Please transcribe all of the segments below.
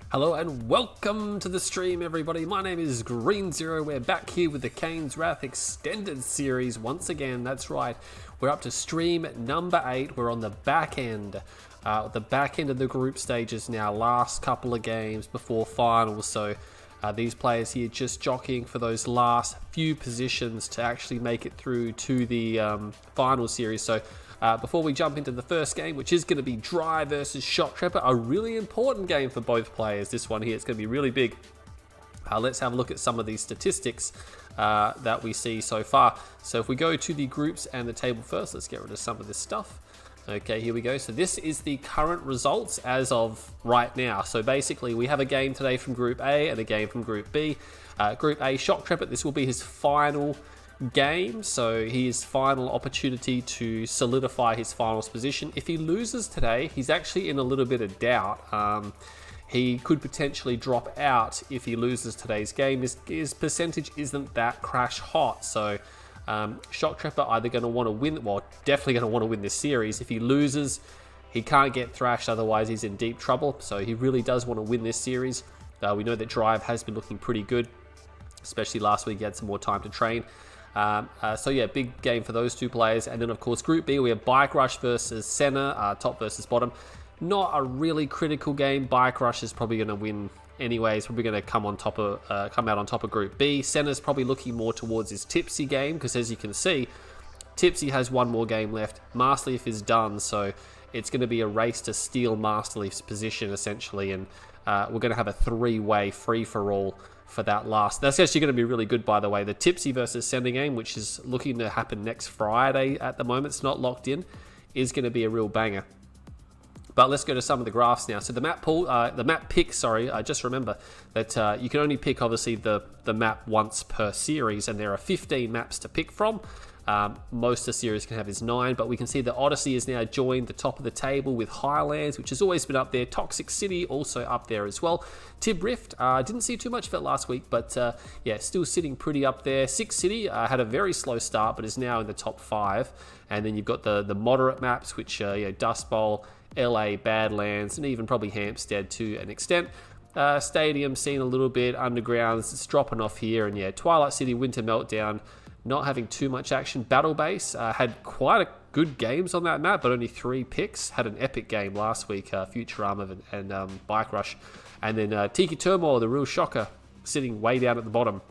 Hello and welcome to the stream, everybody. My name is Green Zero. We're back here with the Kane's Wrath Extended Series once again. That's right. We're up to stream number 8. We're on the back end. The back end of the group stages now. Last couple of games before finals. So these players here just jockeying for those last few positions to actually make it through to the final series. So before we jump into the first game, which is going to be Drive versus Shoktrepet, a really important game for both players. This one here, it's going to be really big. Let's have a look at some of these statistics that we see so far. So if we go to the groups and the table first, let's get rid of some of this stuff. Okay, here we go. So this is the current results as of right now. So basically, we have a game today from Group A and a game from Group B. Group A, Shoktrepet, this will be his final game, so his final opportunity to solidify his finals position. If he loses today, he's actually in a little bit of doubt. He could potentially drop out if he loses today's game. His percentage isn't that crash hot, so Shoktrepet either going to want to win, well, definitely going to want to win this series. If he loses, he can't get thrashed, otherwise he's in deep trouble, so he really does want to win this series. We know that Drive has been looking pretty good, especially last week. He had some more time to train. So yeah, big game for those two players. And then of course Group B, we have BikeRush versus Senna, top versus bottom. Not a really critical game. BikeRush is probably going to win anyways. Probably going to come out on top of Group B. Senna's probably looking more towards his Tipsy game, because as you can see, Tipsy has one more game left. Masterleaf is done, so it's going to be a race to steal Masterleaf's position essentially, and we're going to have a three-way free-for-all for that last. That's actually going to be really good, by the way. The Tipsy versus Senna game, which is looking to happen next Friday at the moment, it's not locked in, is going to be a real banger. But let's go to some of the graphs now. So the map pool, the map pick, sorry, just remember that you can only pick obviously the map once per series, and there are 15 maps to pick from. Most of the series can have is 9, but we can see that Odyssey has now joined the top of the table with Highlands, which has always been up there. Toxic City also up there as well. Tib Rift, didn't see too much of it last week, but yeah, still sitting pretty up there. Six City had a very slow start, but is now in the top 5. And then you've got the moderate maps, which Dust Bowl, LA, Badlands, and even probably Hampstead to an extent. Stadium seen a little bit, Undergrounds, it's dropping off here, and yeah, Twilight City, Winter Meltdown, not having too much action. Battle Base had quite a good games on that map, but only 3 picks. Had an epic game last week, Futurama and BikeRush. And then Tiki Turmoil, the real shocker, sitting way down at the bottom.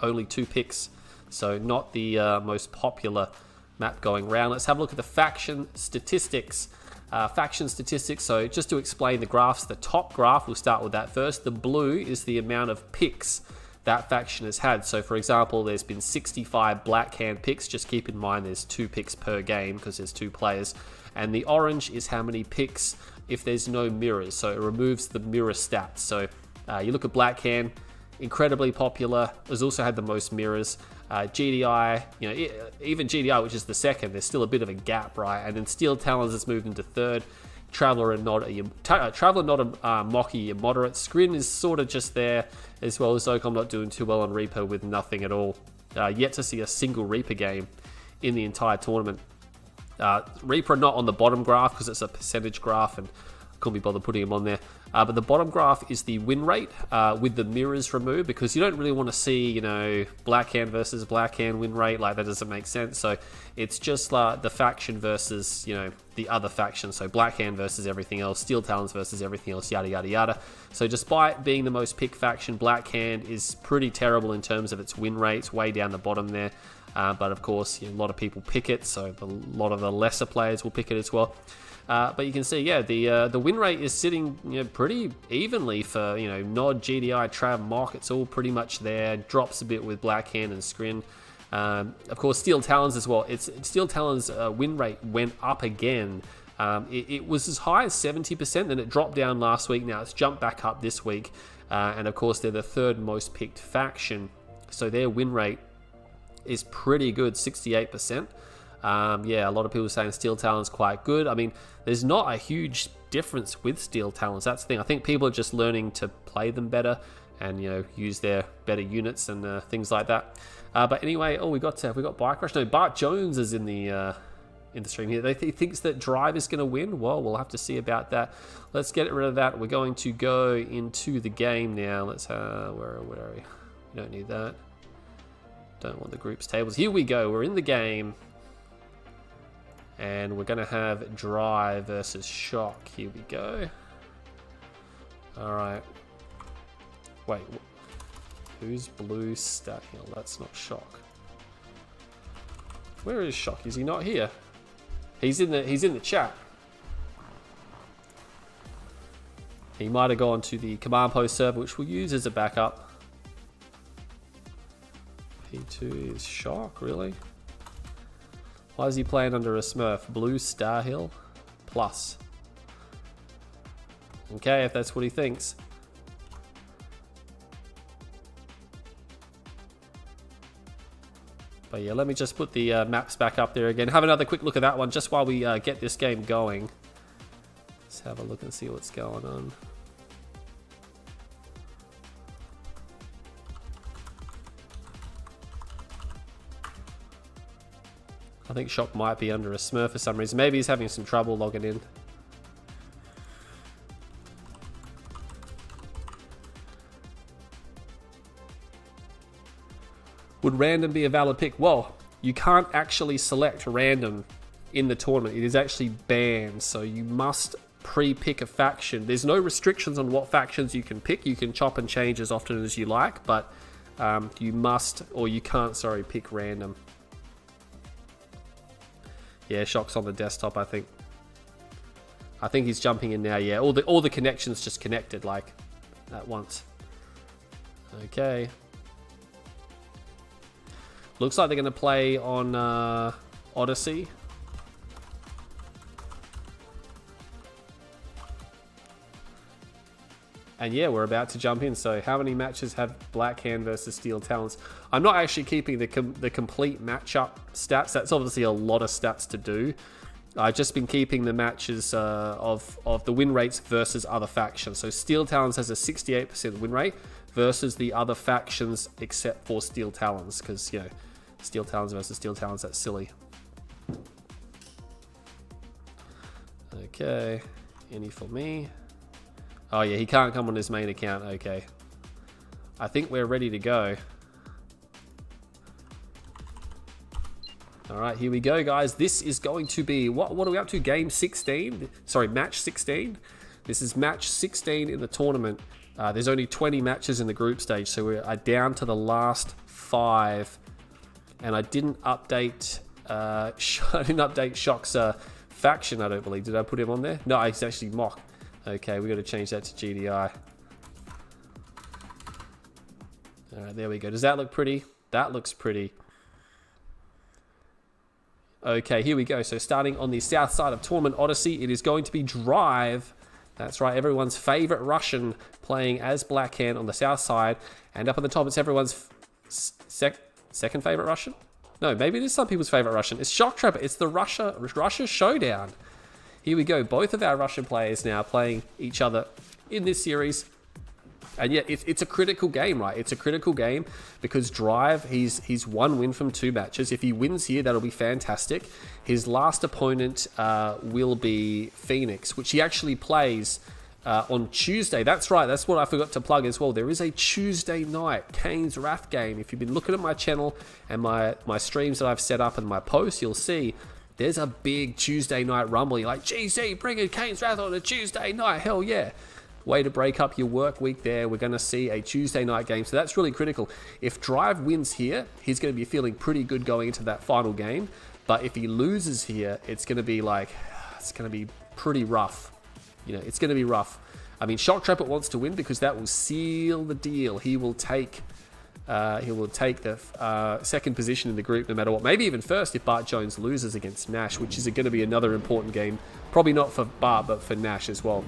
Only 2 picks, so not the most popular map going round. Let's have a look at the faction statistics. So just to explain the graphs, the top graph, we'll start with that first. The blue is the amount of picks that faction has had. So for example, there's been 65 black hand picks. Just keep in mind there's 2 picks per game because there's 2 players. And the orange is how many picks if there's no mirrors. So it removes the mirror stats. So you look at black hand, incredibly popular. Has also had the most mirrors. GDI, even GDI, which is the second, there's still a bit of a gap, right? And then Steel Talons has moved into 3rd. Traveler and not a Mocky, a moderate. Scrin is sort of just there, as well as Zokom not doing too well on Reaper with nothing at all. Yet to see a single Reaper game in the entire tournament. Reaper not on the bottom graph because it's a percentage graph and couldn't be bothered putting him on there. But the bottom graph is the win rate with the mirrors removed, because you don't really want to see, black hand versus black hand win rate. Like, that doesn't make sense. So it's just the faction versus, the other faction. So black hand versus everything else, Steel Talons versus everything else, yada, yada, yada. So despite being the most picked faction, black hand is pretty terrible in terms of its win rates, way down the bottom there. But of course, a lot of people pick it, so a lot of the lesser players will pick it as well. But you can see, yeah, the win rate is sitting pretty evenly for Nod, GDI, Trav, Mock. It's all pretty much there. Drops a bit with Blackhand and Scrin. Of course, Steel Talons as well. Steel Talons' win rate went up again. It was as high as 70%, then it dropped down last week. Now it's jumped back up this week. And of course, they're the 3rd most picked faction. So their win rate is pretty good, 68%. Yeah, a lot of people saying Steel Talons quite good. I mean, there's not a huge difference with Steel Talons. That's the thing. I think people are just learning to play them better and use their better units and things like that. But anyway, we got BikeRush. No, Bart Jones is in the in the stream here. He thinks that Drive is going to win. Well, we'll have to see about that. Let's get rid of that. We're going to go into the game now. Let's where are we? We don't need that. Don't want the groups tables. Here we go. We're in the game. And we're going to have Drive versus Shock. Here we go. Alright. Wait. Who's Blue Stat Hill? That's not Shock. Where is Shock? Is he not here? He's in the chat. He might have gone to the command post server, which we'll use as a backup. P2 is Shock, really? Why is he playing under a Smurf? Blue Star Hill plus. Okay, if that's what he thinks. But yeah, let me just put the maps back up there again. Have another quick look at that one just while we get this game going. Let's have a look and see what's going on. I think Shock might be under a Smurf for some reason. Maybe he's having some trouble logging in. Would random be a valid pick? Well, you can't actually select random in the tournament. It is actually banned, so you must pre-pick a faction. There's no restrictions on what factions you can pick. You can chop and change as often as you like, but you must, or you can't, sorry, pick random. Yeah, Shock's on the desktop, I think. I think he's jumping in now, yeah. All the connections just connected, like, at once. Okay. Looks like they're going to play on Odyssey. And yeah, we're about to jump in. So how many matches have Blackhand versus Steel Talons? I'm not actually keeping the complete matchup stats. That's obviously a lot of stats to do. I've just been keeping the matches of the win rates versus other factions. So Steel Talons has a 68% win rate versus the other factions except for Steel Talons. Because, you know, Steel Talons versus Steel Talons, that's silly. Okay, any for me? Oh yeah, he can't come on his main account. Okay, I think we're ready to go. All right, here we go, guys. This is going to be, what are we up to? Game 16? Sorry, match 16. This is match 16 in the tournament. There's only 20 matches in the group stage, so we're down to the last 5. And I didn't update Shock's faction, I don't believe. Did I put him on there? No, it's actually Mock. Okay, we got to change that to GDI. All right, there we go. Does that look pretty? That looks pretty. Okay, here we go. So starting on the south side of Tournament Odyssey, it is going to be Drive. That's right, everyone's favorite Russian playing as Blackhand on the south side. And up on the top, it's everyone's second favorite Russian? No, maybe it is some people's favorite Russian. It's Shoktrepet. It's the Russia showdown. Here we go. Both of our Russian players now playing each other in this series. And yeah, it's a critical game, right? It's a critical game because Drive, he's 1 win from 2 matches. If he wins here, that'll be fantastic. His last opponent will be Phoenix, which he actually plays on Tuesday. That's right, that's what I forgot to plug as well. There is a Tuesday night Kane's Wrath game. If you've been looking at my channel and my streams that I've set up and my posts, you'll see there's a big Tuesday night rumble. You're like, GC, bringing Kane's Wrath on a Tuesday night. Hell yeah. Way to break up your work week there. We're going to see a Tuesday night game. So that's really critical. If Drive wins here, he's going to be feeling pretty good going into that final game. But if he loses here, it's going to be like, it's going to be pretty rough. You know, it's going to be rough. I mean, Shoktrepet wants to win because that will seal the deal. He will take the second position in the group no matter what. Maybe even first if Bart Jones loses against Nash, which is going to be another important game. Probably not for Bart, but for Nash as well.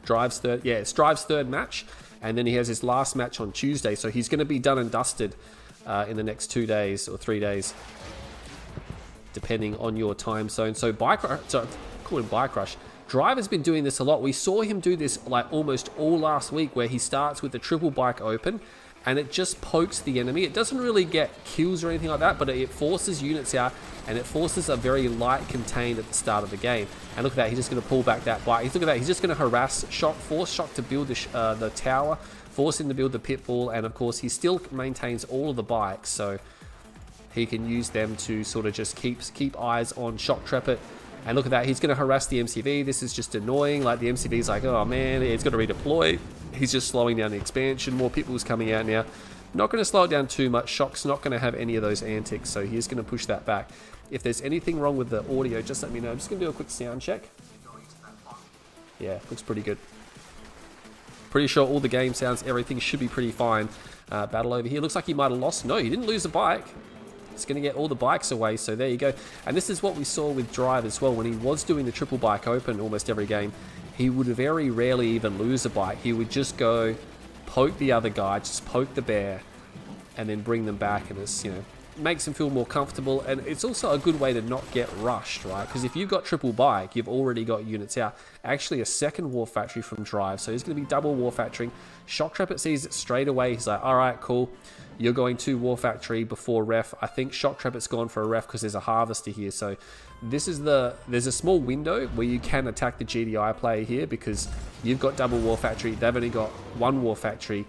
Drive's third. Yeah, it's Drive's third match. And then he has his last match on Tuesday. So he's going to be done and dusted in the next 2 days or 3 days, depending on your time zone. So call him Bike Rush. Drive has been doing this a lot. We saw him do this like almost all last week where he starts with the triple bike open and it just pokes the enemy. It doesn't really get kills or anything like that, but it forces units out, and it forces a very light contained at the start of the game. And look at that, he's just going to pull back that bike. Look at that, he's just going to harass Shock, force Shock to build the tower, force him to build the pitbull, and of course he still maintains all of the bikes, so he can use them to sort of just keep eyes on Shoktrepet. And look at that, he's going to harass the MCV. This is just annoying. Like, the MCV's like, oh man, it's got to redeploy. He's just slowing down the expansion. More pitbulls coming out now. Not going to slow it down too much. Shock's not going to have any of those antics, so he's going to push that back. If there's anything wrong with the audio, just let me know. I'm just going to do a quick sound check. Yeah, looks pretty good. Pretty sure all the game sounds, everything should be pretty fine. Battle over here. Looks like he might have lost. No, he didn't lose a bike. It's going to get all the bikes away, so there you go. And this is what we saw with Drive as well. When he was doing the triple bike open almost every game, he would very rarely even lose a bike. He would just go poke the other guy, just poke the bear, and then bring them back, and it's, you know, makes him feel more comfortable. And it's also a good way to not get rushed, right? Because if you've got triple bike, you've already got units out. Actually, a second war factory from Drive, so he's going to be double war factoring. Shoktrepet sees it straight away. He's like, all right, cool. You're going to war factory before ref. I think Shoktrepet's gone for a ref because there's a harvester here. So this is there's a small window where you can attack the GDI player here, because you've got double war factory. They've only got one war factory.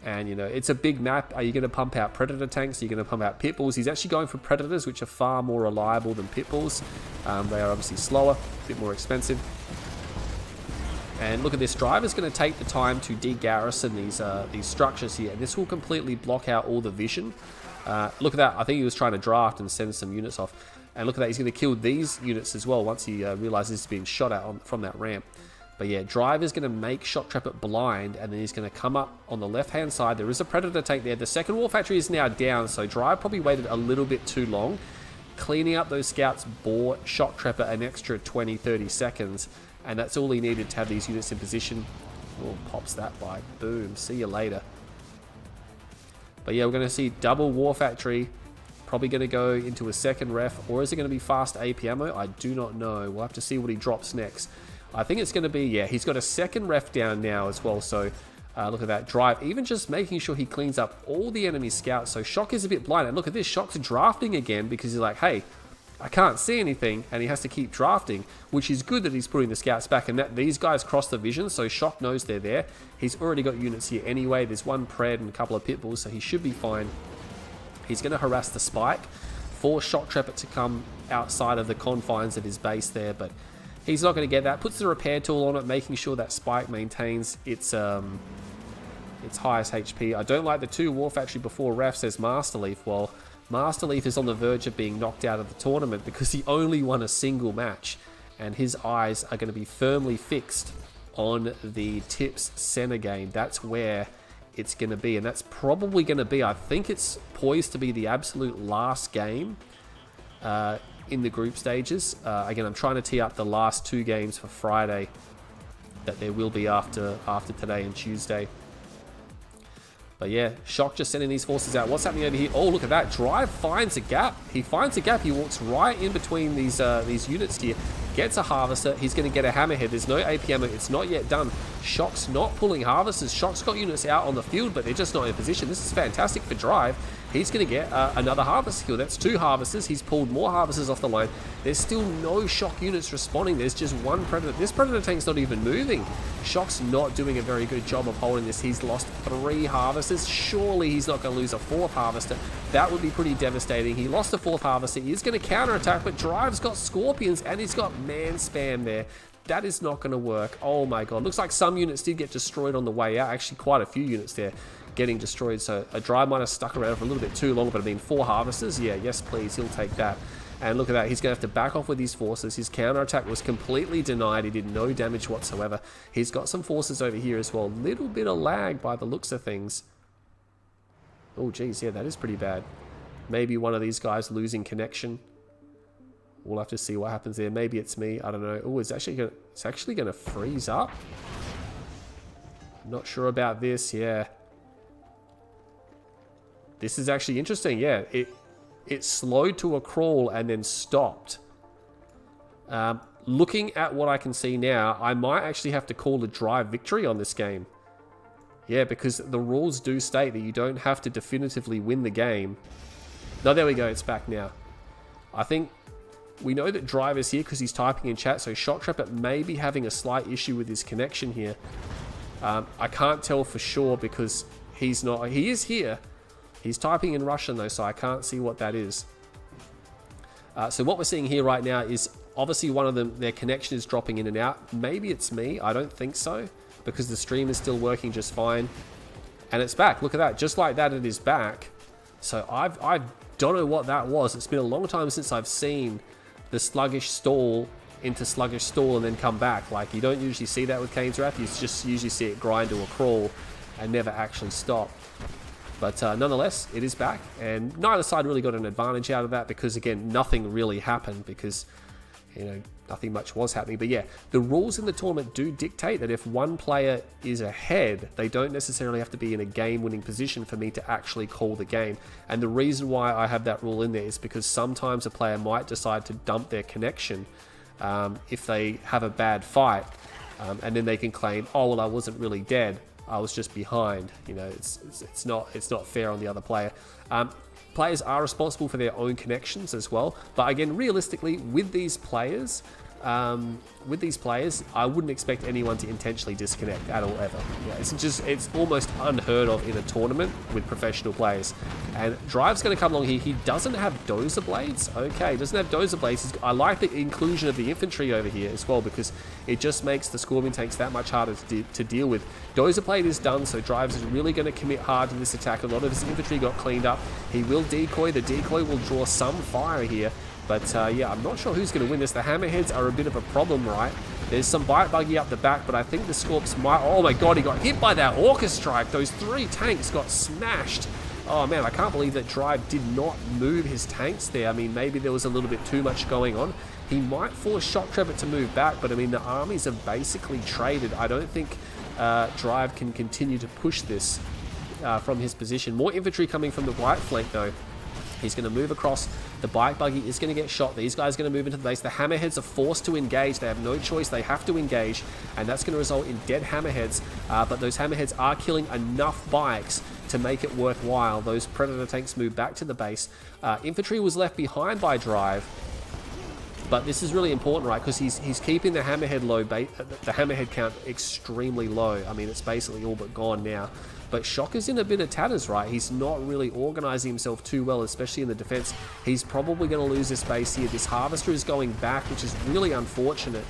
And, you know, it's a big map. Are you going to pump out Predator tanks? Are you going to pump out Pitbulls? He's actually going for Predators, which are far more reliable than Pitbulls. They are obviously slower, a bit more expensive. And look at this, Driver's going to take the time to de-garrison these structures here, and this will completely block out all the vision. Look at that, I think he was trying to draft and send some units off. And look at that, he's going to kill these units as well once he realizes he's being shot at from that ramp. But yeah, Driver's going to make Shoktrepet blind, and then he's going to come up on the left-hand side. There is a Predator tank there. The second war factory is now down, so Drive probably waited a little bit too long. Cleaning up those scouts bought Shoktrepet an extra 20-30 seconds, and that's all he needed to have these units in position. Oh, pops that bike. Boom. See you later. But yeah, we're going to see double war factory. Probably going to go into a second ref, or is it going to be fast AP ammo? I do not know. We'll have to see what he drops next. I think it's going to be, yeah, he's got a second ref down now as well, so look at that. Drive, even just making sure he cleans up all the enemy scouts, so Shock is a bit blind. And look at this, Shock's drafting again because he's like, hey, I can't see anything, and he has to keep drafting, which is good that he's putting the scouts back, and that these guys cross the vision, so Shock knows they're there. He's already got units here anyway. There's one Pred and a couple of Pitbulls, so he should be fine. He's going to harass the Spike, force Shoktrepet to come outside of the confines of his base there, but he's not going to get that. Puts the repair tool on it, making sure that Spike maintains its highest HP. I don't like the 2 War Factory before ref, says Masterleaf. Well, Masterleaf is on the verge of being knocked out of the tournament because he only won a single match, and his eyes are going to be firmly fixed on the Tips Senna game. That's where it's going to be, and that's probably going to be, I think it's poised to be the absolute last game in the group stages. Again, I'm trying to tee up the last 2 games for Friday that there will be after today and Tuesday. But yeah, Shock just sending these forces out. What's happening over here? Oh, look at that. Drive finds a gap. He finds a gap. He walks right in between these units here. Gets a harvester. He's going to get a hammerhead. There's no AP ammo. It's not yet done. Shock's not pulling harvesters. Shock's got units out on the field, but they're just not in position. This is fantastic for Drive. He's going to get another harvester kill. That's 2 harvesters. He's pulled more harvesters off the line. There's still no Shock units responding. There's just one Predator. This Predator tank's not even moving. Shock's not doing a very good job of holding this. He's lost 3 harvesters. Surely he's not going to lose a 4th harvester. That would be pretty devastating. He lost a 4th harvester. He's going to counterattack, but Drive's got Scorpions, and he's got man spam there. That is not going to work. Oh my god. Looks like some units did get destroyed on the way out. Actually, quite a few units there getting destroyed. So a Drive might have stuck around for a little bit too long, but I mean, 4 harvesters? Yeah, yes please, he'll take that. And look at that, he's going to have to back off with his forces. His counterattack was completely denied. He did no damage whatsoever. He's got some forces over here as well. Little bit of lag by the looks of things. Oh geez, yeah, that is pretty bad. Maybe one of these guys losing connection. We'll have to see what happens there. Maybe it's me, I don't know. Oh, it's actually going to freeze up. Not sure about this, yeah. This is actually interesting, yeah. It slowed to a crawl and then stopped. Looking at what I can see now, I might actually have to call a Drive victory on this game. Yeah, because the rules do state that you don't have to definitively win the game. No, there we go. It's back now. I think we know that Drive is here because he's typing in chat, so Shoktrepet may be having a slight issue with his connection here. I can't tell for sure because he's not... He is here. He's typing in Russian though, so I can't see what that is. So what we're seeing here right now is obviously one of them, their connection is dropping in and out. Maybe it's me. I don't think so because the stream is still working just fine. And it's back. Look at that. Just like that, it is back. So I don't know what that was. It's been a long time since I've seen the sluggish stall into sluggish stall and then come back. Like, you don't usually see that with Kane's Wrath. You just usually see it grind to a crawl and never actually stop. But nonetheless, it is back, and neither side really got an advantage out of that because, again, nothing really happened because, you know, nothing much was happening. But yeah, the rules in the tournament do dictate that if one player is ahead, they don't necessarily have to be in a game-winning position for me to actually call the game. And the reason why I have that rule in there is because sometimes a player might decide to dump their connection if they have a bad fight, and then they can claim, oh, well, I wasn't really dead. I was just behind. You know, it's not fair on the other player. Players are responsible for their own connections as well. But again, realistically, with these players, I wouldn't expect anyone to intentionally disconnect at all ever. Yeah, it's almost unheard of in a tournament with professional players. And Drive's going to come along here. He doesn't have dozer blades. Okay, doesn't have dozer blades. I like the inclusion of the infantry over here as well because it just makes the scorpion tanks that much harder to deal with. Dozer blade is done, so Drives is really going to commit hard to this attack. A lot of his infantry got cleaned up. He will decoy. The decoy will draw some fire here. But yeah, I'm not sure who's going to win this. The hammerheads are a bit of a problem, right? There's some bite buggy up the back, but I think the Scorps might... Oh my god, he got hit by that Orca Strike. Those 3 tanks got smashed. Oh man, I can't believe that Drive did not move his tanks there. I mean, maybe there was a little bit too much going on. He might force Shoktrepet to move back, but I mean, the armies have basically traded. I don't think Drive can continue to push this from his position. More infantry coming from the right flank, though. He's going to move across. The bike buggy is going to get shot. These guys are going to move into the base. The hammerheads are forced to engage. They have no choice. They have to engage, and that's going to result in dead hammerheads. But those hammerheads are killing enough bikes to make it worthwhile. Those predator tanks move back to the base. Infantry was left behind by Drive. But this is really important, right? Because he's keeping the hammerhead the hammerhead count extremely low. I mean, it's basically all but gone now. But Shok is in a bit of tatters, right? He's not really organizing himself too well, especially in the defense. He's probably going to lose this base here. This Harvester is going back, which is really unfortunate.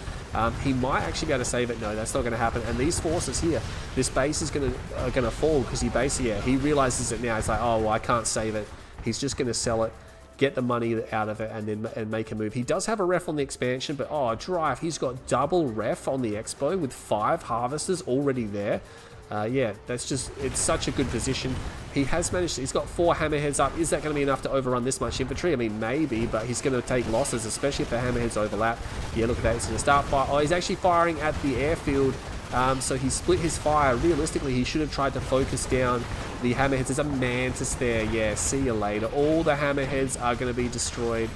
He might actually be able to save it. No, that's not going to happen. And these forces here, this base is going to fall because he basically, yeah, he realizes it now. He's like, oh, well, I can't save it. He's just going to sell it, get the money out of it, and make a move. He does have a ref on the expansion, but oh, Drive, he's got double ref on the expo with 5 harvesters already there. Yeah, it's such a good position. He has managed, he's got 4 hammerheads up. Is that going to be enough to overrun this much infantry? I mean, maybe, but he's going to take losses, especially if the hammerheads overlap. Yeah, look at that, he's going to start fire. Oh, he's actually firing at the airfield. So he split his fire. Realistically, he should have tried to focus down the hammerheads. There's a mantis there. Yeah, see you later. All the hammerheads are going to be destroyed.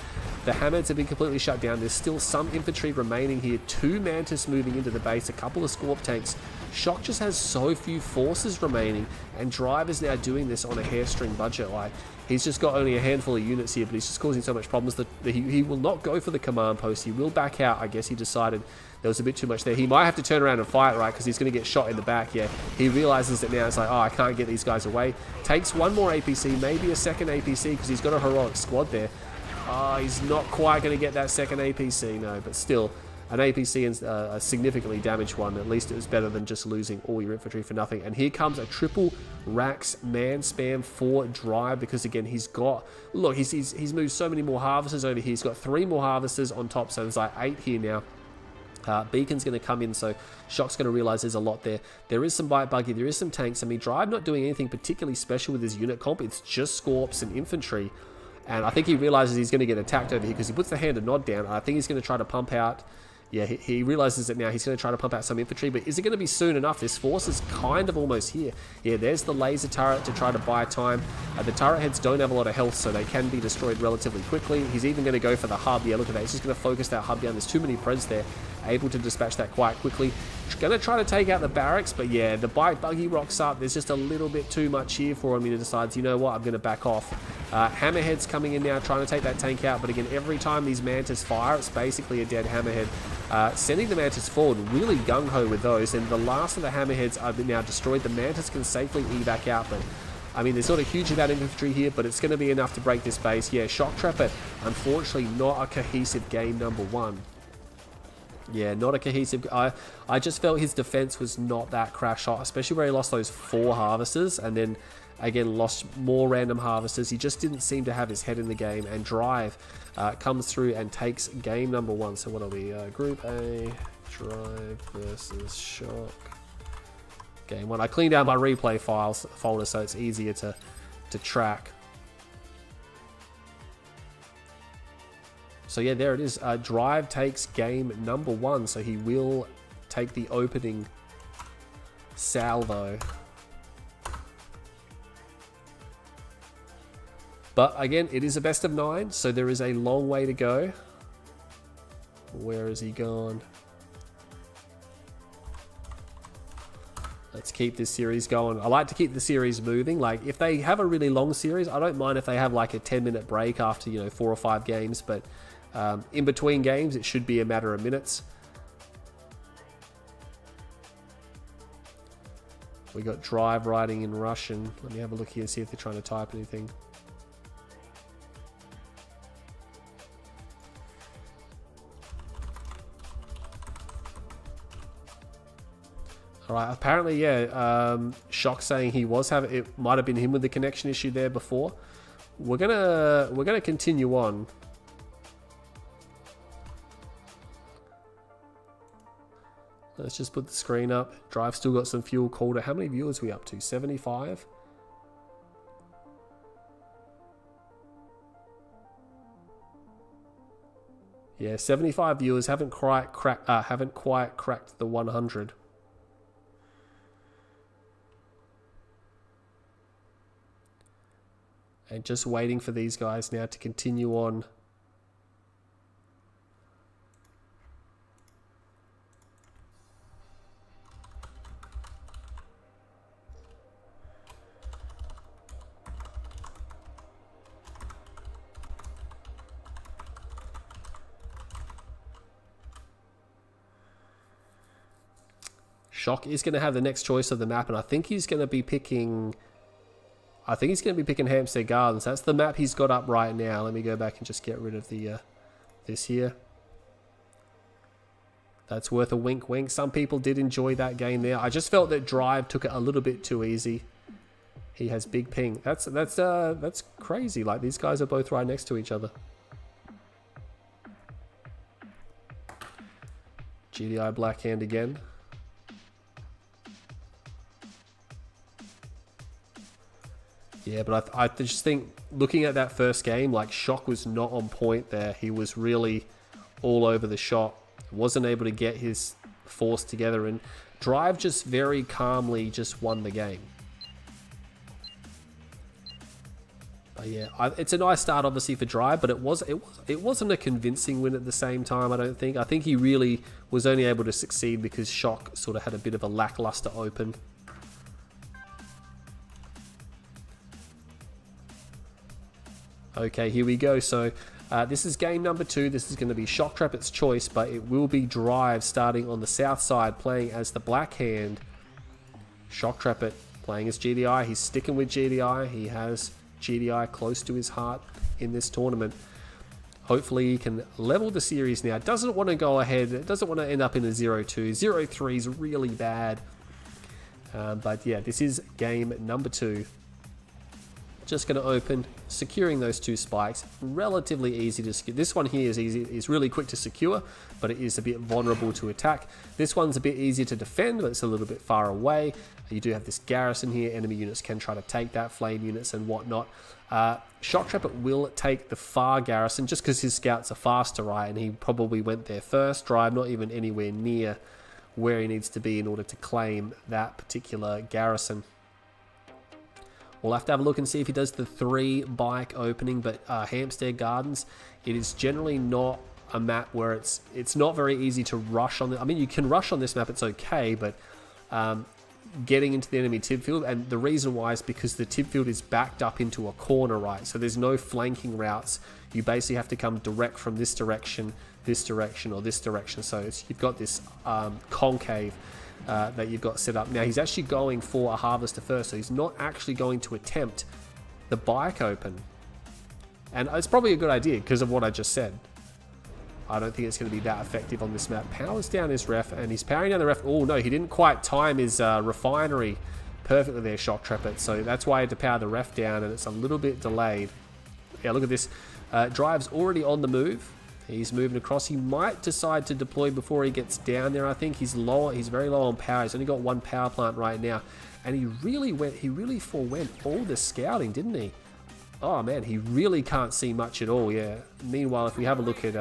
The hammerheads have been completely shut down. There's still some infantry remaining here. 2 mantis moving into the base. A couple of Scorp tanks. Shok just has so few forces remaining, and Drive is now doing this on a hairstring budget. Like, he's just got only a handful of units here, but he's just causing so much problems that he will not go for the command post. He will back out. I guess he decided there was a bit too much there. He might have to turn around and fight, right, because he's going to get shot in the back. Yeah, he realizes it now. It's like, oh, I can't get these guys away. Takes 1 more APC, maybe a second APC, because he's got a heroic squad there. Oh, he's not quite going to get that second APC, no, but still, an APC and a significantly damaged one. At least it was better than just losing all your infantry for nothing. And here comes a triple Rax man spam for Drive, because again, he's got, look, he's moved so many more harvesters over here. He's got 3 more harvesters on top, so there's like 8 here now. Beacon's going to come in, so Shok's going to realize there's a lot there. There is some bite buggy, there is some tanks. I mean, Drive not doing anything particularly special with his unit comp. It's just Scorps and infantry. And I think he realizes he's going to get attacked over here because he puts the hand and nod down. I think he's going to try to pump out. Yeah, he realizes it now. He's going to try to pump out some infantry, but is it going to be soon enough? This force is kind of almost here. Yeah, there's the laser turret to try to buy time. The turret heads don't have a lot of health, so they can be destroyed relatively quickly. He's even going to go for the hub. Yeah, look at that. He's just going to focus that hub down. There's too many preds there. Able to dispatch that quite quickly. Gonna try to take out the barracks, but yeah, the buggy rocks up. There's just a little bit too much here for him. He decides, you know what, I'm gonna back off. Hammerhead's coming in now, trying to take that tank out, but again, every time these Mantis fire, it's basically a dead Hammerhead. Sending the Mantis forward, really gung-ho with those, and the last of the Hammerheads are now destroyed. The Mantis can safely evac out, but I mean, there's not a huge amount of infantry here, but it's going to be enough to break this base. Yeah, Shoktrepet, unfortunately, not a cohesive game number one. Yeah, not a cohesive... I just felt his defense was not that crash hot, especially where he lost those 4 harvesters, and then, again, lost more random harvesters. He just didn't seem to have his head in the game, and Drive comes through and takes game number 1. So what are we? Group A, Drive versus Shock. Game 1. I cleaned out my replay folder so it's easier to track. So yeah, there it is. Drive takes game number 1, so he will take the opening salvo. But again, it is a best of 9, so there is a long way to go. Where has he gone? Let's keep this series going. I like to keep the series moving. Like, if they have a really long series, I don't mind if they have like a 10-minute break after, you know, 4 or 5 games, but in between games, it should be a matter of minutes. We got Drive writing in Russian. Let me have a look here and see if they're trying to type anything. Alright, apparently, yeah, Shock saying he was having, it might have been him with the connection issue there before. We're gonna continue on. Let's just put the screen up. Drive still got some fuel called. How many viewers are we up to? 75? Yeah, 75 viewers. Haven't quite cracked the 100. And just waiting for these guys now to continue on. Shock is going to have the next choice of the map, and I think he's going to be picking... Hampstead Gardens. That's the map he's got up right now. Let me go back and just get rid of the this here. That's worth a wink wink. Some people did enjoy that game there. I just felt that Drive took it a little bit too easy. He has big ping. That's crazy. Like, these guys are both right next to each other. GDI Blackhand again. Yeah, but I just think, looking at that first game, like, Shock was not on point there. He was really all over the shot. Wasn't able to get his force together, and Drive just very calmly just won the game. But yeah, it's a nice start, obviously, for Drive, but it wasn't a convincing win at the same time, I don't think. I think he really was only able to succeed because Shock sort of had a bit of a lackluster open. Okay, here we go. So this is game number 2. This is going to be Shoktrepet's choice, but it will be Drive starting on the south side, playing as the Black Hand. Shoktrepet playing as GDI. He's sticking with GDI. He has GDI close to his heart in this tournament. Hopefully he can level the series now. Doesn't want to go ahead. Doesn't want to end up in a 0-2. 0-3 is really bad. But yeah, this is game number 2. Just going to open, securing those 2 spikes. Relatively easy to secure. This one here is really quick to secure, but it is a bit vulnerable to attack. This one's a bit easier to defend, but it's a little bit far away. You do have this garrison here. Enemy units can try to take that, flame units and whatnot. Shoktrepet will take the far garrison just because his scouts are faster, right? And he probably went there first. Drive not even anywhere near where he needs to be in order to claim that particular garrison. We'll have to have a look and see if he does the 3 bike opening, but Hampstead Gardens, it is generally not a map where it's not very easy to rush on. I mean, you can rush on this map, it's okay, but getting into the enemy tib field, and the reason why is because the tib field is backed up into a corner, right? So there's no flanking routes. You basically have to come direct from this direction, or this direction. So you've got this concave that you've got set up. Now he's actually going for a harvester first, so he's not actually going to attempt the bike open. And it's probably a good idea because of what I just said. I don't think it's going to be that effective on this map. Powers down his ref, and he's powering down the ref. Oh no, he didn't quite time his refinery perfectly there, Shoktrepet. So that's why I had to power the ref down, and it's a little bit delayed. Yeah, look at this. Drive's already on the move. He's moving across. He might decide to deploy before he gets down there. I think he's lower. He's very low on power. He's only got one power plant right now, and he really forewent all the scouting, didn't he? Oh man, he really can't see much at all. Yeah. Meanwhile, if we have a look at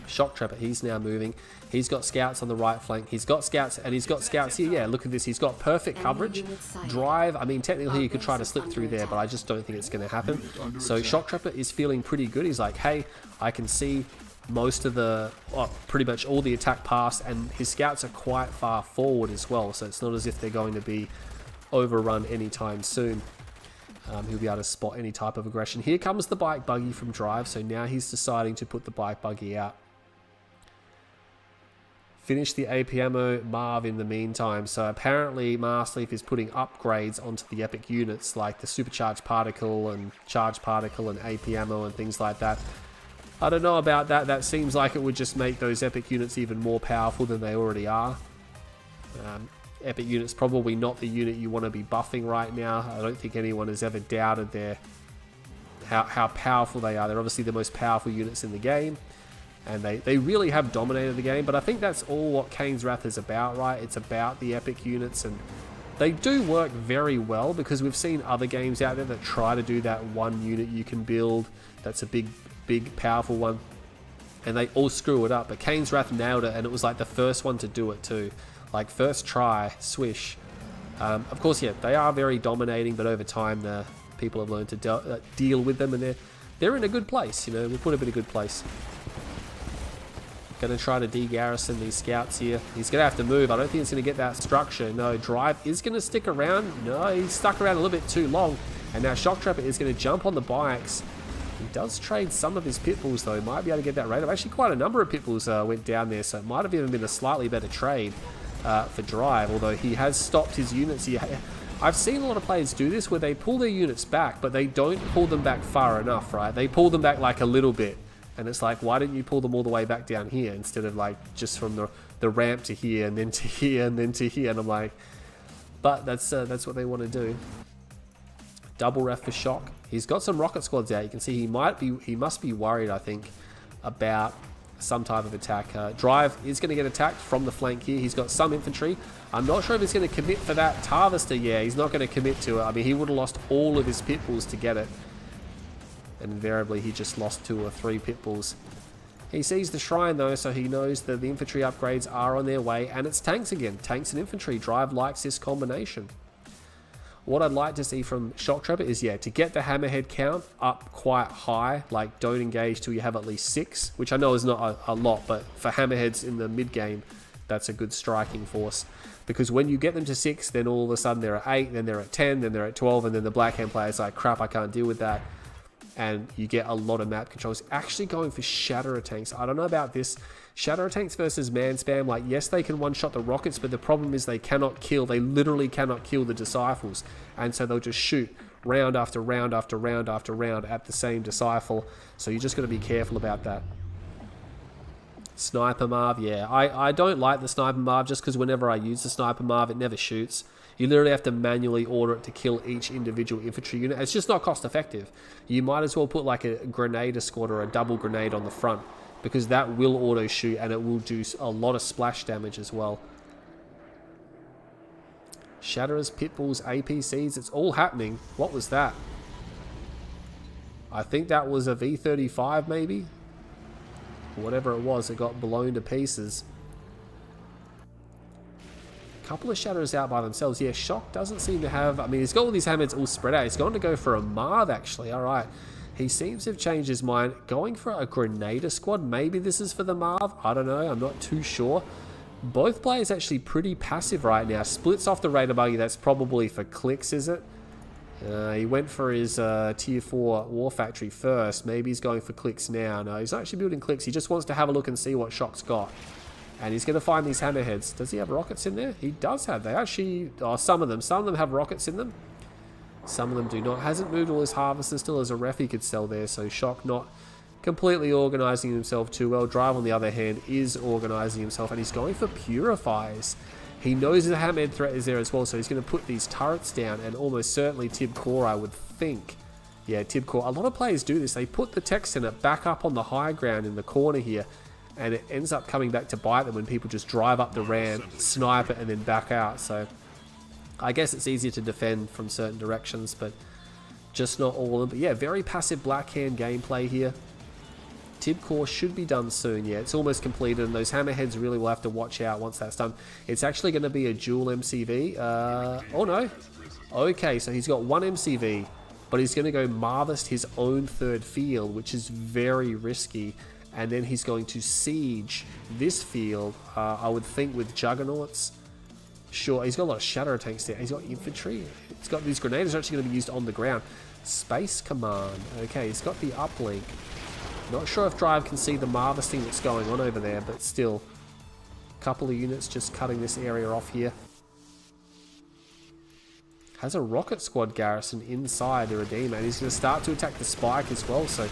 Shoktrepet, he's now moving. He's got scouts on the right flank. He's got scouts, and he's got scouts here. Yeah, look at this. He's got perfect coverage. Drive, I mean, technically you could try to slip through there, but I just don't think it's going to happen. So Shoktrepet is feeling pretty good. He's like, hey, I can see most of the, pretty much all the attack pass, and his scouts are quite far forward as well. So it's not as if they're going to be overrun anytime soon. He'll be able to spot any type of aggression. Here comes the bike buggy from Drive. So now he's deciding to put the bike buggy out. Finish the AP ammo Marv in the meantime. So apparently Marsleaf is putting upgrades onto the epic units like the supercharged particle and charged particle and AP ammo and things like that. I don't know about that. That seems like it would just make those epic units even more powerful than they already are. Epic units probably not the unit you want to be buffing right now. I don't think anyone has ever doubted how powerful they are. They're obviously the most powerful units in the game. And they really have dominated the game, but I think that's all what Kane's Wrath is about, right? It's about the epic units, and they do work very well because we've seen other games out there that try to do that one unit you can build. That's a big, powerful one, and they all screw it up. But Kane's Wrath nailed it, and it was like the first one to do it too. Like first try, swish. Of course, yeah, they are very dominating, but over time, the people have learned to deal with them, and they're in a good place. You know, we put them in a good place. Going to try to de-garrison these scouts here. He's going to have to move. I don't think he's going to get that structure. No, Drive is going to stick around. No, he's stuck around a little bit too long. And now Shoktrepet is going to jump on the bikes. He does trade some of his pit bulls, though. He might be able to get that rate up. Actually, quite a number of pit bulls went down there, so it might have even been a slightly better trade for Drive, although he has stopped his units here. I've seen a lot of players do this where they pull their units back, but they don't pull them back far enough, right? They pull them back like a little bit. And it's like, why didn't you pull them all the way back down here instead of like just from the ramp to here and then to here and then to here? And I'm like, but that's what they want to do. Double ref for Shock. He's got some rocket squads out. You can see he must be worried, I think, about some type of attack. Drive is going to get attacked from the flank here. He's got some infantry. I'm not sure if he's going to commit for that harvester. Yeah, he's not going to commit to it. I mean, he would have lost all of his pit bulls to get it. And invariably he just lost 2 or 3 pit bulls. He sees the shrine though, so he knows that the infantry upgrades are on their way, and it's tanks again. Tanks and infantry. Drive likes this combination. What I'd like to see from Shoktrepet is, yeah, to get the hammerhead count up quite high. Like, don't engage till you have at least 6, which I know is not a lot, but for hammerheads in the mid game, that's a good striking force. Because when you get them to 6, then all of a sudden they're at 8, then they're at 10, then they're at 12, and then the black hand player's like, crap, I can't deal with that. And you get a lot of map controls. Actually going for Shatterer tanks. I don't know about this. Shatterer tanks versus man spam. Like, yes, they can one-shot the rockets, but the problem is they cannot kill. They literally cannot kill the disciples. And so they'll just shoot round after round after round after round at the same disciple. So you just got to be careful about that. Sniper Marv, yeah. I don't like the Sniper Marv just because whenever I use the Sniper Marv, it never shoots. You literally have to manually order it to kill each individual infantry unit. It's just not cost effective. You might as well put like a grenade squad or a double grenade on the front, because that will auto shoot and it will do a lot of splash damage as well. Shatterers, Pitbulls, APCs, it's all happening. What was that? I think that was a V35 maybe? Whatever it was, it got blown to pieces. Couple of Shatterers out by themselves. Yeah, Shock doesn't seem to have... I mean, he's got all these hammers all spread out. He's going to go for a Marv, actually. All right. He seems to have changed his mind, going for a Grenadier squad. Maybe this is for the Marv. I don't know. I'm not too sure. Both players actually pretty passive right now. Splits off the Raider buggy. That's probably for clicks, is it? He went for his tier 4 War Factory first. Maybe he's going for clicks now. No, he's not actually building clicks. He just wants to have a look and see what Shok's got. And he's going to find these hammerheads. Does he have rockets in there? He does have. They actually... Oh, some of them. Some of them have rockets in them. Some of them do not. Hasn't moved all his harvesters. Still has a ref he could sell there. So Shok not completely organising himself too well. Drive, on the other hand, is organising himself. And he's going for purifiers. He knows the hammerhead threat is there as well. So he's going to put these turrets down. And almost certainly Tib Core, I would think. Yeah, Tib Core. A lot of players do this. They put the tech center back up on the high ground in the corner here. And it ends up coming back to bite them when people just drive up the ramp, snipe it, and then back out. So I guess it's easier to defend from certain directions, but just not all of them. But yeah, very passive Blackhand gameplay here. Tib Core should be done soon. Yeah, it's almost completed, and those hammerheads really will have to watch out once that's done. It's actually going to be a dual MCV. Oh no. Okay, so he's got one MCV, but he's going to go Marvest his own third field, which is very risky. And then he's going to siege this field, I would think, with Juggernauts. Sure, he's got a lot of Shadow tanks there. He's got infantry. He's got these grenades are actually going to be used on the ground. Space Command. Okay, he's got the uplink. Not sure if Drive can see the harvesting that's going on over there, but still. A couple of units just cutting this area off here. Has a rocket squad garrison inside the Redeemer, and he's going to start to attack the Spike as well. So,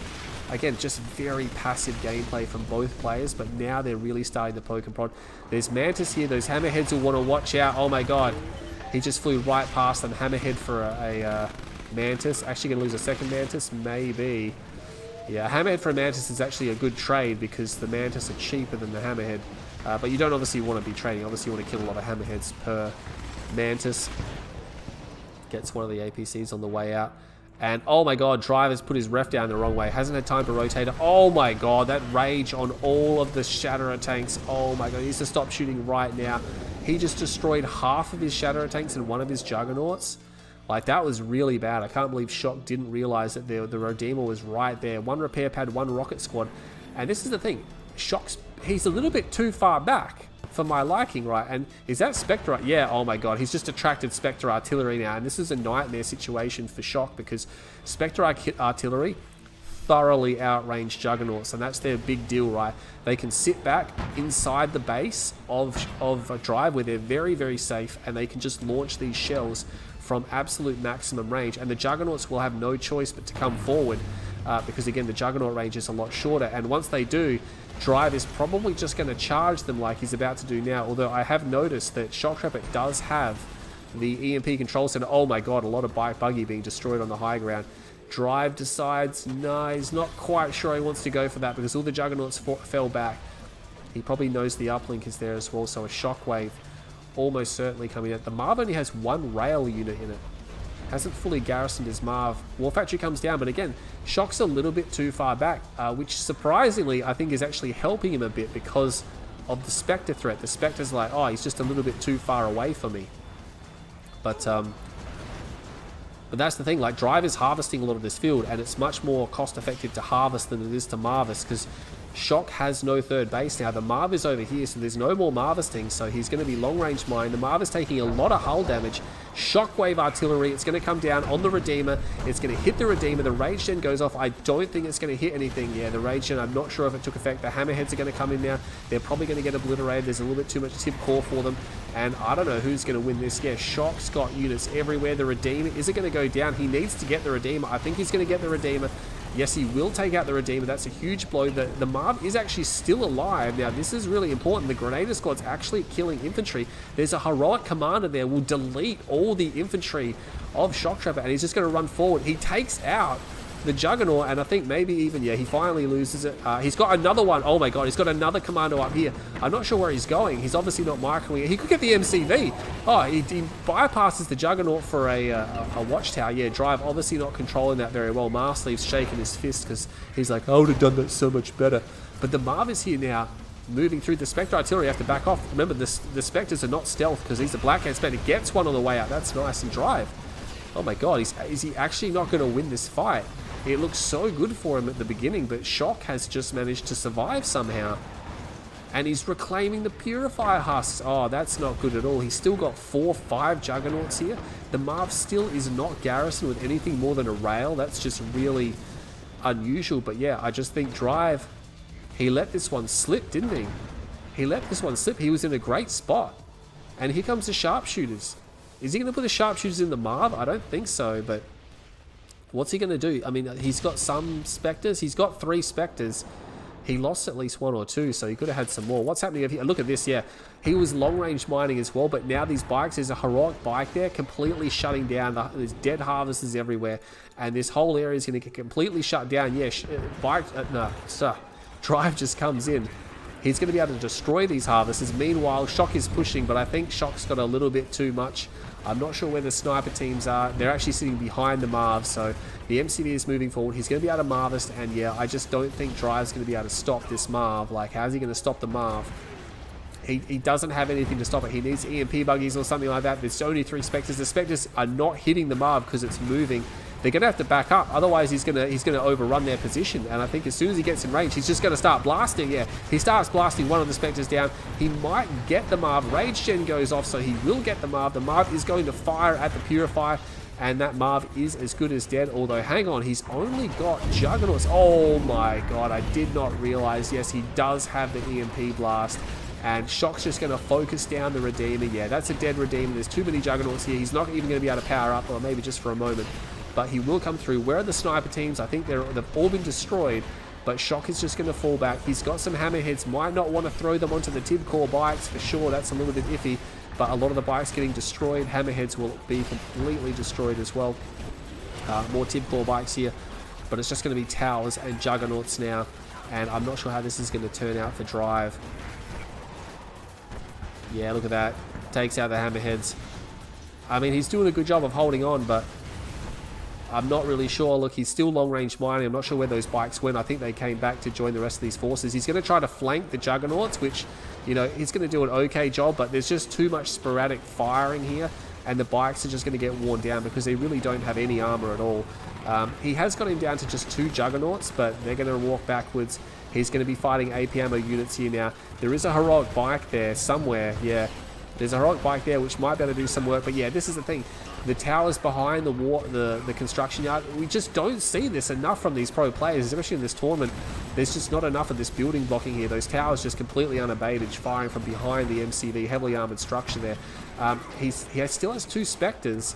again, just very passive gameplay from both players, but now they're really starting to poke and prod. There's Mantis here. Those hammerheads will want to watch out. Oh my god. He just flew right past them. Hammerhead for a Mantis. Actually going to lose a second Mantis? Maybe. Yeah, Hammerhead for a Mantis is actually a good trade because the Mantis are cheaper than the Hammerhead. But you don't obviously want to be trading. Obviously you want to kill a lot of Hammerheads per Mantis. Gets one of the APCs on the way out. And oh my god, Driver's put his ref down the wrong way. Hasn't had time to rotate it. Oh my god, that rage on all of the Shatterer tanks. Oh my god, he needs to stop shooting right now. He just destroyed half of his Shatterer tanks and one of his Juggernauts. Like, that was really bad. I can't believe Shok didn't realize that the Redeemer was right there. One repair pad, one rocket squad. And this is the thing. He's a little bit too far back for my liking, right? And is that Spectre? Yeah, oh my god, he's just attracted Spectre artillery now, and this is a nightmare situation for Shok because Spectre artillery thoroughly outrange Juggernauts, and that's their big deal, right? They can sit back inside the base of a Drive where they're very, very safe, and they can just launch these shells from absolute maximum range, and the Juggernauts will have no choice but to come forward because again the Juggernaut range is a lot shorter, and once they do, Drive is probably just going to charge them like he's about to do now. Although I have noticed that Shoktrepet does have the EMP control center. Oh my god, a lot of buggy being destroyed on the high ground. Drive decides, no, he's not quite sure he wants to go for that because all the Juggernauts fell back. He probably knows the uplink is there as well, so a shockwave almost certainly coming out. The Marv only has one rail unit in it. Hasn't fully garrisoned his Marv. War Factory comes down, but again, Shok's a little bit too far back, which surprisingly I think is actually helping him a bit because of the Spectre threat. The Spectre's like, oh, he's just a little bit too far away for me. But that's the thing, like Drive is harvesting a lot of this field, and it's much more cost effective to harvest than it is to Marvest because Shok has no third base now. The Marv is over here, so there's no more Marvesting, so he's going to be long-range mine. The Marv is taking a lot of hull damage. Shockwave artillery, it's going to come down on the Redeemer. It's going to hit the Redeemer. The Rage Gen goes off. I don't think it's going to hit anything. Yeah, the Rage Gen, I'm not sure if it took effect. The Hammerheads are going to come in now. They're probably going to get obliterated. There's a little bit too much Tib Core for them, and I don't know who's going to win this. Yeah, Shok's got units everywhere. The Redeemer, is it going to go down? He needs to get the Redeemer. I think he's going to get the Redeemer. Yes, he will take out the Redeemer. That's a huge blow. The Marv is actually still alive. Now, this is really important. The Grenadier squad's actually killing infantry. There's a heroic commander there. Will delete all the infantry of Shoktrepet, and he's just going to run forward. He takes out the Juggernaut, and I think maybe even, yeah, he finally loses it. He's got another one. Oh my god, he's got another commando up here. I'm not sure where he's going. He's obviously not microwing it. He could get the MCV. Oh, he bypasses the Juggernaut for a watchtower. Yeah, Drive obviously not controlling that very well. Marsleeve's shaking his fist because he's like, I would have done that so much better. But the Marv is here now, moving through. The Spectre artillery have to back off. Remember, the Spectres are not stealth because he's a Blackhand Spectre. Gets one on the way out. That's nice. And Drive, oh my god, is he actually not going to win this fight? It looks so good for him at the beginning, but Shock has just managed to survive somehow. And he's reclaiming the Purifier husks. Oh, that's not good at all. He's still got 4-5 Juggernauts here. The Marv still is not garrisoned with anything more than a rail. That's just really unusual. But yeah, I just think Drive, he let this one slip, didn't he? He let this one slip. He was in a great spot. And here comes the Sharpshooters. Is he going to put the Sharpshooters in the Marv? I don't think so, but what's he going to do? I mean, he's got some Spectres. He's got 3 Spectres. He lost at least 1 or 2, so he could have had some more. What's happening here? Look at this, yeah. He was long-range mining as well, but now these bikes, there's a heroic bike there completely shutting down. There's dead harvesters everywhere, and this whole area is going to get completely shut down. Yeah, Drive just comes in. He's going to be able to destroy these harvesters. Meanwhile, Shock is pushing, but I think Shock's got a little bit too much. I'm not sure where the sniper teams are. They're actually sitting behind the Marv, so the MCV is moving forward. He's going to be able to Marvest, and yeah, I just don't think Drive's going to be able to stop this Marv. Like, how's he going to stop the Marv? He doesn't have anything to stop it. He needs EMP buggies or something like that. There's only 3 Spectres. The Spectres are not hitting the Marv because it's moving. They're going to have to back up, otherwise he's going to overrun their position. And I think as soon as he gets in range, he's just going to start blasting. Yeah, he starts blasting one of the Spectres down. He might get the Marv. Rage Gen goes off, so he will get the Marv. The Marv is going to fire at the Purifier, and that Marv is as good as dead. Although, hang on, he's only got Juggernauts. Oh my god, I did not realize. Yes, he does have the EMP blast. And Shock's just going to focus down the Redeemer. Yeah, that's a dead Redeemer. There's too many Juggernauts here. He's not even going to be able to power up, or maybe just for a moment. But he will come through. Where are the sniper teams? I think they've all been destroyed. But Shock is just going to fall back. He's got some hammerheads. Might not want to throw them onto the Tib Core bikes for sure. That's a little bit iffy. But a lot of the bikes getting destroyed. Hammerheads will be completely destroyed as well. More Tib Core bikes here. But it's just going to be Towers and Juggernauts now. And I'm not sure how this is going to turn out for Drive. Yeah, look at that. Takes out the hammerheads. I mean, he's doing a good job of holding on, but I'm not really sure. Look, he's still long-range mining. I'm not sure where those bikes went. I think they came back to join the rest of these forces. He's going to try to flank the Juggernauts, which, you know, he's going to do an okay job, but there's just too much sporadic firing here, and the bikes are just going to get worn down because they really don't have any armor at all. He has got him down to just 2 Juggernauts, but they're going to walk backwards. He's going to be fighting AP ammo units here now. There is a heroic bike there somewhere. Yeah, there's a heroic bike there which might be able to do some work. But yeah, this is the thing. The towers behind the construction yard, we just don't see this enough from these pro players, especially in this tournament. There's just not enough of this building blocking here. Those towers just completely unabated, firing from behind the MCV, heavily armored structure there. He still has 2 Spectres.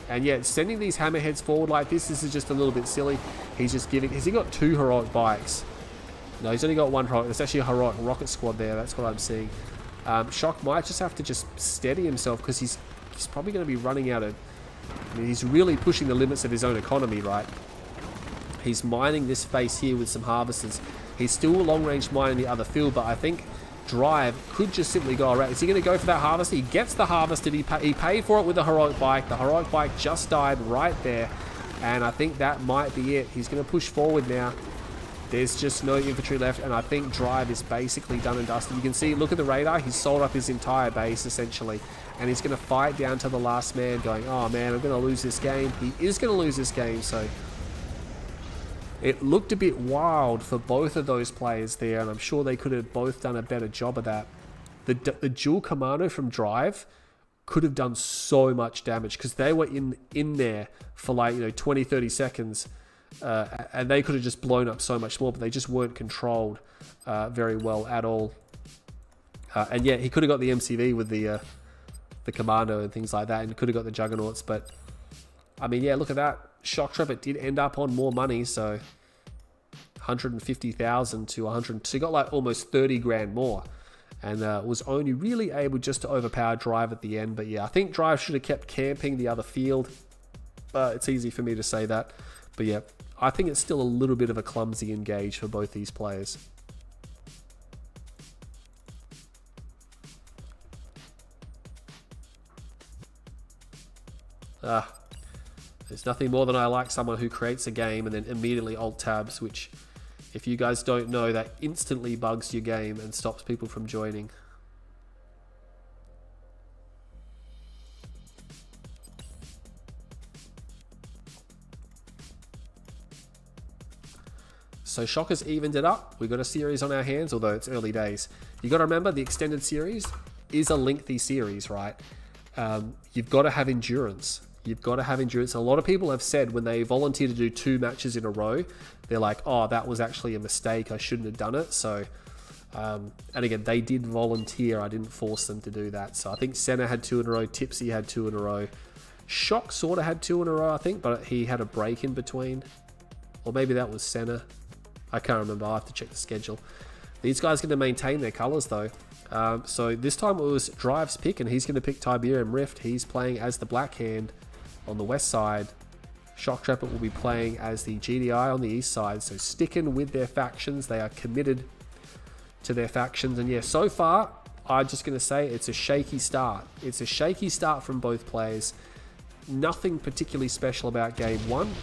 And yet, sending these hammerheads forward like this is just a little bit silly. He's just giving... Has he got 2 heroic bikes? No, he's only got 1 heroic. There's actually a heroic rocket squad there. That's what I'm seeing. Shock might just have to just steady himself because he's probably going to be running out of... I mean, he's really pushing the limits of his own economy, right? He's mining this face here with some harvesters. He's still long-range mining the other field, but I think Drive could just simply go around. Is he going to go for that harvester? He gets the harvester. He paid for it with a heroic bike. The heroic bike just died right there, and I think that might be it. He's going to push forward now. There's just no infantry left, and I think Drive is basically done and dusted. You can see, look at the radar. He's sold up his entire base, essentially, and he's going to fight down to the last man going, oh man, I'm going to lose this game. He is going to lose this game, so... It looked a bit wild for both of those players there, and I'm sure they could have both done a better job of that. The dual commando from Drive could have done so much damage because they were in there for like, you know, 20, 30 seconds, and they could have just blown up so much more, but they just weren't controlled very well at all. And yeah, he could have got the MCV with the commando and things like that, and could have got the Juggernauts, but I mean, yeah, look at that. Shoktrepet did end up on more money, so 150,000 to 100. So he got like almost 30 grand more, and was only really able just to overpower Drive at the end. But yeah, I think Drive should have kept camping the other field. It's easy for me to say that, but yeah, I think it's still a little bit of a clumsy engage for both these players. There's nothing more than I like someone who creates a game and then immediately alt tabs, which, if you guys don't know, that instantly bugs your game and stops people from joining. So Shock has evened it up. We've got a series on our hands, although it's early days. You got to remember, the extended series is a lengthy series, right? You've got to have endurance. You've got to have endurance. A lot of people have said when they volunteer to do 2 matches in a row, they're like, oh, that was actually a mistake. I shouldn't have done it. So, and again, they did volunteer. I didn't force them to do that. So I think Senna had 2 in a row. Tipsy had 2 in a row. Shock sort of had 2 in a row, I think, but he had a break in between. Or maybe that was Senna. I can't remember. I'll have to check the schedule. These guys are going to maintain their colors, though. So this time it was Drive's pick, and he's going to pick Tiberium Rift. He's playing as the Black Hand on the west side. Shoktrepet will be playing as the GDI on the east side. So sticking with their factions. They are committed to their factions. And yeah, so far, I'm just going to say it's a shaky start. It's a shaky start from both players. Nothing particularly special about game 1.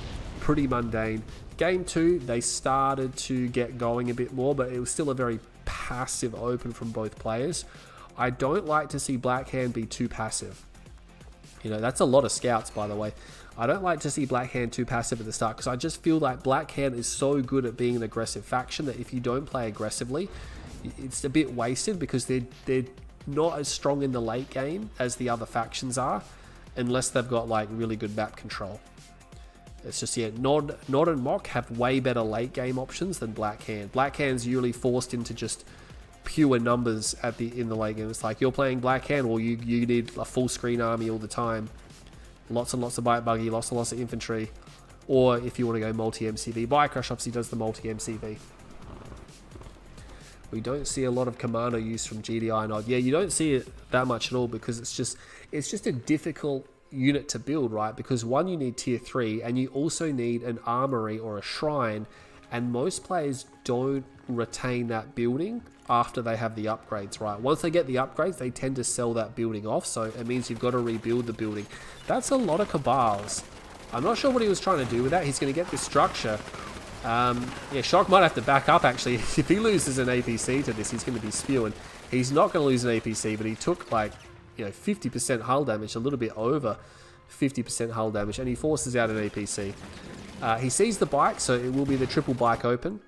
Pretty mundane. Game 2, they started to get going a bit more, but it was still a very passive open from both players. I don't like to see Blackhand be too passive. You know, that's a lot of scouts, by the way. I don't like to see Blackhand too passive at the start, because I just feel like Blackhand is so good at being an aggressive faction that if you don't play aggressively, it's a bit wasted, because they're not as strong in the late game as the other factions are, unless they've got like really good map control. It's just, yeah, Nod and Mock have way better late game options than Blackhand. Blackhand's usually forced into just pure numbers in the late game. It's like you're playing Blackhand, or you need a full screen army all the time. Lots and lots of bike buggy, lots and lots of infantry. Or if you want to go multi-MCV, BikeRush obviously does the multi-MCV. We don't see a lot of commando use from GDI Nod. Yeah, you don't see it that much at all, because it's just a difficult unit to build, right? Because one, you need tier 3, and you also need an armory or a shrine, and most players don't retain that building after they have the upgrades, right? Once they get the upgrades, they tend to sell that building off, so it means you've got to rebuild the building. That's a lot of cabals. I'm not sure what he was trying to do with that. He's going to get this structure. Yeah, Shock might have to back up, actually. If he loses an APC to this, he's going to be spewing. He's not going to lose an APC, but he took like, you know, 50% hull damage, a little bit over 50% hull damage, and he forces out an APC. He sees the bike, so it will be the triple bike open.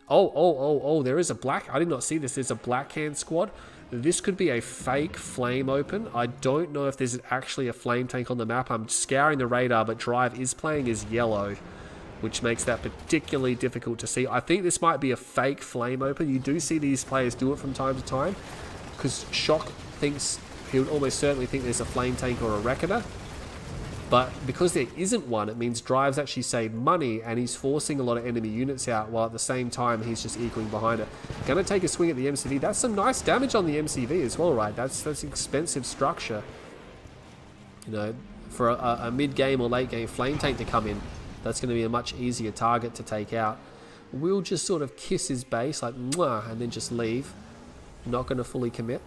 Oh, there is a black. I did not see this. There's a Blackhand squad. This could be a fake flame open. I don't know if there's actually a flame tank on the map. I'm scouring the radar, but Drive is playing as yellow, which makes that particularly difficult to see. I think this might be a fake flame open. You do see these players do it from time to time, because Shock thinks he would almost certainly think there's a flame tank or a reckoner. But because there isn't one, it means Drive's actually saved money, and he's forcing a lot of enemy units out, while at the same time he's just equaling behind it. Gonna take a swing at the MCV. That's some nice damage on the MCV as well, right? That's expensive structure. You know, for a mid-game or late-game flame tank to come in, that's going to be a much easier target to take out. We'll just sort of kiss his base, like, mwah, and then just leave. Not going to fully commit.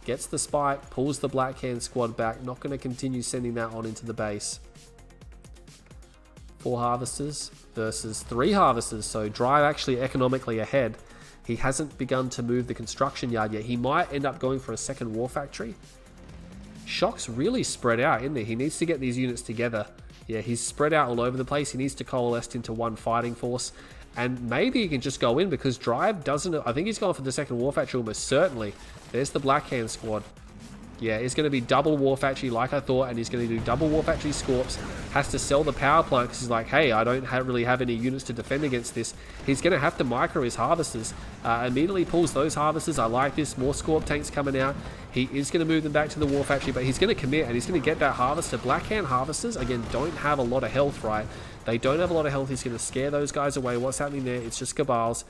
Gets the spike, pulls the Blackhand squad back. Not going to continue sending that on into the base. 4 harvesters versus 3 harvesters. So Drive actually economically ahead. He hasn't begun to move the construction yard yet. He might end up going for a second war factory. Shock's really spread out, isn't he? He needs to get these units together. Yeah, he's spread out all over the place. He needs to coalesce into one fighting force. And maybe he can just go in, because Drive doesn't... I think he's going for the second war factory almost certainly. There's the Blackhand squad. Yeah, it's going to be double war factory like I thought, and he's going to do double war factory Scorps. Has to sell the power plant, because he's like, hey, I don't really have any units to defend against this. He's going to have to micro his harvesters. Immediately pulls those harvesters. I like this. More Scorp tanks coming out. He is going to move them back to the war factory, but he's going to commit, and he's going to get that harvester. Blackhand harvesters, again, don't have a lot of health, right? They don't have a lot of health. He's going to scare those guys away. What's happening there? It's just cabals.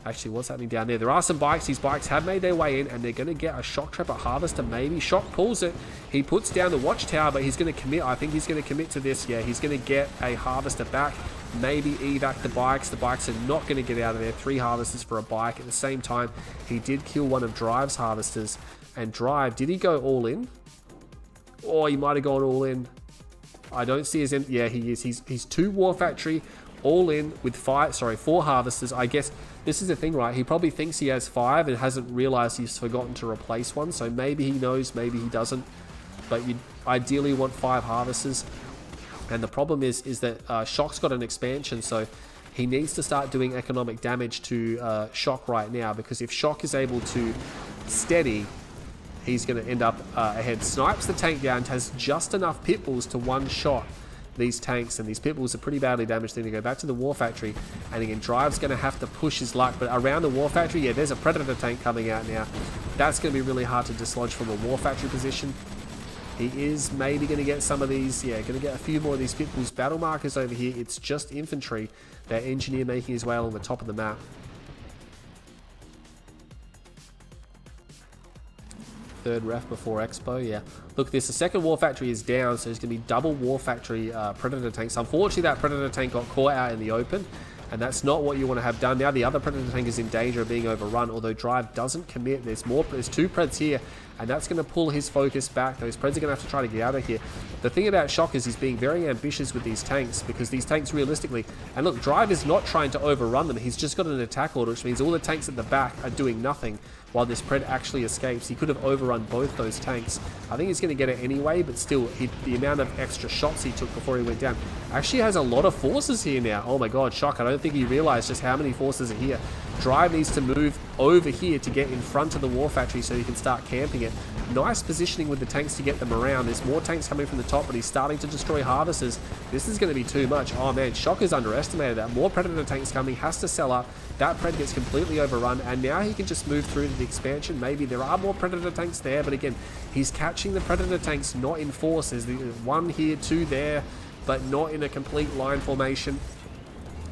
Actually, what's happening down there? There are some bikes. These bikes have made their way in, and they're going to get a Shoktrepet harvester, maybe. Shock pulls it. He puts down the watchtower, but he's going to commit. I think he's going to commit to this. Yeah, he's going to get a harvester back. Maybe evac the bikes. The bikes are not going to get out of there. 3 harvesters for a bike. At the same time, he did kill one of Drive's harvesters. And Drive, did he go all in? Oh, he might have gone all in. I don't see his... Yeah, he is. He's 2 war factory, all in with 4 harvesters. I guess this is the thing, right? He probably thinks he has 5 and hasn't realized he's forgotten to replace one. So maybe he knows, maybe he doesn't. But you ideally want 5 harvesters. And the problem is that Shock's got an expansion, so he needs to start doing economic damage to Shock right now, because if Shock is able to steady, he's going to end up ahead. Snipes the tank down, has just enough pit bulls to one-shot these tanks, and these pit bulls are pretty badly damaged. Then to go back to the War Factory, and again, Drive's going to have to push his luck, but around the War Factory, yeah, there's a Predator tank coming out now. That's going to be really hard to dislodge from a War Factory position. He is maybe going to get some of these, yeah, going to get a few more of these pit bulls. Battle markers over here, it's just infantry. That engineer making his way along the top of the map. Third ref before Expo, yeah. Look, the second War Factory is down, so there's going to be double War Factory Predator tanks. Unfortunately, that Predator tank got caught out in the open, and that's not what you want to have done. Now the other Predator tank is in danger of being overrun, although Drive doesn't commit. There's two Preds here, and that's going to pull his focus back. Those Preds are going to have to try to get out of here. The thing about Shock is he's being very ambitious with these tanks, because these tanks realistically, and look, Drive is not trying to overrun them. He's just got an attack order, which means all the tanks at the back are doing nothing while this Pred actually escapes. He could have overrun both those tanks. I think he's going to get it anyway, but still, the amount of extra shots he took before he went down actually has a lot of forces here now. Oh my god, Shock, I don't think he realized just how many forces are here. Drive needs to move over here to get in front of the War Factory so he can start camping it. Nice positioning with the tanks to get them around. There's more tanks coming from the top, but he's starting to destroy harvesters. This is going to be too much. Oh man, Shock has underestimated that. More Predator tanks coming, has to sell up. That Pred gets completely overrun, and now he can just move through to the expansion. Maybe there are more Predator tanks there, but again, he's catching the Predator tanks not in force. There's one here, two there, but not in a complete line formation.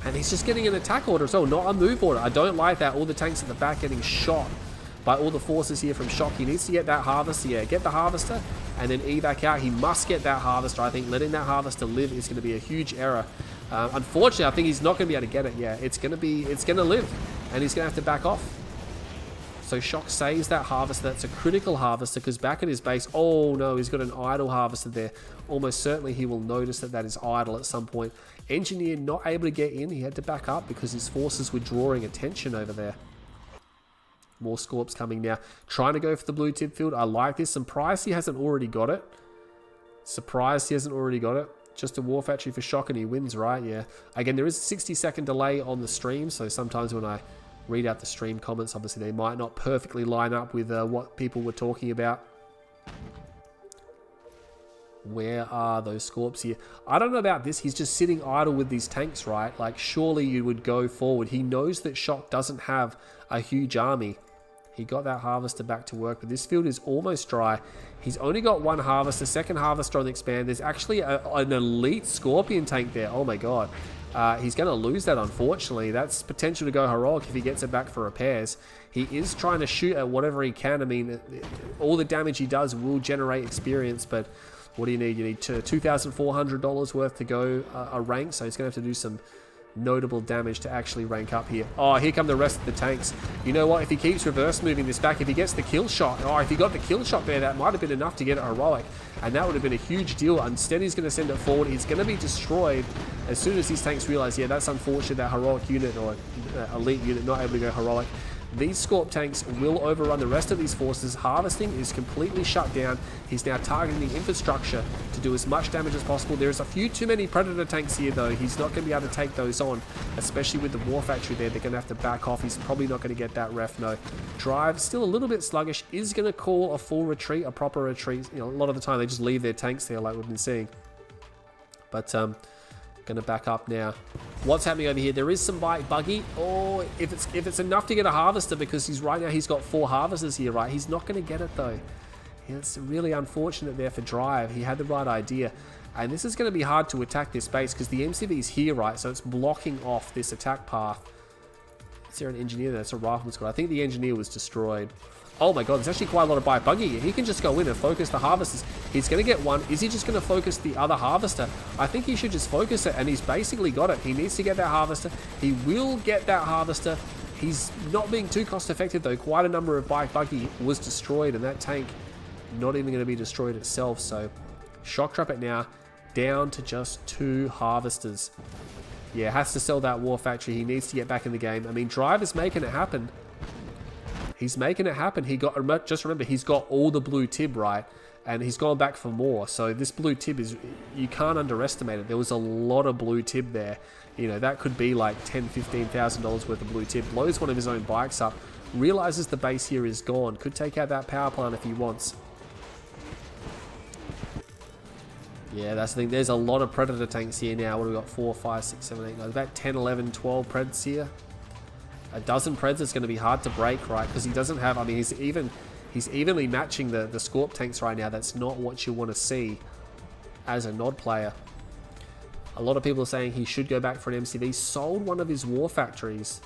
And he's just getting an attack order as well, not a move order. I don't like that. All the tanks at the back getting shot by all the forces here from Shock. He needs to get that harvester. Yeah, get the harvester and then evac out. He must get that harvester. I think letting that harvester live is going to be a huge error. Unfortunately, I think he's not going to be able to get it. Yeah, it's going to live, and he's going to have to back off. So Shock saves that harvester. That's a critical harvester, because back at his base, oh no, he's got an idle harvester there. Almost certainly he will notice that that is idle at some point. Engineer not able to get in. He had to back up because his forces were drawing attention over there. More Scorps coming now. Trying to go for the blue tip field. I like this. Surprised he hasn't already got it. Surprised he hasn't already got it. Just a War Factory for Shock and he wins, right? Yeah. Again, there is a 60-second delay on the stream, so sometimes when I read out the stream comments, obviously they might not perfectly line up with what people were talking about. Where are those Scorps here? I don't know about this. He's just sitting idle with these tanks, right? Like, surely you would go forward. He knows that Shock doesn't have a huge army. He got that harvester back to work, but this field is almost dry. He's only got one harvester, second harvester on the expand. There's actually an elite Scorpion tank there. Oh my god. He's going to lose that, unfortunately. That's potential to go heroic if he gets it back for repairs. He is trying to shoot at whatever he can. I mean, all the damage he does will generate experience, but what do you need? You need $2,400 worth to go a rank, so he's going to have to do some notable damage to actually rank up here. Oh, here come the rest of the tanks. You know what? If he keeps reverse moving this back, if he gets the kill shot, oh, if he got the kill shot there, that might have been enough to get it heroic, and that would have been a huge deal. Instead, he's going to send it forward. He's going to be destroyed as soon as these tanks realize, yeah, that's unfortunate, that heroic unit or elite unit not able to go heroic. These Scorp tanks will overrun the rest of these forces. Harvesting is completely shut down. He's now targeting the infrastructure to do as much damage as possible. There's a few too many Predator tanks here, though. He's not going to be able to take those on, especially with the War Factory there. They're going to have to back off. He's probably not going to get that ref, no. Drive, still a little bit sluggish, is going to call a full retreat, a proper retreat. You know, a lot of the time they just leave their tanks there like we've been seeing. But, going to back up now. What's happening over here? There is some bike buggy. Oh, if it's enough to get a harvester, because he's right now he's got 4 harvesters here, right? He's not going to get it though. It's really unfortunate there for Drive. He had the right idea, and this is going to be hard to attack this base because the MCV is here, right? So it's blocking off this attack path. Is there an engineer there? That's a rifleman squad. I think the engineer was destroyed. Oh my god, there's actually quite a lot of bike buggy here. He can just go in and focus the harvesters. He's going to get one. Is he just going to focus the other harvester? I think he should just focus it, and he's basically got it. He needs to get that harvester. He will get that harvester. He's not being too cost effective though. Quite a number of bike buggy was destroyed, and that tank not even going to be destroyed itself. So Shoktrepet now down to just 2 harvesters. Yeah, has to sell that War Factory. He needs to get back in the game. I mean, Drive is making it happen. He's making it happen. He got, just remember, he's got all the blue tib, right? And he's gone back for more. So this blue tib is, you can't underestimate it. There was a lot of blue tib there. You know, that could be like $10,000-15,000 worth of blue tip. Blows one of his own bikes up. Realizes the base here is gone. Could take out that power plant if he wants. Yeah, that's the thing. There's a lot of Predator tanks here now. What have we got? 4, 5, 6, 7, 8, 9. About 10, 11, 12 Preds here. A dozen Preds is going to be hard to break, right? Because he doesn't have... I mean, he's evenly matching the Scorp tanks right now. That's not what you want to see as a Nod player. A lot of people are saying he should go back for an MCV. Sold one of his war factories.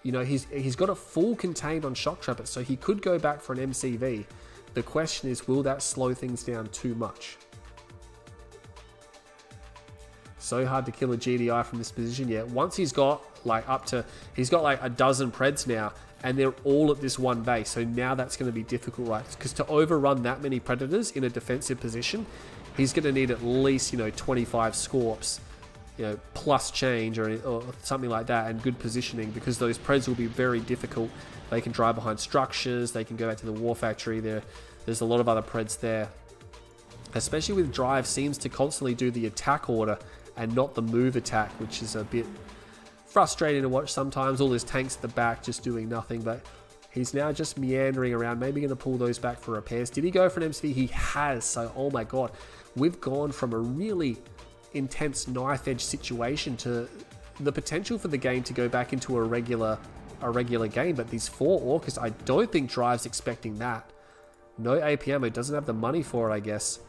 You know, he's got a full contained on Shoktrepet, so he could go back for an MCV. The question is, will that slow things down too much? So hard to kill a GDI from this position yet. Once he's got like he's got like a dozen Preds now, and they're all at this one base. So now that's going to be difficult, right? Because to overrun that many Predators in a defensive position, he's going to need at least, you know, 25 Scorps, you know, plus change or something like that, and good positioning, because those Preds will be very difficult. They can drive behind structures. They can go back to the war factory. There's a lot of other Preds there. Especially with Drive seems to constantly do the attack order and not the move attack, which is a bit frustrating to watch sometimes. All his tanks at the back just doing nothing, but he's now just meandering around, maybe going to pull those back for repairs. Did he go for an MCV? He has. So, oh my god, we've gone from a really intense knife edge situation to the potential for the game to go back into a regular game. But these 4 Orcas, I don't think Drive's expecting that. No APM, it doesn't have the money for it, I guess.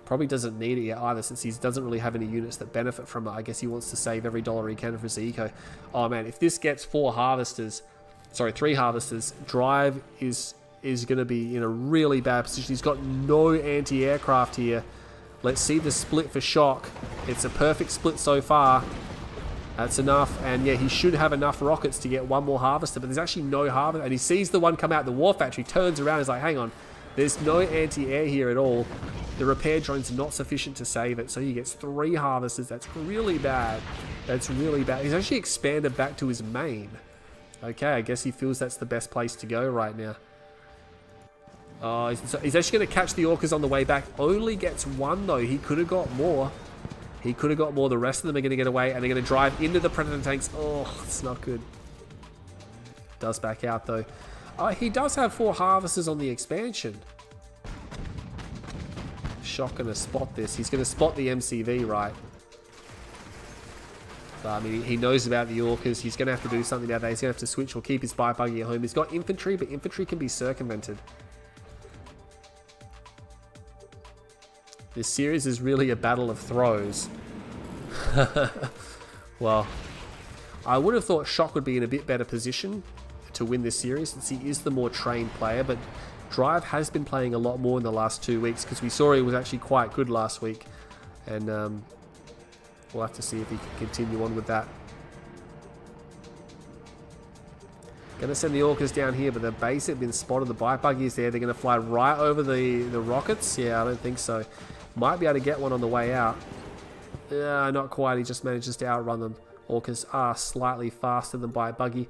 Probably doesn't need it yet either, since he doesn't really have any units that benefit from it. I guess he wants to save every dollar he can for his eco. Oh man, if this gets 3 harvesters, Drive is going to be in a really bad position. He's got no anti-aircraft here. Let's see the split for Shock. It's a perfect split so far. That's enough, and yeah, he should have enough rockets to get 1 more harvester, but there's actually no harvester, and he sees the one come out the war factory, turns around, he's like, hang on, there's no anti-air here at all. The repair drone's not sufficient to save it, so he gets 3 harvesters. That's really bad. That's really bad. He's actually expanded back to his main. Okay, I guess he feels that's the best place to go right now. He's actually going to catch the Orcas on the way back. Only gets 1 though. He could have got more. He could have got more. The rest of them are going to get away, and they're going to drive into the Predator tanks. Oh, it's not good. Does back out though. He does have 4 harvesters on the expansion. Shock going to spot this. He's going to spot the MCV, right? But, I mean, he knows about the Orcas. He's going to have to do something about that. He's going to have to switch or keep his bike buggy at home. He's got infantry, but infantry can be circumvented. This series is really a battle of throws. Well, I would have thought Shock would be in a bit better position to win this series, since he is the more trained player, but Drive has been playing a lot more in the last 2 weeks, because we saw he was actually quite good last week, and we'll have to see if he can continue on with that. Gonna send the Orcas down here, but the base have been spotted. The bike buggy is there. They're gonna fly right over the rockets. Yeah, I don't think so. Might be able to get one on the way out. Not quite. He just manages to outrun them. Orcas are slightly faster than bike buggy.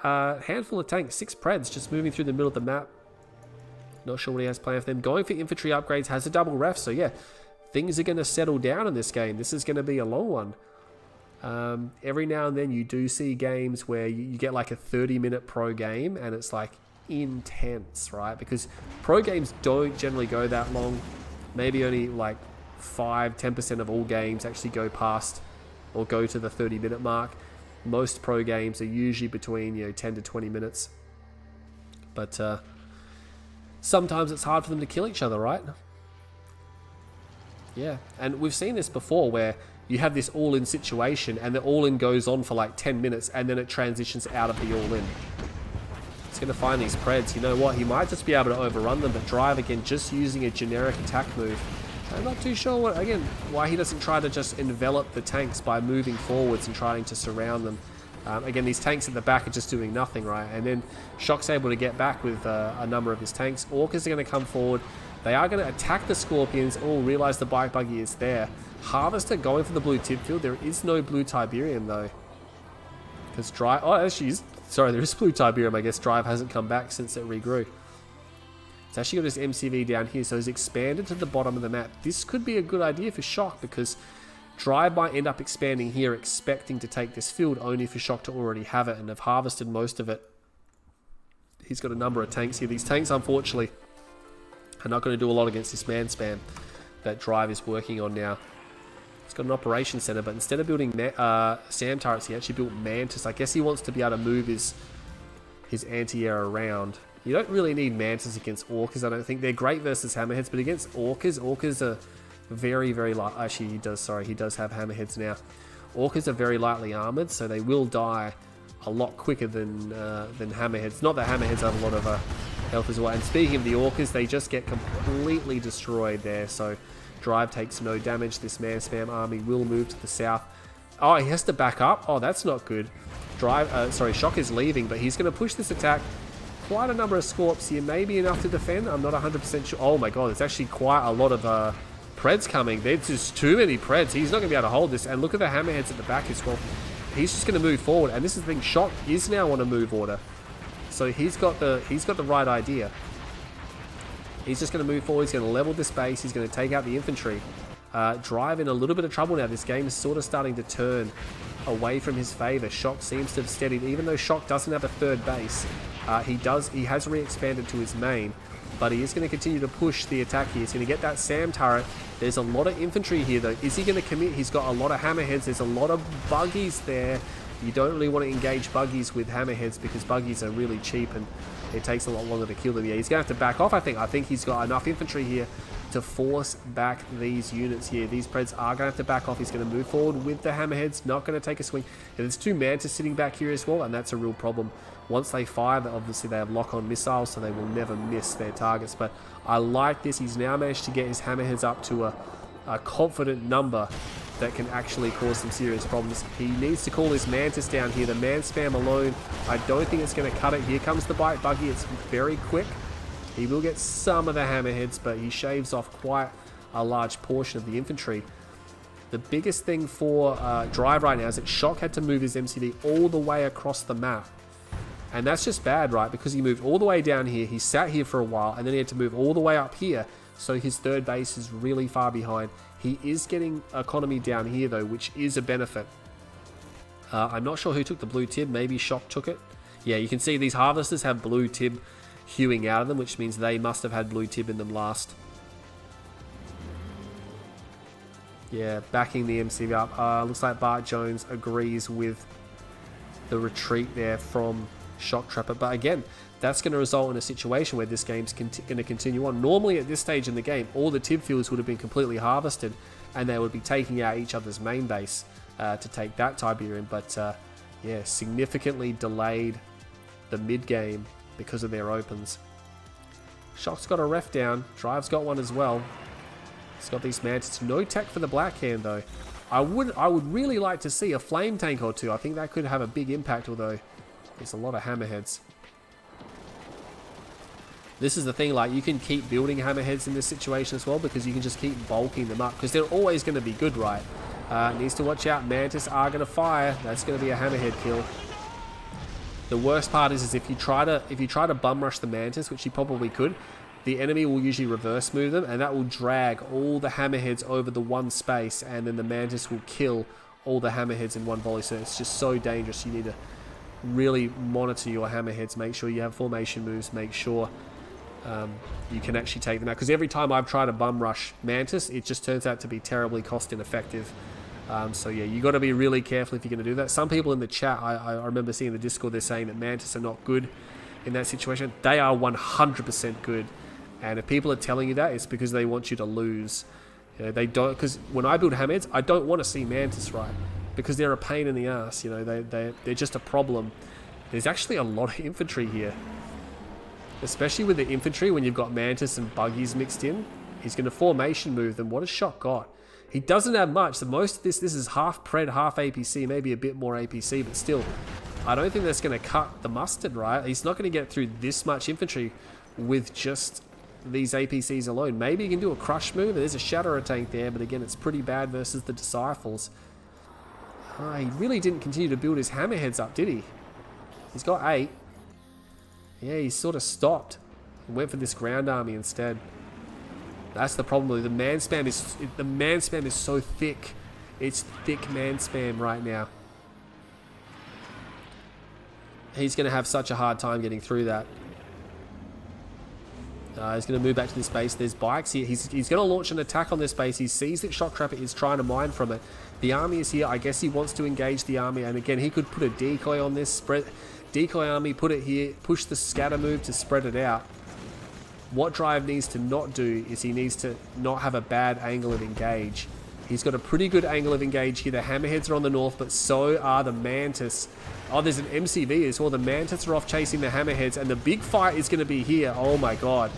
Handful of tanks, 6 Preds just moving through the middle of the map. Not sure what he has planned for them. Going for infantry upgrades, has a double ref, so yeah, things are going to settle down in this game. This is going to be a long one. Every now and then you do see games where you get like a 30-minute pro game, and it's like intense, right? Because pro games don't generally go that long. Maybe only like 5-10% of all games actually go past or go to the 30-minute mark. Most pro games are usually between 10 to 20 minutes. But sometimes it's hard for them to kill each other, right? Yeah, and we've seen this before where you have this all-in situation and the all-in goes on for like 10 minutes and then it transitions out of the all-in. It's going to find these Preds. You know what? He might just be able to overrun them, but Drive again just using a generic attack move. I'm not too sure why he doesn't try to just envelop the tanks by moving forwards and trying to surround them. Again, these tanks at the back are just doing nothing, right? And then Shock's able to get back with a number of his tanks. Orcas are going to come forward. They are going to attack the Scorpions. Oh, realize the bike buggy is there. Harvester going for the blue tip field. There is no blue Tiberium, though. Because Drive... Oh, actually, sorry, there is blue Tiberium. I guess Drive hasn't come back since it regrew. It's actually got this MCV down here, so he's expanded to the bottom of the map. This could be a good idea for Shock, because Drive might end up expanding here, expecting to take this field, only for Shock to already have it and have harvested most of it. He's got a number of tanks here. These tanks, unfortunately, are not going to do a lot against this man spam that Drive is working on now. He's got an operation center, but instead of building SAM turrets, he actually built Mantis. I guess he wants to be able to move his anti-air around. You don't really need Mantis against Orcas, I don't think. They're great versus Hammerheads, but against Orcas are very, very light. Actually, he does have Hammerheads now. Orcas are very lightly armored, so they will die a lot quicker than Hammerheads. Not that Hammerheads have a lot of health as well. And speaking of the Orcas, they just get completely destroyed there. So Drive takes no damage. This man spam army will move to the south. Oh, he has to back up. Oh, that's not good. Shock is leaving, but he's going to push this attack. Quite a number of Scorps here, maybe enough to defend. I'm not 100% sure. Oh my god, there's actually quite a lot of Preds coming. There's just too many Preds. He's not going to be able to hold this. And look at the Hammerheads at the back as well. He's just going to move forward. And this is the thing, Shock is now on a move order. So he's got the right idea. He's just going to move forward. He's going to level this base. He's going to take out the infantry. Drive in a little bit of trouble now. This game is sort of starting to turn away from his favor. Shock seems to have steadied. Even though Shock doesn't have a third base, he has re-expanded to his main. But he is going to continue to push the attack here. He's going to get that SAM turret. There's a lot of infantry here, though. Is he going to commit? He's got a lot of Hammerheads. There's a lot of buggies there. You don't really want to engage buggies with Hammerheads because buggies are really cheap and it takes a lot longer to kill them. Yeah, he's going to have to back off, I think. I think he's got enough infantry here to force back these units here. These Preds are going to have to back off. He's going to move forward with the Hammerheads. Not going to take a swing. And there's two Mantis sitting back here as well, and that's a real problem. Once they fire, obviously they have lock-on missiles, so they will never miss their targets. But I like this. He's now managed to get his Hammerheads up to a confident number that can actually cause some serious problems. He needs to call his Mantis down here. The man spam alone, I don't think it's going to cut it. Here comes the bite buggy. It's very quick. He will get some of the Hammerheads, but he shaves off quite a large portion of the infantry. The biggest thing for Drive right now is that Shock had to move his MCD all the way across the map. And that's just bad, right? Because he moved all the way down here, he sat here for a while, and then he had to move all the way up here. So his third base is really far behind. He is getting economy down here, though, which is a benefit. I'm not sure who took the blue tib. Maybe Shock took it. Yeah, you can see these harvesters have blue tib hewing out of them, which means they must have had blue tib in them last. Yeah, backing the MC up. Looks like Bart Jones agrees with the retreat there from Shoktrepet. But again, that's going to result in a situation where this game's going to continue on. Normally at this stage in the game, all the tib fields would have been completely harvested and they would be taking out each other's main base to take that Tiberium. But yeah, significantly delayed the mid game because of their opens. Shock's got a ref down. Drive's got one as well. He's got these Mantis. No tech for the Black Hand though. I would really like to see a flame tank or two. I think that could have a big impact, although there's a lot of Hammerheads. This is the thing, like, you can keep building Hammerheads in this situation as well because you can just keep bulking them up because they're always going to be good, right? Needs to watch out. Mantis are going to fire. That's going to be a Hammerhead kill. The worst part is if you try to bum rush the Mantis, which you probably could, the enemy will usually reverse move them, and that will drag all the Hammerheads over the one space, and then the Mantis will kill all the Hammerheads in one volley. So it's just so dangerous. You need to really monitor your Hammerheads, make sure you have formation moves, make sure you can actually take them out. Because every time I've tried to bum rush Mantis, it just turns out to be terribly cost ineffective. So yeah, you got to be really careful if you're going to do that. Some people in the chat, I remember seeing in the Discord, they're saying that Mantis are not good in that situation. They are 100% good. And if people are telling you that, it's because they want you to lose. You know, they don't, because when I build Hammerheads, I don't want to see Mantis, right? Because they're a pain in the ass. You know, they're just a problem. There's actually a lot of infantry here, especially with the infantry when you've got Mantis and buggies mixed in. He's going to formation move them. What has Shock got? He doesn't have much. The most of this is half Pred, half APC, maybe a bit more APC, but still, I don't think that's going to cut the mustard, right? He's not going to get through this much infantry with just these APCs alone. Maybe he can do a crush move. There's a Shatterer tank there, but again, it's pretty bad versus the Disciples. He really didn't continue to build his Hammerheads up, did he? He's got 8. Yeah, he sort of stopped and went for this ground army instead. That's the problem. The man spam is so thick It's thick man spam right now. He's going to have such a hard time getting through that. He's going to move back to this base. There's bikes here. He's going to launch an attack on this base. He sees that Shoktrepet is trying to mine from it. The army is here. I guess he wants to engage the army. And again, he could put a decoy on this. Decoy army, put it here. Push the scatter move to spread it out. What Drive needs to not do is he needs to not have a bad angle of engage. He's got a pretty good angle of engage here. The Hammerheads are on the north, but so are the Mantis. Oh, there's an MCV as well. The Mantis are off chasing the Hammerheads, and the big fight is going to be here. Oh my god.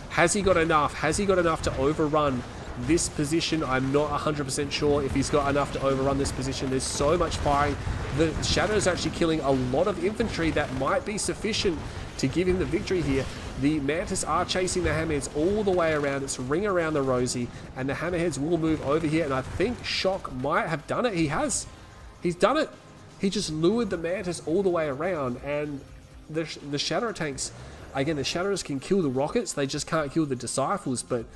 Has he got enough? Has he got enough to overrun this position? I'm not 100% sure if he's got enough to overrun this position. There's so much firing. The Shadow is actually killing a lot of infantry that might be sufficient to give him the victory here. The Mantis are chasing the Hammerheads all the way around. It's ring around the rosy, and the Hammerheads will move over here, and I think Shock might have done it. He has. He's done it. He just lured the Mantis all the way around, and the Shadow tanks, again, the Shadows can kill the rockets. They just can't kill the Disciples, but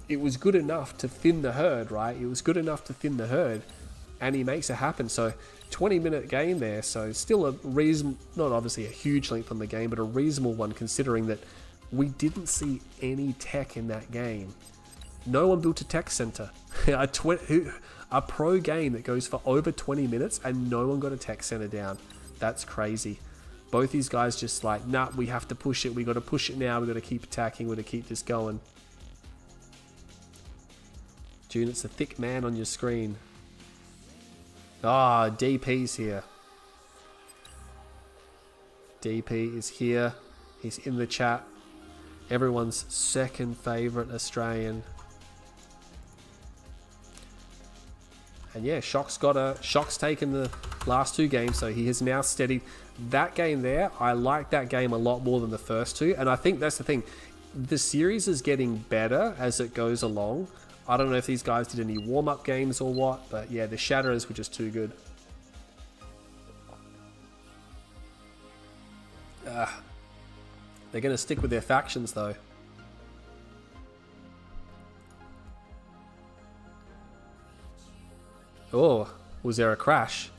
it was good enough to thin the herd, right? It was good enough to thin the herd, and he makes it happen. So 20-minute game there, so still a reason, not obviously a huge length on the game, but a reasonable one considering that we didn't see any tech in that game. No one built a tech center. A pro game that goes for over 20 minutes and no one got a tech center down. That's crazy. Both these guys just like, nah, we have to push it. We got to push it now. We got to keep attacking. We got to keep this going. June, it's a thick man on your screen. Ah, DP's here. DP is here. He's in the chat. Everyone's second favourite Australian. And yeah, Shock's taken the last two games, so he has now steadied. That game there, I like that game a lot more than the first two, and I think that's the thing. The series is getting better as it goes along. I don't know if these guys did any warm-up games or what, but yeah, the Shatterers were just too good. They're going to stick with their factions, though. Oh, was there a crash?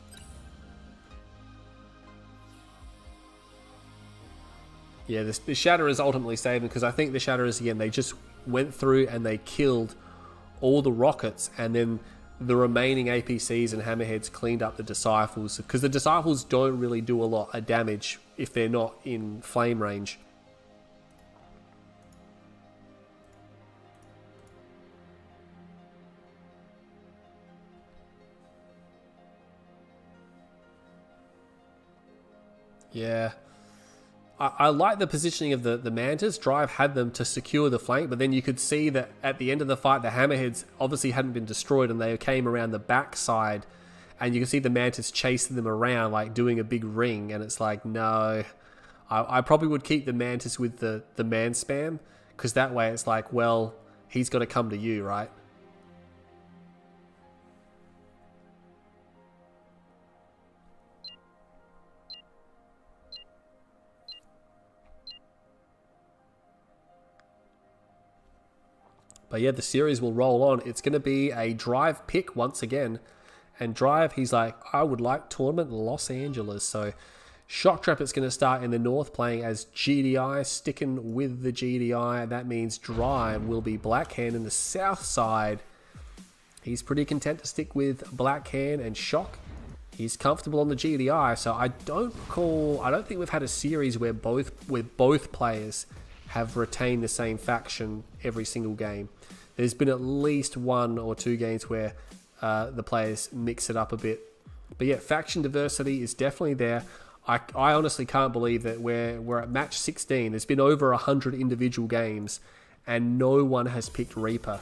Yeah, the Shatterers ultimately saved them, because I think the Shatterers, again, they just went through and they killed all the rockets, and then the remaining APCs and Hammerheads cleaned up the Disciples, because the Disciples don't really do a lot of damage if they're not in flame range. Yeah. I like the positioning of the Mantis. Drive had them to secure the flank, but then you could see that at the end of the fight, the Hammerheads obviously hadn't been destroyed, and they came around the backside, and you can see the Mantis chasing them around, like doing a big ring, and it's like, no. I probably would keep the Mantis with the man spam, because that way it's like, well, he's got to come to you, right? But yeah, the series will roll on. It's going to be a Drive pick once again. And Drive, he's like, I would like tournament in Los Angeles. So Shoktrepet's going to start in the north playing as GDI, sticking with the GDI. That means Drive will be Blackhand in the south side. He's pretty content to stick with Blackhand and Shock. He's comfortable on the GDI. So I don't think we've had a series where both players have retained the same faction every single game. There's been at least one or two games where the players mix it up a bit. But yeah, faction diversity is definitely there. I honestly can't believe that we're at match 16. There's been over 100 individual games and no one has picked Reaper.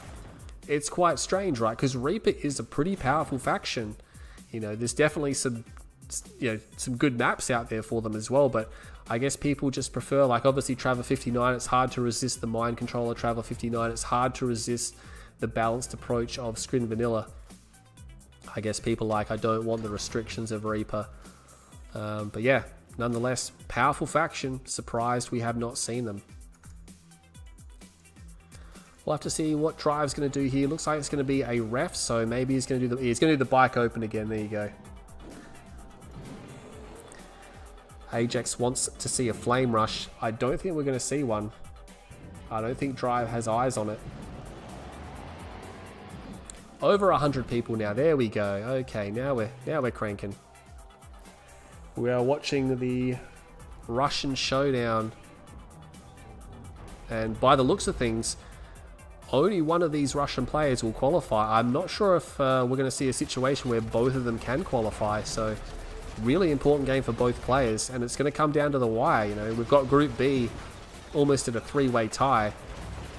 It's quite strange, right? Because Reaper is a pretty powerful faction. You know, there's definitely some good maps out there for them as well, but I guess people just prefer, like, obviously Traveller 59, it's hard to resist the Mind Controller Traveller 59, it's hard to resist the balanced approach of Scrin Vanilla. I guess people like, I don't want the restrictions of Reaper. But yeah, nonetheless, powerful faction. Surprised we have not seen them. We'll have to see what Drive's going to do here. Looks like it's going to be a ref, so maybe he's going to do the bike open again. There you go. Ajax wants to see a flame rush. I don't think we're going to see one. I don't think Drive has eyes on it. Over 100 people now. There we go. Okay, now we're cranking. We are watching the Russian showdown, and by the looks of things, only one of these Russian players will qualify. I'm not sure if we're going to see a situation where both of them can qualify. So, really important game for both players, and it's going to come down to the wire. You know, we've got Group B almost at a three-way tie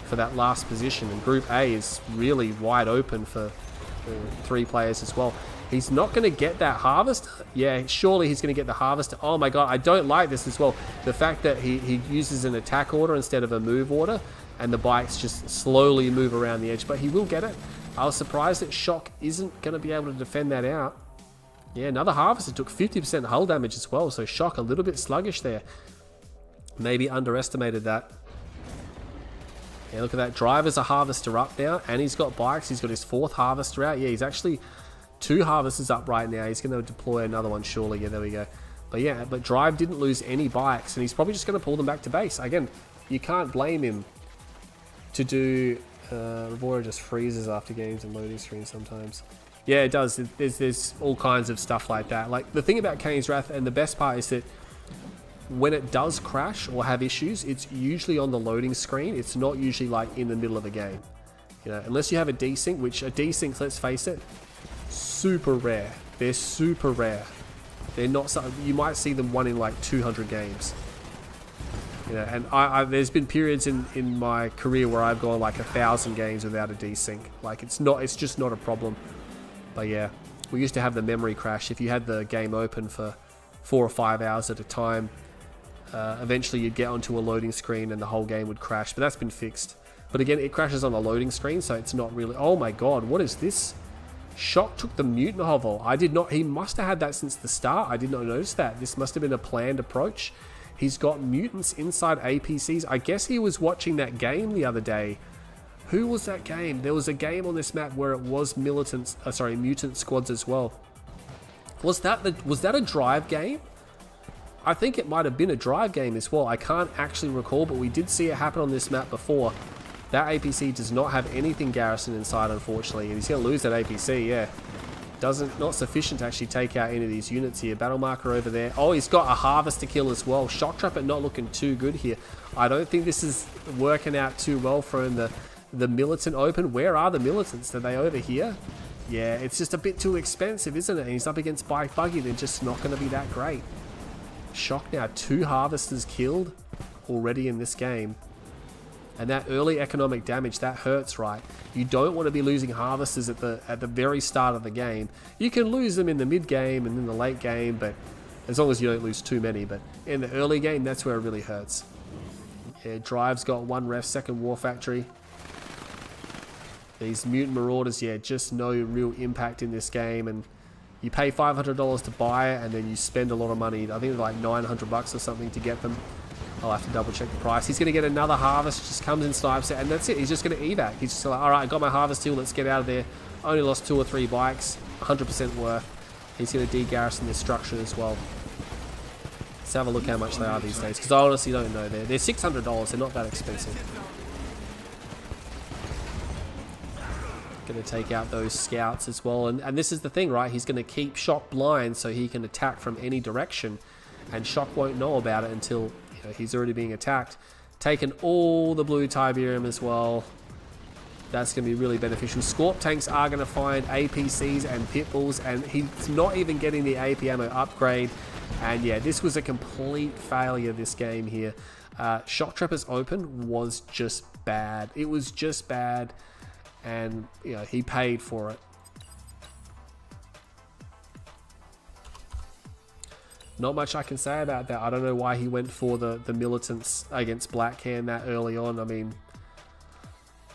for that last position, and Group A is really wide open for 3 players as well. He's not going to get that harvest. Yeah, surely he's going to get the harvest. Oh my god, I don't like this as well. The fact that he uses an attack order instead of a move order, and the bikes just slowly move around the edge, but he will get it. I was surprised that Shock isn't going to be able to defend that out. Yeah, another harvest. It took 50% hull damage as well, so Shock a little bit sluggish there. Maybe underestimated that. Yeah, look at that. Driver's a harvester up now, and he's got bikes. He's got his 4th harvester out. Yeah, he's actually 2 harvesters up right now. He's going to deploy another one surely. Yeah, there we go. But yeah, but Drive didn't lose any bikes, and he's probably just going to pull them back to base. Again, you can't blame him to do... Revora just freezes after games and loading screens sometimes. Yeah, it does. There's all kinds of stuff like that. Like, the thing about Kane's Wrath, and the best part is that when it does crash or have issues, it's usually on the loading screen. It's not usually like in the middle of a game. You know, unless you have a desync, which a desync, let's face it, super rare. They're super rare. They're not so, you might see them 1 in like 200 games. You know, and there's been periods in my career where I've gone like 1,000 games without a desync. Like, it's just not a problem. But yeah, we used to have the memory crash. If you had the game open for 4 or 5 hours at a time, eventually you'd get onto a loading screen and the whole game would crash. But that's been fixed. But again, it crashes on a loading screen, so it's not really... Oh my god, what is this? Shock took the mutant hovel. I did not... He must have had that since the start. I did not notice that. This must have been a planned approach. He's got mutants inside APCs. I guess he was watching that game the other day. Who was that game? There was a game on this map where it was mutant squads as well. Was that a Drive game? I think it might have been a Drive game as well. I can't actually recall, but we did see it happen on this map before. That APC does not have anything garrison inside, unfortunately, and he's going to lose that APC. Yeah, not sufficient to actually take out any of these units here. Battle marker over there. Oh, he's got a harvester kill as well. Shoktrepet not looking too good here. I don't think this is working out too well for him. The militant open. Where are the militants? Are they over here? Yeah, it's just a bit too expensive, isn't it? And he's up against Bike Buggy. They're just not going to be that great. Shock now 2 harvesters killed already in this game. And that early economic damage, that hurts, right? You don't want to be losing harvesters at the very start of the game. You can lose them in the mid game and in the late game, but as long as you don't lose too many. But in the early game, that's where it really hurts. Yeah, Drive's got 1 ref, 2nd War Factory. These mutant marauders, yeah, just no real impact in this game, and you pay $500 to buy it, and then you spend a lot of money. I think it's like 900 bucks or something to get them. I'll have to double check the price. He's going to get another harvest, just comes in, snipes it, and that's it. He's just going to evac. He's just like, all right, I got my harvest tool, let's get out of there. Only lost 2 or 3 bikes, 100% worth. He's going to de-garrison this structure as well. Let's have a look how much they are these days, because I honestly don't know. They're $600, they're not that expensive. Going to take out those scouts as well, and this is the thing, right? He's going to keep Shock blind so he can attack from any direction, and Shock won't know about it until he's already being attacked. Taking all the blue Tiberium as well. That's going to be really beneficial. Scorp tanks are going to find APCs and Pitbulls, and he's not even getting the AP ammo upgrade. And yeah, this was a complete failure, this game here. Shoktrepet's open was just bad. It was just bad, and he paid for it. Not much I can say about that. I don't know why he went for the militants against Blackhand that early on. I mean,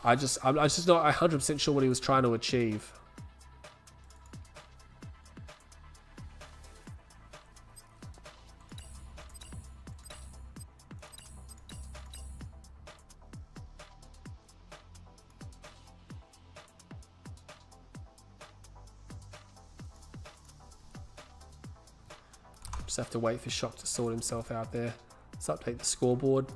I'm just not 100% sure what he was trying to achieve. Just have to wait for Shock to sort himself out there. Let's update the scoreboard.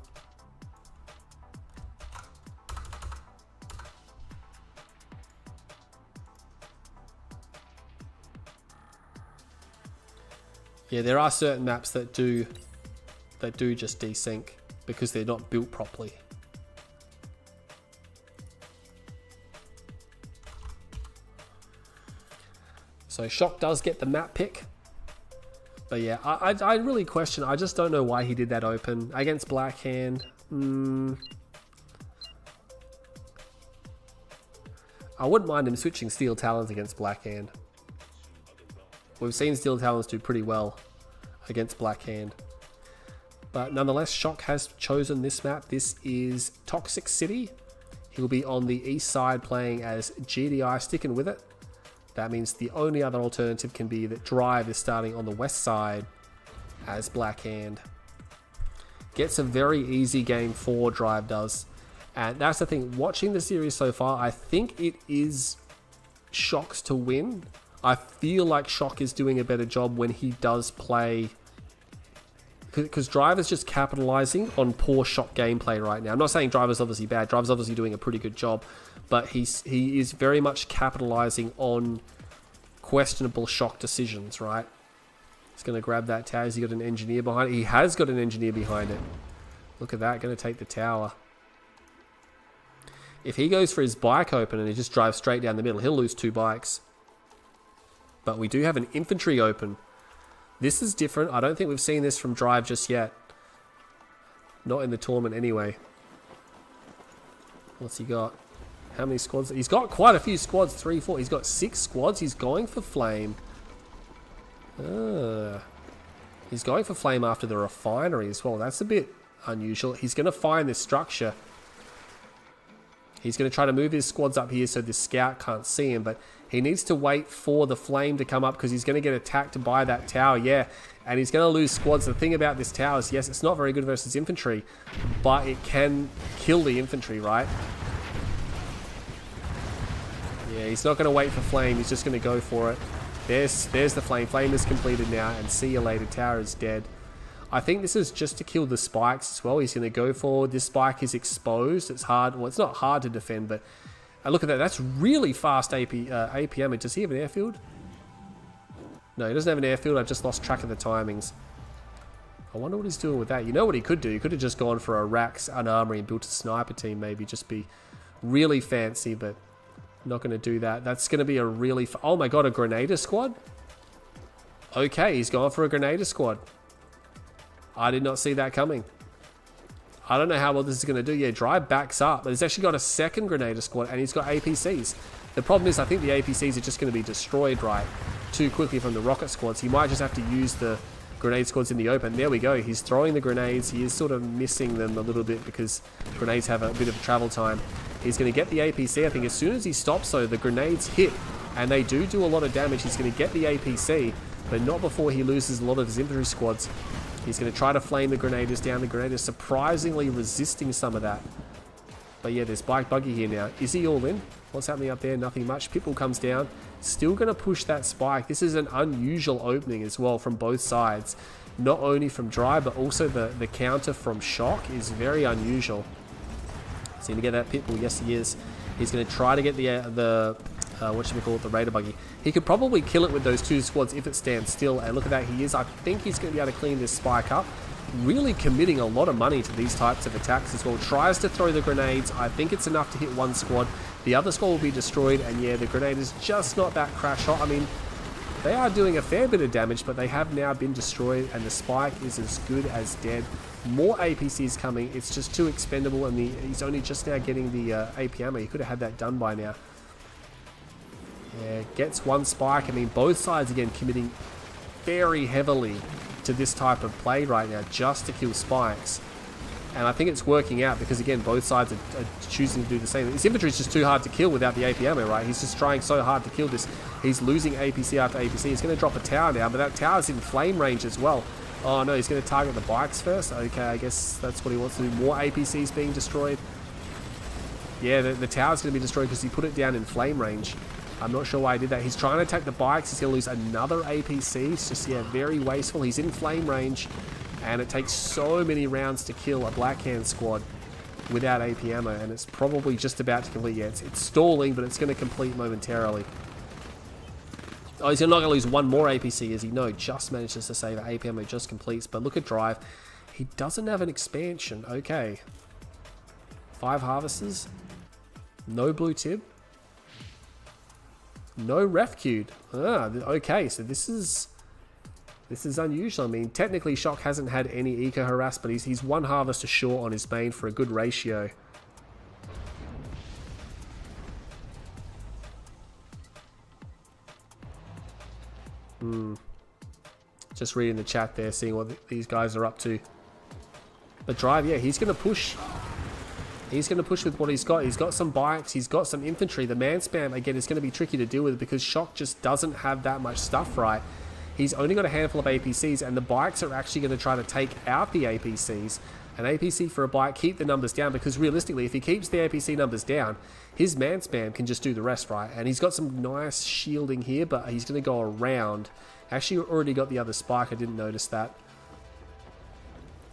Yeah, there are certain maps that do just desync because they're not built properly. So Shock does get the map pick. But yeah, I really question, I just don't know why he did that open against Blackhand. I wouldn't mind him switching Steel Talons against Blackhand. We've seen Steel Talons do pretty well against Blackhand. But nonetheless, Shock has chosen this map. This is Toxic City. He'll be on the east side playing as GDI, sticking with it. That means the only other alternative can be that Drive is starting on the west side as Blackhand. Gets a very easy game for Drive does. And that's the thing, watching the series so far, I think it is Shock's to win. I feel like Shock is doing a better job when he does play, because Drive is just capitalizing on poor Shock gameplay right now. I'm not saying Drive is obviously bad. Drive is obviously doing a pretty good job, but he is very much capitalizing on questionable Shock decisions, right? He's going to grab that tower. Has he got an engineer behind it? He has got an engineer behind it. Look at that, going to take the tower. If he goes for his bike open and he just drives straight down the middle, he'll lose 2 bikes. But we do have an infantry open. This is different. I don't think we've seen this from Drive just yet. Not in the tournament anyway. What's he got? How many squads? He's got quite a few squads. 3, 4. He's got 6 squads. He's going for Flame. He's going for Flame after the refinery as well. That's a bit unusual. He's going to find this structure. He's going to try to move his squads up here so the scout can't see him, but he needs to wait for the flame to come up because he's going to get attacked by that tower, yeah, and he's going to lose squads. The thing about this tower is, yes, it's not very good versus infantry, but it can kill the infantry, right? Yeah, he's not going to wait for flame. He's just going to go for it. There's the flame. Flame is completed now, and see you later. Tower is dead. I think this is just to kill the spikes as well. He's going to go forward. This spike is exposed. It's hard. Well, it's not hard to defend, but look at that. That's really fast APM. Does he have an airfield? No, he doesn't have an airfield. I've just lost track of the timings. I wonder what he's doing with that. You know what he could do? He could have just gone for a Rax, an armory, and built a sniper team. Maybe just be really fancy, but not going to do that. That's going to be a really... Oh my god, a Grenader squad? Okay, he's gone for a Grenader squad. I did not see that coming. I don't know how well this is going to do. Yeah, Drive backs up. But he's actually got a second Grenader squad, and he's got APCs. The problem is, I think the APCs are just going to be destroyed, right, too quickly from the rocket squads. He might just have to use the grenade squads in the open. There we go. He's throwing the grenades. He is sort of missing them a little bit because grenades have a bit of travel time. He's going to get the APC. I think as soon as he stops, though, the grenades hit, and they do a lot of damage. He's going to get the APC, but not before he loses a lot of his infantry squads. He's going to try to flame the Grenaders down. The Grenaders surprisingly resisting some of that. But yeah, there's Bike Buggy here now. Is he all in? What's happening up there? Nothing much. Pitbull comes down. Still going to push that spike. This is an unusual opening as well from both sides. Not only from Drive, but also the counter from Shock is very unusual. Is he going to get that Pitbull? Yes, he is. He's going to try to get the what should we call it, the Raider Buggy. He could probably kill it with those 2 squads if it stands still, and look at that, he is. I think he's going to be able to clean this spike up. Really committing a lot of money to these types of attacks as well. Tries to throw the grenades. I think it's enough to hit 1 squad. The other squad will be destroyed, and yeah, the grenade is just not that crash hot. I mean, they are doing a fair bit of damage, but they have now been destroyed, and the spike is as good as dead. More APCs coming. It's just too expendable, and he's only just now getting the AP ammo. He could have had that done by now. Yeah, gets 1 spike. I mean, both sides, again, committing very heavily to this type of play right now just to kill spikes. And I think it's working out because, again, both sides are choosing to do the same. His infantry is just too hard to kill without the AP ammo, right? He's just trying so hard to kill this. He's losing APC after APC. He's going to drop a tower down, but that tower's in flame range as well. Oh, no, he's going to target the bikes first. Okay, I guess that's what he wants to do. More APCs being destroyed. Yeah, the tower's going to be destroyed because he put it down in flame range. I'm not sure why he did that. He's trying to attack the bikes. He's going to lose another APC. It's just, yeah, very wasteful. He's in flame range, and it takes so many rounds to kill a Blackhand squad without AP ammo, and it's probably just about to complete. Yeah, it's stalling, but it's going to complete momentarily. Oh, he's not going to lose one more APC, as he just manages to save. AP ammo just completes, but look at Drive. He doesn't have an expansion. Okay. 5 harvesters. No blue tib. No ref queued. Okay, so this is unusual. I mean, technically Shock hasn't had any eco harass, but he's 1 harvester short on his main for a good ratio. Just reading the chat there, seeing what these guys are up to. But Drive, yeah, he's going to push. He's going to push with what he's got. He's got some bikes. He's got some infantry. The man spam, again, is going to be tricky to deal with because Shock just doesn't have that much stuff right. He's only got a handful of APCs, and the bikes are actually going to try to take out the APCs. An APC for a bike, keep the numbers down, because realistically, if he keeps the APC numbers down, his man spam can just do the rest, right? And he's got some nice shielding here, but he's going to go around. Actually, already got the other spike. I didn't notice that.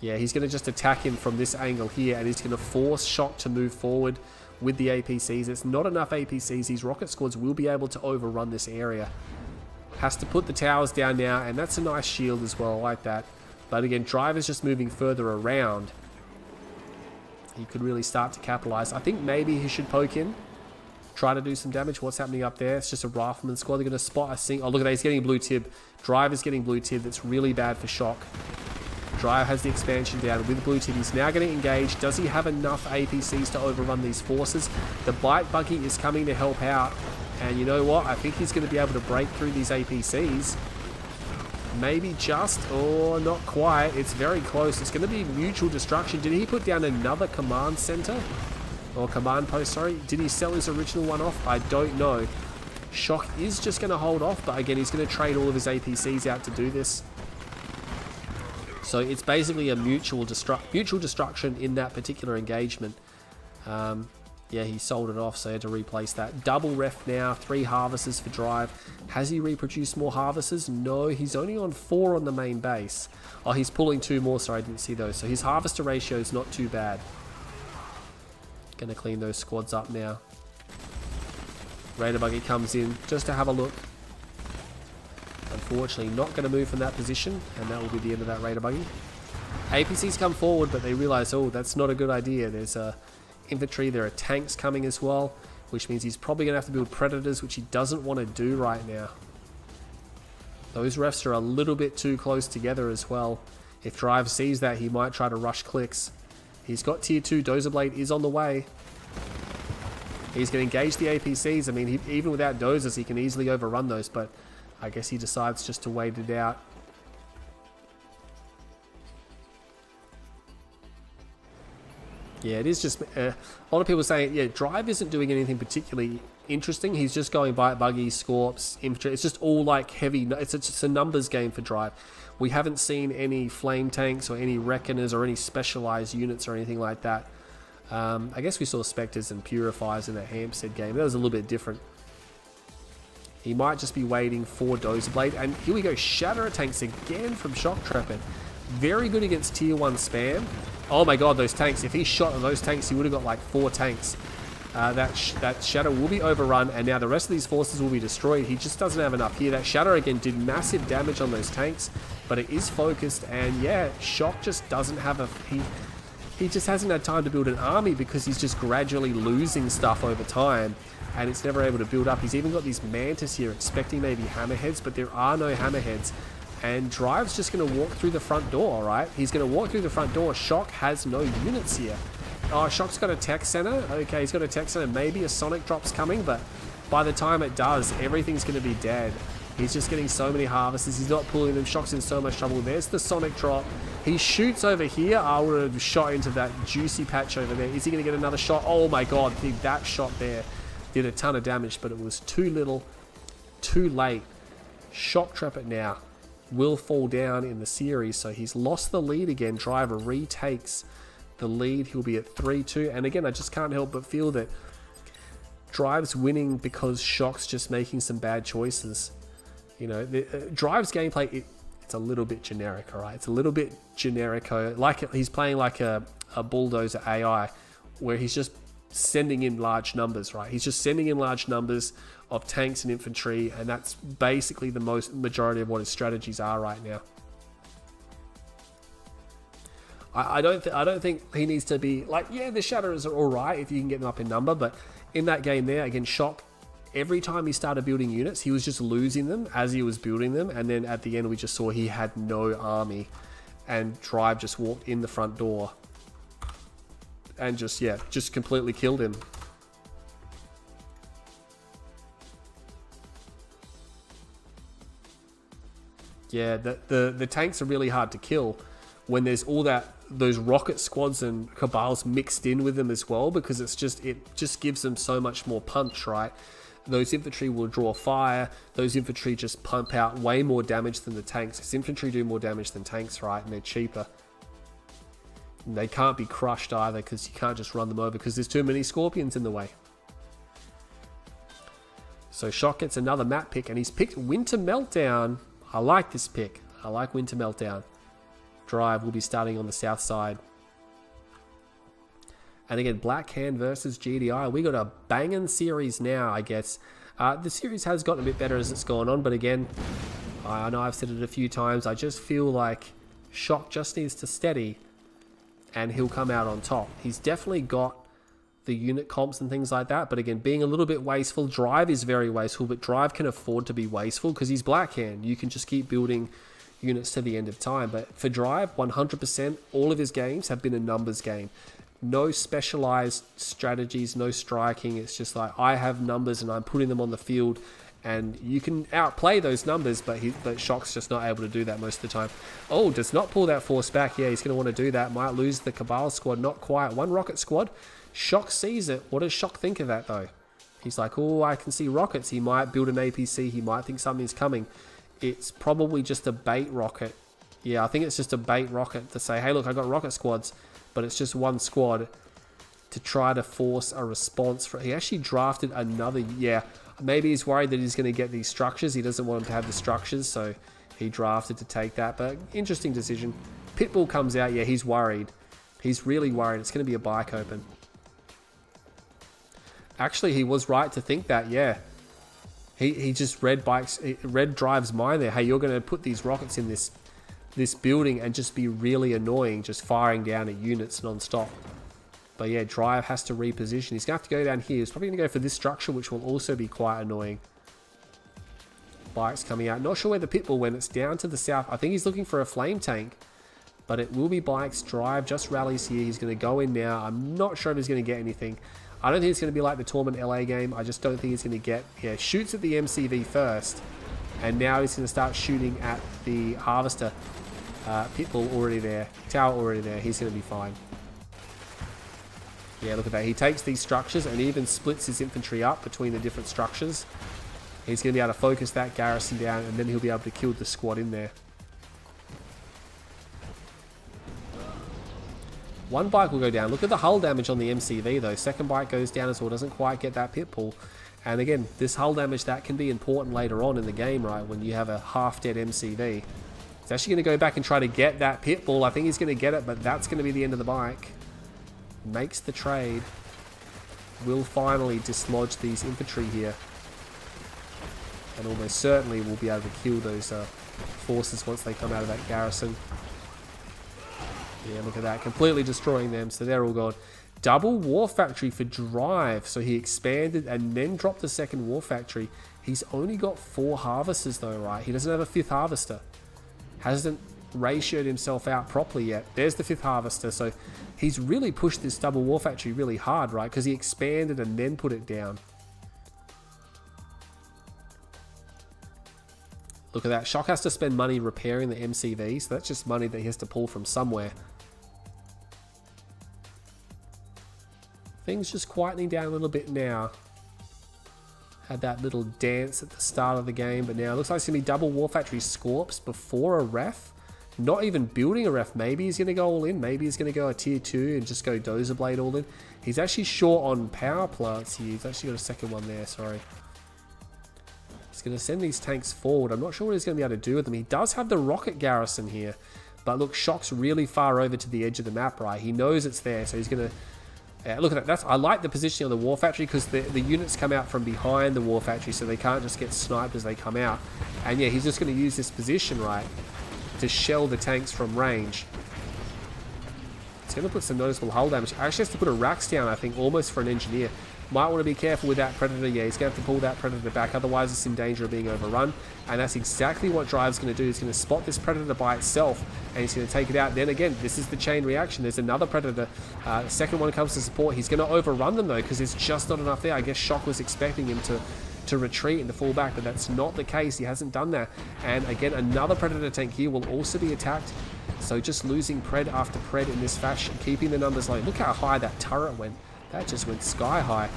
Yeah, he's going to just attack him from this angle here, and he's going to force Shock to move forward with the APCs. It's not enough APCs. These rocket squads will be able to overrun this area. Has to put the towers down now, and that's a nice shield as well. I like that. But again, Drive is just moving further around. He could really start to capitalize. I think maybe he should poke in. Try to do some damage. What's happening up there? It's just a rifleman squad. They're going to spot a sing. Oh, look at that. He's getting blue tib. Drive is getting blue tib. That's really bad for Shock. Drive has the expansion down with blue tib. He's now going to engage. Does he have enough APCs to overrun these forces? The bike buggy is coming to help out. And you know what? I think he's going to be able to break through these APCs. Maybe just, or not quite. It's very close. It's going to be mutual destruction. Did he put down another command center? Or command post, sorry. Did he sell his original one off? I don't know. Shock is just going to hold off, but again, he's going to trade all of his APCs out to do this. So it's basically a mutual destruction in that particular engagement. Yeah, he sold it off, so he had to replace that. Double ref now, 3 harvesters for Drive. Has he reproduced more harvesters? No, he's only on 4 on the main base. Oh, he's pulling 2 more, sorry, I didn't see those. So his harvester ratio is not too bad. Gonna clean those squads up now. Raider buggy comes in just to have a look. Unfortunately, not going to move from that position, and that will be the end of that Raider buggy. APCs come forward, but they realize, oh, that's not a good idea. There's infantry, there are tanks coming as well, which means he's probably going to have to build predators, which he doesn't want to do right now. Those refs are a little bit too close together as well. If Drive sees that, he might try to rush clicks. He's got tier 2, Dozer Blade is on the way. He's going to engage the APCs. I mean, even without dozers, he can easily overrun those, but I guess he decides just to wait it out. Yeah, it is just... a lot of people saying, yeah, Drive isn't doing anything particularly interesting. He's just going bike buggy, scorps, infantry. It's just all like heavy... It's just a numbers game for Drive. We haven't seen any flame tanks or any reckoners or any specialized units or anything like that. I guess we saw Spectres and Purifiers in that Hampstead game. That was a little bit different. He might just be waiting for Dozer Blade. And here we go, Shatter Tanks again from Shoktrepet. Very good against tier 1 spam. Oh my god, those tanks. If he shot at those tanks, he would have got like 4 tanks. That Shatter will be overrun, and now the rest of these forces will be destroyed. He just doesn't have enough here. That Shatter, again, did massive damage on those tanks, but it is focused, and yeah, Shock just doesn't have a... He just hasn't had time to build an army because he's just gradually losing stuff over time, and it's never able to build up. He's even got these Mantis here, expecting maybe Hammerheads, but there are no Hammerheads. And Drive's just going to walk through the front door, alright? He's going to walk through the front door. Shock has no units here. Oh, Shock's got a tech center. Okay, he's got a tech center. Maybe a sonic drop's coming, but by the time it does, everything's going to be dead. He's just getting so many harvesters. He's not pulling them. Shock's in so much trouble. There's the sonic drop. He shoots over here. I would have shot into that juicy patch over there. Is he going to get another shot? Oh my god, that shot there did a ton of damage, but it was too little, too late. Shoktrepet now will fall down in the series, so he's lost the lead again. Driver retakes the lead. He'll be at 3-2, and again, I just can't help but feel that Drive's winning because Shock's just making some bad choices. You know, Drive's gameplay, it's a little bit generic, all right? It's a little bit generico. Like he's playing like a bulldozer AI, where he's just sending in large numbers, right? He's just sending in large numbers of tanks and infantry, and that's basically the majority of what his strategies are right now. I don't think he needs to be like, yeah, the shatters are all right if you can get them up in number, but in that game there against Shock, every time he started building units, he was just losing them as he was building them, and then at the end we just saw he had no army, and Drive just walked in the front door and just completely killed him. Yeah, the tanks are really hard to kill when there's all those rocket squads and cabals mixed in with them as well, because it just gives them so much more punch, right? Those infantry will draw fire. Those infantry just pump out way more damage than the tanks, because infantry do more damage than tanks, right? And they're cheaper. And they can't be crushed either, because you can't just run them over because there's too many scorpions in the way. So Shock gets another map pick, and he's picked Winter Meltdown. I like this pick. I like Winter Meltdown. Drive will be starting on the south side. And again, Black Hand versus GDI. We got a banging series now, I guess. The series has gotten a bit better as it's gone on, but again, I know I've said it a few times, I just feel like Shock just needs to steady and he'll come out on top. He's definitely got the unit comps and things like that, but again, being a little bit wasteful. Drive is very wasteful, but Drive can afford to be wasteful because he's Black Hand. You can just keep building units to the end of time. But for Drive, 100%, all of his games have been a numbers game. No specialized strategies, no striking. It's just like, I have numbers and I'm putting them on the field, and you can outplay those numbers, but Shock's just not able to do that most of the time. Oh, does not pull that force back. Yeah, he's going to want to do that. Might lose the Cabal squad. Not quite. One rocket squad. Shock sees it. What does Shock think of that, though? He's like, oh, I can see rockets. He might build an APC. He might think something's coming. It's probably just a bait rocket. Yeah, I think it's just a bait rocket to say, hey, look, I got rocket squads. But it's just one squad to try to force a response. He actually drafted another. Yeah, maybe he's worried that he's going to get these structures. He doesn't want him to have the structures, so he drafted to take that. But interesting decision. Pitbull comes out. Yeah, he's worried. He's really worried. It's going to be a bike open. Actually, he was right to think that. Yeah, he just read Drive's mind there. Hey, you're going to put these rockets in this building and just be really annoying, just firing down at units non-stop. But yeah, Drive has to reposition. He's going to have to go down here. He's probably going to go for this structure, which will also be quite annoying. Bikes coming out. Not sure where the Pitbull went. It's down to the south. I think he's looking for a flame tank, but it will be Bikes. Drive just rallies here. He's going to go in now. I'm not sure if he's going to get anything. I don't think it's going to be like the Torment LA game. I just don't think he's going to get... Yeah, shoots at the MCV first, and now he's going to start shooting at the Harvester. Pitbull already there. Tower already there. He's going to be fine. Yeah, look at that. He takes these structures and even splits his infantry up between the different structures. He's going to be able to focus that garrison down, and then he'll be able to kill the squad in there. One bike will go down. Look at the hull damage on the MCV though. Second bike goes down as well. Doesn't quite get that Pitbull. And again, this hull damage, that can be important later on in the game, right? When you have a half-dead MCV. He's actually going to go back and try to get that Pitbull. I think he's going to get it, but that's going to be the end of the bike. Makes the trade. Will finally dislodge these infantry here. And almost certainly will be able to kill those forces once they come out of that garrison. Yeah, look at that. Completely destroying them, so they're all gone. Double war factory for Drive. So he expanded and then dropped the second war factory. He's only got 4 harvesters though, right? He doesn't have a 5th harvester. Hasn't ratioed himself out properly yet. There's the 5th harvester. So he's really pushed this double war factory really hard, right? Because he expanded and then put it down. Look at that. Shock has to spend money repairing the MCV, so that's just money that he has to pull from somewhere. Things just quietening down a little bit now. Had that little dance at the start of the game, but now it looks like it's going to be double War Factory Scorps before a ref. not even building a ref. Maybe he's going to go all in. Maybe he's going to go a tier 2 and just go Dozer Blade all in. He's actually short on power plants here. He's actually got a second one there, sorry. He's going to send these tanks forward. I'm not sure what he's going to be able to do with them. He does have the rocket garrison here. But look, Shok's really far over to the edge of the map, right? He knows it's there, so he's going to... look at that. I like the positioning of the War Factory because the units come out from behind the War Factory, so they can't just get sniped as they come out. And yeah, he's just going to use this position, right, to shell the tanks from range. It's going to put some noticeable hull damage. Actually has to put a racks down, I think, almost for an engineer. Might want to be careful with that Predator. Yeah, he's going to have to pull that Predator back, otherwise it's in danger of being overrun. And that's exactly what Drive's going to do. He's going to spot this Predator by itself, and he's going to take it out. Then again, this is the chain reaction. There's another Predator. The second one comes to support. He's going to overrun them, though, because there's just not enough there. I guess Shok was expecting him to retreat and to fall back, but that's not the case. He hasn't done that. And again, another Predator tank here will also be attacked. So just losing Pred after Pred in this fashion, keeping the numbers low. Look how high that turret went. That just went sky high.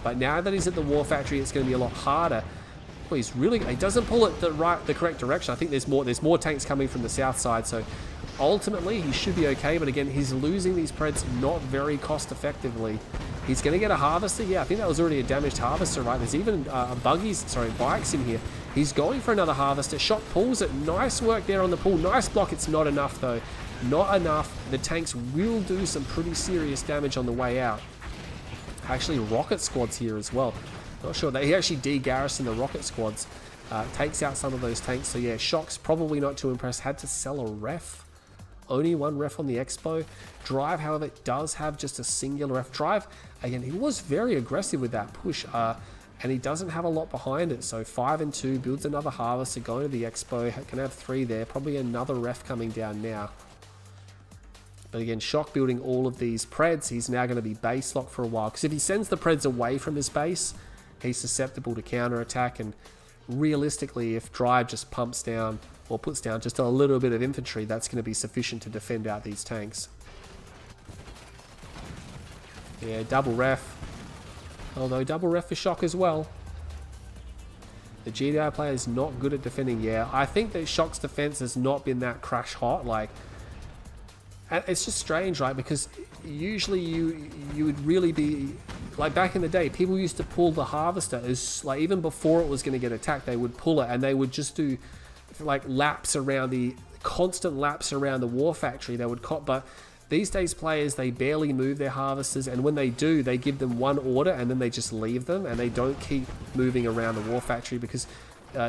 But now that he's at the War Factory, it's going to be a lot harder. Well, he doesn't pull it the correct direction. I think there's more tanks coming from the south side, so ultimately he should be okay. But again, he's losing these Preds not very cost effectively. He's going to get a harvester. Yeah, I think that was already a damaged harvester, right? There's even bikes in here. He's going for another harvester. Shok pulls it. Nice work there on the pull. Nice block. It's not enough, though. Not enough. The tanks will do some pretty serious damage on the way out. Actually, rocket squads here as well. Not sure. He actually de-garrisoned the rocket squads. Takes out some of those tanks. So yeah, Shok's probably not too impressed. Had to sell a ref. Only one ref on the Expo. Drive, however, does have just a singular ref. Drive, again, he was very aggressive with that push. And he doesn't have a lot behind it. So 5 and 2, builds another harvester, going to the Expo. Can have 3 there. Probably another ref coming down now. But again, Shok building all of these Preds. He's now going to be base locked for a while. Because if he sends the Preds away from his base, he's susceptible to counter-attack. And realistically, if Drive just pumps down or puts down just a little bit of infantry, that's going to be sufficient to defend out these tanks. Yeah, double ref. Although double ref for Shok as well. The GDI player is not good at defending. Yeah, I think that Shok's defense has not been that crash hot. Like, and it's just strange, right? Because usually you would really be, like back in the day, people used to pull the harvester as, like, even before it was going to get attacked, they would pull it and they would just do like constant laps around the War Factory. They would but these days players, they barely move their harvesters, and when they do, they give them one order and then they just leave them and they don't keep moving around the War Factory, because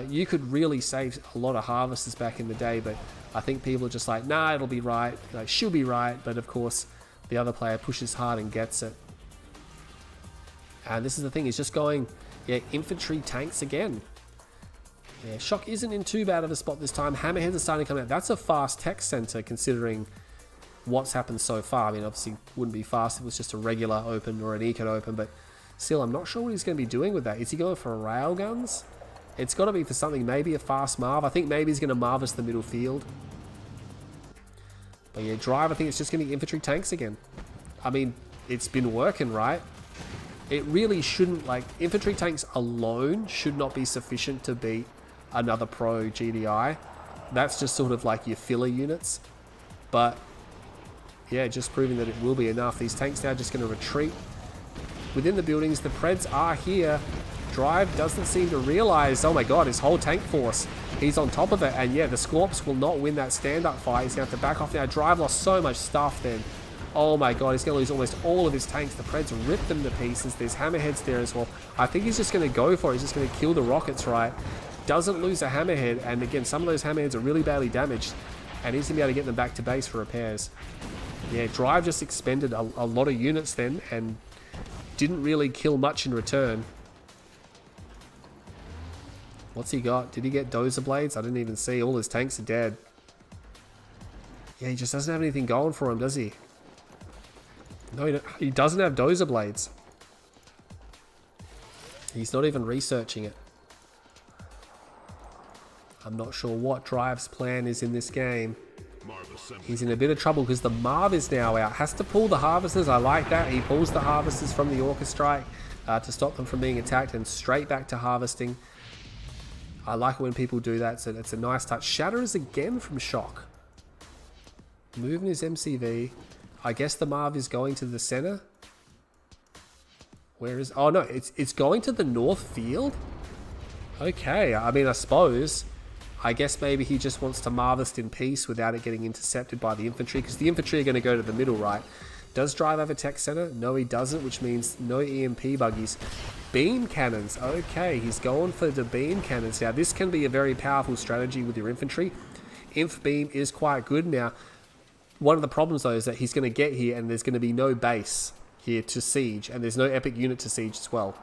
you could really save a lot of harvesters back in the day. But I think people are just like, nah, it'll be right, like, she'll be right. But of course, the other player pushes hard and gets it. And this is the thing, he's just going, yeah, infantry tanks again. Yeah, Shok isn't in too bad of a spot this time. Hammerheads are starting to come out. That's a fast tech center considering what's happened so far. I mean, obviously wouldn't be fast if it was just a regular open or an eco open, but still, I'm not sure what he's going to be doing with that. Is he going for rail guns? It's got to be for something, maybe a fast Marv. I think maybe he's going to Marvis the middle field. But yeah, Drive, I think it's just going to be infantry tanks again. I mean, it's been working, right? It really shouldn't, like, infantry tanks alone should not be sufficient to beat another pro GDI. That's just sort of like your filler units. But yeah, just proving that it will be enough. These tanks now just going to retreat within the buildings. The Preds are here. Drive doesn't seem to realize, oh my god, his whole tank force, he's on top of it. And yeah, the Scorps will not win that stand-up fight. He's going to have to back off now. Drive lost so much stuff then. Oh my god, he's going to lose almost all of his tanks. The Preds ripped them to pieces. There's hammerheads there as well. I think he's just going to go for it. He's just going to kill the rockets, right? Doesn't lose a hammerhead. And again, some of those hammerheads are really badly damaged. And he's going to be able to get them back to base for repairs. Yeah, Drive just expended a lot of units then and didn't really kill much in return. What's he got? Did he get Dozer Blades? I didn't even see. All his tanks are dead. Yeah, he just doesn't have anything going for him, does he? No, he doesn't have Dozer Blades. He's not even researching it. I'm not sure what Drive's plan is in this game. He's in a bit of trouble because the Marv is now out. Has to pull the harvesters. I like that. He pulls the harvesters from the Orca Strike to stop them from being attacked and straight back to harvesting. I like it when people do that, so it's a nice touch. Shatter is again from Shok. Moving his MCV. I guess the Marv is going to the center. Where is... Oh, no. It's going to the north field? Okay. I mean, I suppose... I guess maybe he just wants to harvest in peace without it getting intercepted by the infantry, because the infantry are going to go to the middle, right? Does Drive have a tech center? No, he doesn't, which means no EMP buggies. Beam cannons. Okay, he's going for the beam cannons. Now, this can be a very powerful strategy with your infantry. Inf beam is quite good. Now, one of the problems, though, is that he's going to get here and there's going to be no base here to siege, and there's no epic unit to siege as well.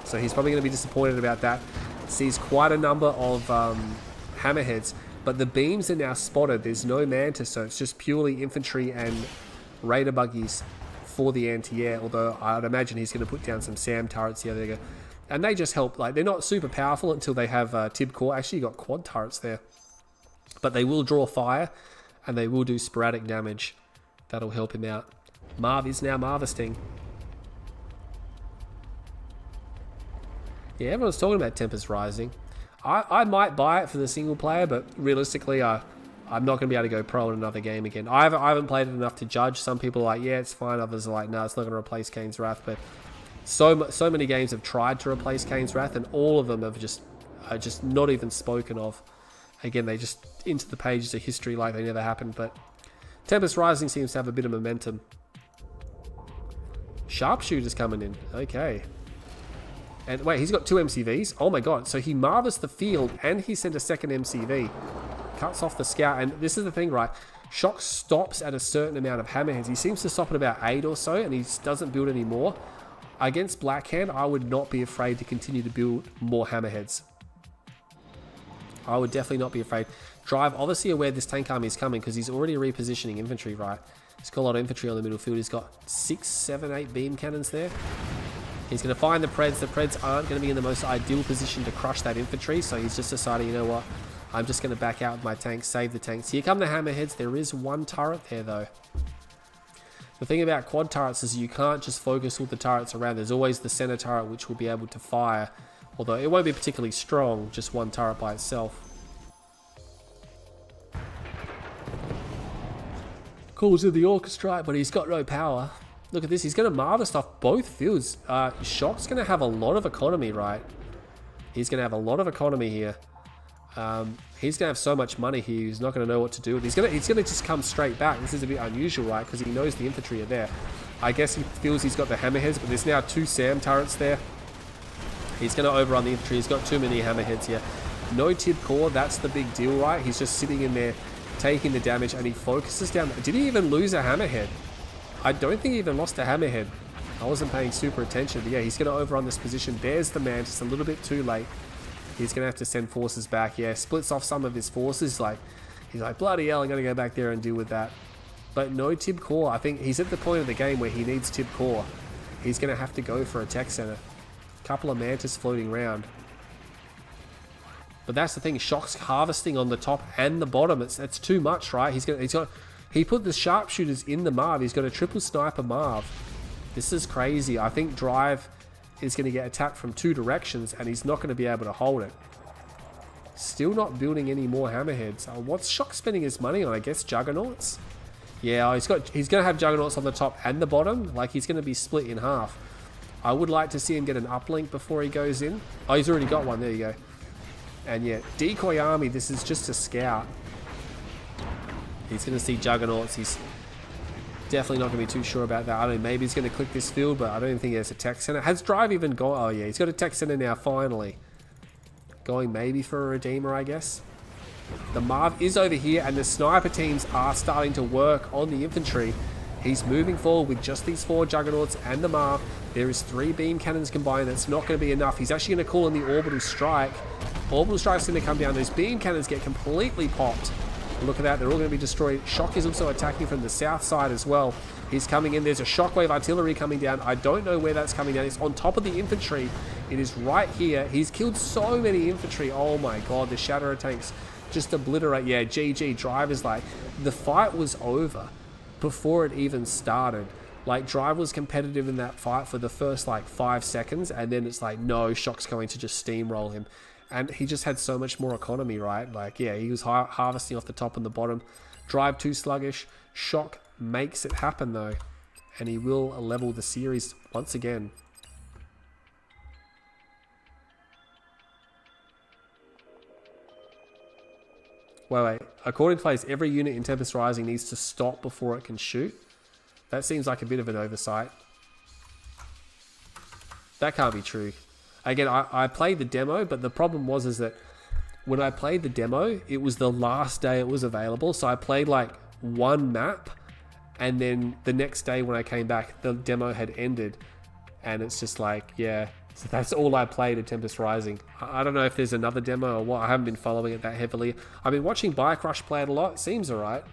So he's probably going to be disappointed about that. Sees quite a number of... hammerheads, but the beams are now spotted. There's no mantis, so it's just purely infantry and raider buggies for the anti-air, although I'd imagine he's going to put down some SAM turrets. Yeah, there you go. And they just help. Like, they're not super powerful until they have Tib core. Actually, you got quad turrets there, but they will draw fire and they will do sporadic damage. That'll help him out. Marv is now harvesting. Yeah, everyone's talking about Tempest Rising. I might buy it for the single player, but realistically, I'm not going to be able to go pro in another game again. I haven't played it enough to judge. Some people are like, yeah, it's fine. Others are like, no, it's not going to replace Kane's Wrath. But so many games have tried to replace Kane's Wrath, and all of them are just not even spoken of. Again, they just into the pages of history like they never happened. But Tempest Rising seems to have a bit of momentum. Sharpshooter's coming in. Okay. And wait, he's got 2 MCVs? Oh my god. So he marvels the field and he sent a second MCV. Cuts off the scout. And this is the thing, right? Shock stops at a certain amount of hammerheads. He seems to stop at about 8 or so, and he doesn't build any more. Against Blackhand, I would not be afraid to continue to build more hammerheads. I would definitely not be afraid. Drive, obviously aware this tank army is coming because he's already repositioning infantry, right? He's got a lot of infantry on the middle field. He's got 6, 7, 8 beam cannons there. He's going to find the Preds. The Preds aren't going to be in the most ideal position to crush that infantry, so he's just decided, you know what, I'm just going to back out with my tanks, save the tanks. Here come the hammerheads. There is 1 turret there, though. The thing about quad turrets is you can't just focus all the turrets around. There's always the center turret, which will be able to fire, although it won't be particularly strong, just 1 turret by itself. Calls in the orchestra, but he's got no power. Look at this. He's going to harvest off both fields. Shock's going to have a lot of economy, right? He's going to have a lot of economy here. He's going to have so much money here. He's not going to know what to do. He's going to just come straight back. This is a bit unusual, right? Because he knows the infantry are there. I guess he feels he's got the hammerheads, but there's now 2 SAM turrets there. He's going to overrun the infantry. He's got too many hammerheads here. No tib core. That's the big deal, right? He's just sitting in there taking the damage, and he focuses down. Did he even lose a hammerhead? I don't think he even lost a hammerhead. I wasn't paying super attention, but yeah, he's going to overrun this position. There's the man, just a little bit too late. He's going to have to send forces back. Yeah, splits off some of his forces. He's like, bloody hell, I'm going to go back there and deal with that. But no tib core. I think he's at the point of the game where he needs tib core. He's going to have to go for a tech center. Couple of mantis floating around. But that's the thing. Shock's harvesting on the top and the bottom. It's too much, right? He put the sharpshooters in the Marv. He's got a triple sniper Marv. This is crazy. I think Drive is going to get attacked from 2 directions, and he's not going to be able to hold it. Still not building any more hammerheads. What's Shock spending his money on? I guess Juggernauts? Yeah, he's going to have Juggernauts on the top and the bottom. Like, he's going to be split in half. I would like to see him get an uplink before he goes in. Oh, he's already got one. There you go. And yeah, Decoy Army. This is just a scout. He's going to see Juggernauts. He's definitely not going to be too sure about that. I don't know, maybe he's going to click this field, but I don't think he has a tech center. Has Drive even gone? Oh yeah, he's got a tech center now, finally. Going maybe for a Redeemer, I guess. The Marv is over here, and the sniper teams are starting to work on the infantry. He's moving forward with just these 4 Juggernauts and the Marv. There is 3 beam cannons combined. That's not going to be enough. He's actually going to call in the orbital strike. Orbital strike's going to come down. Those beam cannons get completely popped. Look at that, they're all going to be destroyed. Shock is also attacking from the south side as well. He's coming in. There's a shockwave artillery coming down. I don't know where that's coming down. It's on top of the infantry. It is right here. He's killed so many infantry. Oh my god, the Shatterer tanks just obliterate. Yeah, GG. Drive is like, the fight was over before it even started. Like, Drive was competitive in that fight for the first like 5 seconds, and then it's like, no, Shock's going to just steamroll him. And he just had so much more economy, right? Like, yeah, he was harvesting off the top and the bottom. Drive too sluggish. Shock makes it happen though, and he will level the series once again. Wait. According to players, every unit in Tempest Rising needs to stop before it can shoot. That seems like a bit of an oversight. That can't be true. Again, I played the demo, but the problem is that when I played the demo, it was the last day it was available. So I played like one map, and then the next day when I came back, the demo had ended. And it's just like, yeah, so that's all I played at Tempest Rising. I don't know if there's another demo or what. I haven't been following it that heavily. I've been watching BikeRush play it a lot. It seems alright.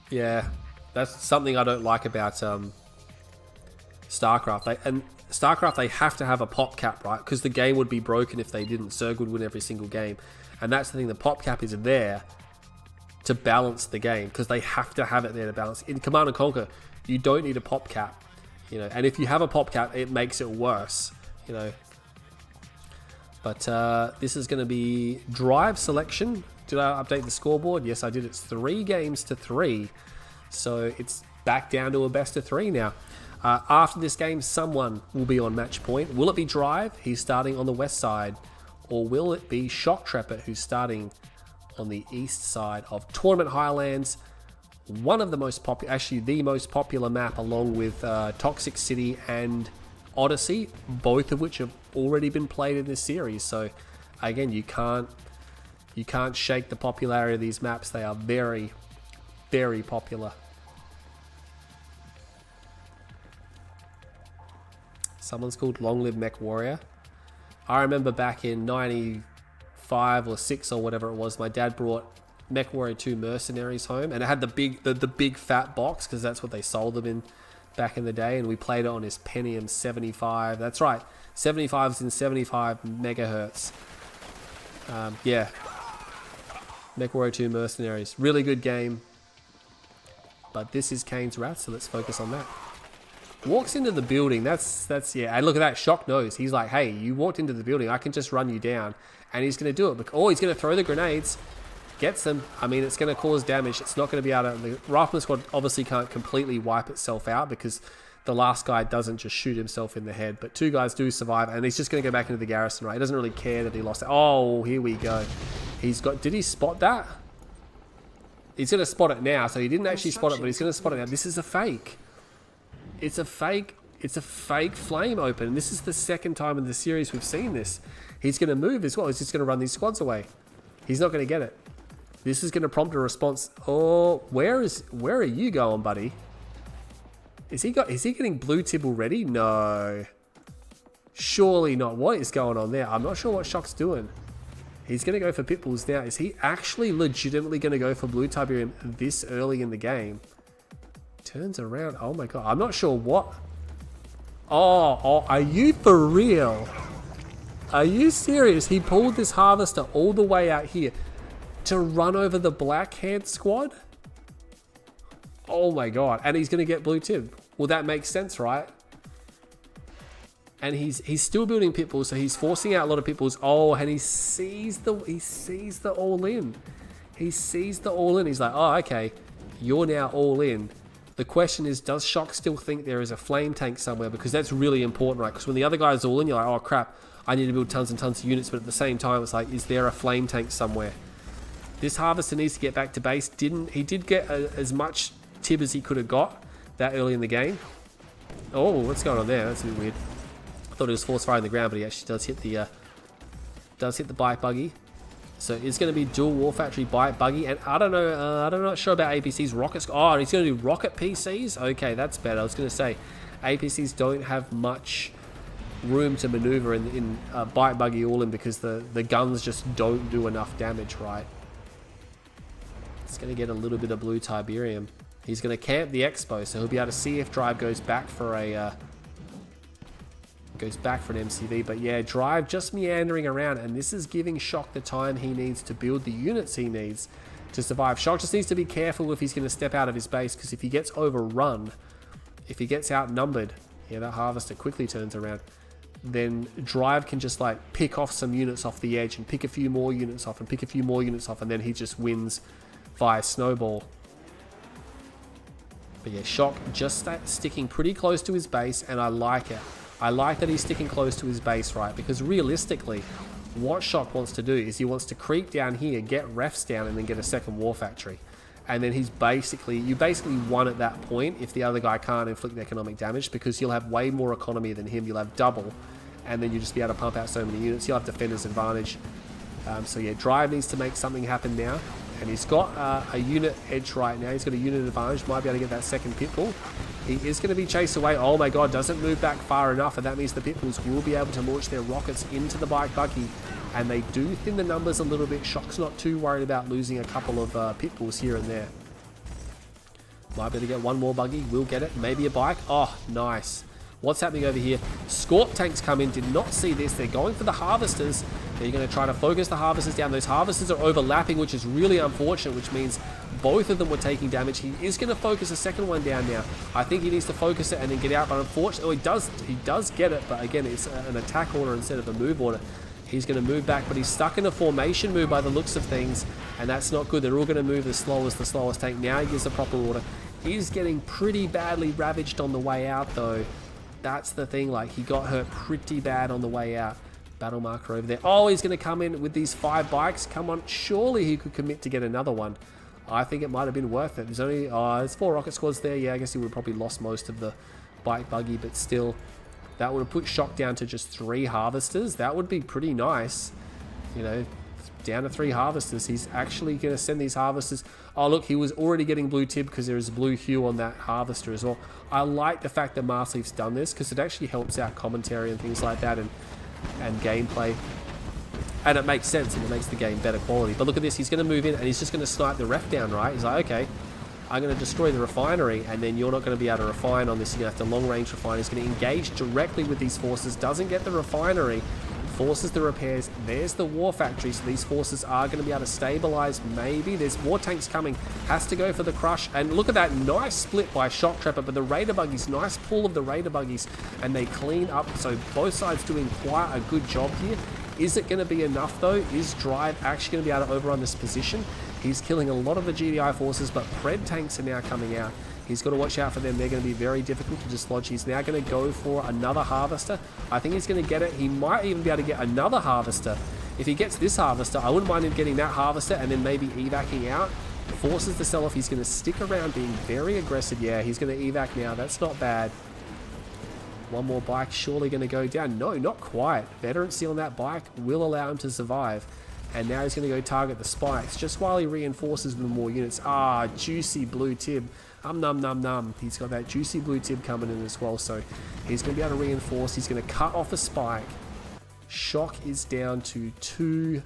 Yeah, that's something I don't like about StarCraft. StarCraft, they have to have a pop cap, right? Because the game would be broken if they didn't. Zerg would win every single game. And that's the thing, the pop cap is there to balance the game, because they have to have it there to balance. In Command & Conquer, you don't need a pop cap, you know, and if you have a pop cap, it makes it worse, you know. But this is going to be drive selection. Did I update the scoreboard? Yes, I did. It's 3 games to 3. So it's back down to a best of 3 now. After this game, someone will be on match point. Will it be Drive? He's starting on the west side. Or will it be Shoktrepet, who's starting on the east side of Tournament Highlands? One of the most popular, actually the most popular map, along with Toxic City and Odyssey, both of which have already been played in this series. So again, you can't shake the popularity of these maps. They are very, very popular. Someone's called Long Live Mech Warrior. I remember back in 95 or 6 or whatever it was, my dad brought Mech Warrior 2 Mercenaries home, and it had the big fat box, because that's what they sold them in back in the day, and we played it on his Pentium 75. That's right, 75s in 75 megahertz. Yeah, Mech Warrior 2 Mercenaries, really good game. But this is Kane's Rat, so let's focus on that. Walks into the building, that's yeah, and look at that, Shock knows. He's like, hey, you walked into the building, I can just run you down. And he's going to do it. Oh, he's going to throw the grenades. Gets them. I mean, it's going to cause damage. It's not going to be able to... The Rifleman Squad obviously can't completely wipe itself out, because the last guy doesn't just shoot himself in the head. But 2 guys do survive, and he's just going to go back into the garrison, right? He doesn't really care that he lost it. Oh, here we go. He's got... Did he spot that? He's going to spot it now. So he didn't actually spot it, but he's going to spot it now. This is a fake. It's a fake. It's a fake flame open. And this is the second time in the series we've seen this. He's going to move as well. He's just going to run these squads away. He's not going to get it. This is going to prompt a response. Oh, where are you going, buddy? Is he getting blue tib already? No. Surely not. What is going on there? I'm not sure what Shock's doing. He's going to go for Pitbulls now. Is he actually legitimately going to go for blue Tiberium this early in the game? Turns around. Oh my god. I'm not sure what. Oh, are you for real? Are you serious? He pulled this harvester all the way out here to run over the Blackhand squad? Oh my god. And he's going to get blue tib. Well, that makes sense, right? And he's still building Pitbulls, so he's forcing out a lot of Pitbulls. Oh, and he sees the all in. He sees the all in. He's like, oh, okay, you're now all in. The question is, does Shock still think there is a flame tank somewhere? Because that's really important, right? Because when the other guy's all in, you're like, oh crap, I need to build tons and tons of units. But at the same time, it's like, is there a flame tank somewhere? This harvester needs to get back to base. He did get as much tib as he could have got that early in the game. Oh, what's going on there? That's a bit weird. I thought he was force firing the ground, but he actually does hit the bike buggy. So it's going to be dual War Factory bike buggy, and I don't know. I'm not sure about APC's rockets. Oh, he's going to do rocket PCs. Okay, that's better. I was going to say APCs don't have much room to maneuver in bike buggy all in, because the guns just don't do enough damage, right? It's going to get a little bit of blue Tiberium. He's going to camp the expo, so he'll be able to see if Drive goes back for a an MCV. But yeah, Drive just meandering around, and this is giving Shock the time he needs to build the units he needs to survive. Shock just needs to be careful if he's going to step out of his base, because if he gets overrun, if he gets outnumbered, yeah, that harvester quickly turns around. then Drive can just like pick off some units off the edge and pick a few more units off and pick a few more units off, and then he just wins via snowball. But yeah, Shok just sticking pretty close to his base, and I like it. I like that he's sticking close to his base, right? Because realistically, what Shok wants to do is he wants to creep down here, get refs down, and then get a second war factory. And then you basically won at that point if the other guy can't inflict economic damage, because you'll have way more economy than him. You'll have double, and then you'll just be able to pump out so many units. You'll have defender's advantage. So yeah, Drive needs to make something happen now. And he's got a unit edge right now. He's got a unit advantage. Might be able to get that second pitbull. He is going to be chased away. Oh my god, doesn't move back far enough, and that means the pitbulls will be able to launch their rockets into the bike buggy. And they do thin the numbers a little bit. Shok's not too worried about losing a couple of pitbulls here and there. Might be able to get one more buggy. We'll get it. Maybe a bike. Oh, nice. What's happening over here? Scorp tanks come in. Did not see this. They're going for the harvesters. They're going to try to focus the harvesters down. Those harvesters are overlapping, which is really unfortunate, which means both of them were taking damage. He is going to focus a second one down now. I think he needs to focus it and then get out, but unfortunately, he does get it, but again, it's an attack order instead of a move order. He's going to move back, but he's stuck in a formation move by the looks of things, and that's not good. They're all going to move the slowest tank. Now he gives a proper order. He's getting pretty badly ravaged on the way out, though. That's the thing, like, he got hurt pretty bad on the way out. Battle marker over there. Oh, he's going to come in with these 5 bikes. Come on, surely he could commit to get another one. I think it might have been worth it. There's only, there's 4 rocket squads there. Yeah, I guess he would have probably lost most of the bike buggy, but still, that would have put Shok down to just 3 harvesters. That would be pretty nice. You know, down to 3 harvesters. He's actually going to send these harvesters. Oh, look, he was already getting blue tib because there is a blue hue on that harvester as well. I like the fact that Marsleaf's done this because it actually helps out commentary and things like that, and gameplay. And it makes sense, and it makes the game better quality. But look at this. He's going to move in, and he's just going to snipe the ref down, right? He's like, okay, I'm going to destroy the refinery, and then you're not going to be able to refine on this. You're going to have to long-range refine. He's going to engage directly with these forces. Doesn't get the refinery. Forces the repairs. There's the war factory, so these forces are going to be able to stabilize. Maybe there's more tanks coming. Has to go for the crush, and look at that nice split by Shoktrepet, but the raider buggies, nice pull of the raider buggies, and they clean up. So both sides doing quite a good job here. Is it going to be enough though? Is Drive actually going to be able to overrun this position? He's killing a lot of the GDI forces, but Pred tanks are now coming out. He's got to watch out for them. They're going to be very difficult to dislodge. He's now going to go for another harvester. I think he's going to get it. He might even be able to get another harvester. If he gets this harvester, I wouldn't mind him getting that harvester and then maybe evacing out. Forces the sell-off. He's going to stick around being very aggressive. Yeah, he's going to evac now. That's not bad. One more bike surely going to go down. No, not quite. Veteran seal on that bike will allow him to survive. And now he's going to go target the spikes just while he reinforces with more units. Ah, juicy blue tib. Num num num. He's got that juicy blue tib coming in as well, so he's going to be able to reinforce. He's going to cut off a spike. Shok is down to 2.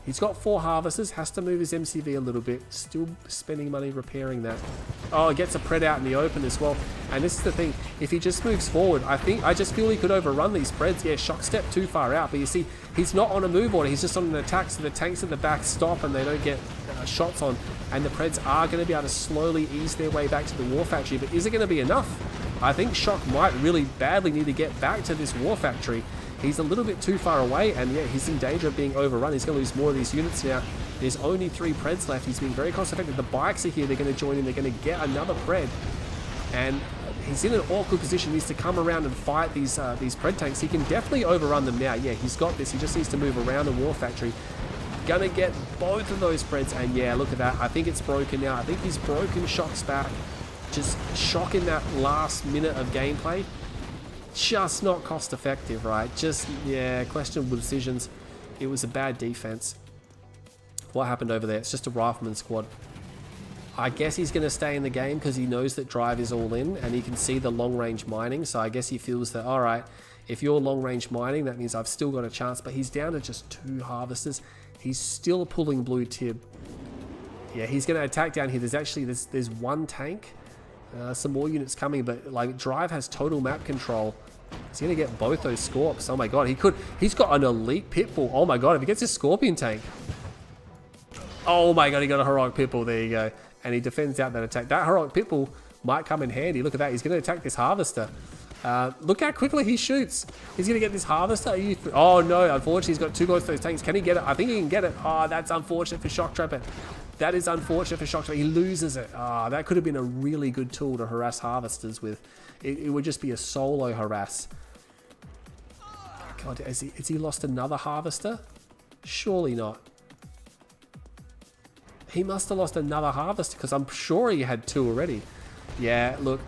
He's got 4 harvesters. Has to move his MCV a little bit. Still spending money repairing that. Oh, gets a Pred out in the open as well. And this is the thing. If he just moves forward, I just feel he could overrun these Preds. Yeah, Shok stepped too far out. But you see, he's not on a move order. He's just on an attack. So the tanks at the back stop and they don't get shots on. And the Preds are going to be able to slowly ease their way back to the war factory. But is it going to be enough? I think Shok might really badly need to get back to this war factory. He's a little bit too far away, and yeah, he's in danger of being overrun. He's going to lose more of these units now. There's only 3 Preds left. He's being very cost effective. The bikes are here. They're going to join in. They're going to get another Pred. And he's in an awkward position. He needs to come around and fight these Pred tanks. He can definitely overrun them now. Yeah, he's got this. He just needs to move around the war factory. Gonna get both of those Preds, and yeah, look at that. I think it's broken now. I think he's broken Shok's back. Just Shok in that last minute of gameplay. Just not cost effective, right? Just, yeah, questionable decisions. It was a bad defense. What happened over there? It's just a rifleman squad. I guess he's going to stay in the game because he knows that Drive is all in and he can see the long range mining. So I guess he feels that, all right, if you're long range mining, that means I've still got a chance. But he's down to just 2 harvesters. He's still pulling blue tib. Yeah, he's going to attack down here. There's 1 tank. Some more units coming, but like Drive has total map control. He's gonna get both those Scorps. Oh my god, he's got an elite pitbull. Oh my god, if he gets his Scorpion tank. Oh my god, he got a heroic pitbull. There you go. And he defends out that attack. That heroic pitbull might come in handy. Look at that. He's gonna attack this harvester. Look how quickly he shoots. He's going to get this harvester. Oh no, unfortunately he's got too close to those tanks. Can he get it? I think he can get it. Oh, that's unfortunate for Shoktrepet. That is unfortunate for Shoktrepet. He loses it. That could have been a really good tool to harass harvesters with. It would just be a solo harass. God, has he lost another harvester? Surely not. He must have lost another harvester because I'm sure he had 2 already. Yeah, look.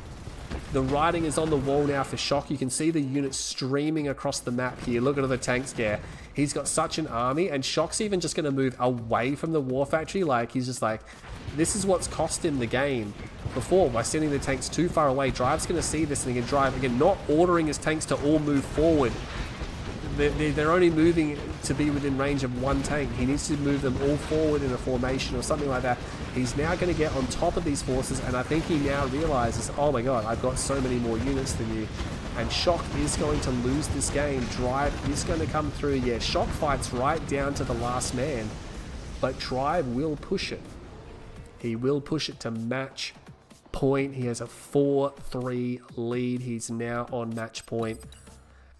The writing is on the wall now for Shok. You can see the units streaming across the map here. Look at all the tanks there. He's got such an army, and Shok's even just going to move away from the war factory. Like, he's just like, this is what's cost him the game before by sending the tanks too far away. Drive's going to see this, and he can drive again, not ordering his tanks to all move forward. They're only moving to be within range of 1 tank. He needs to move them all forward in a formation or something like that. He's now going to get on top of these forces, and I think he now realizes, oh my god, I've got so many more units than you. And Shok is going to lose this game. Drive is going to come through. Yeah, Shok fights right down to the last man, but Drive will push it. He will push it to match point. He has a 4-3 lead. He's now on match point.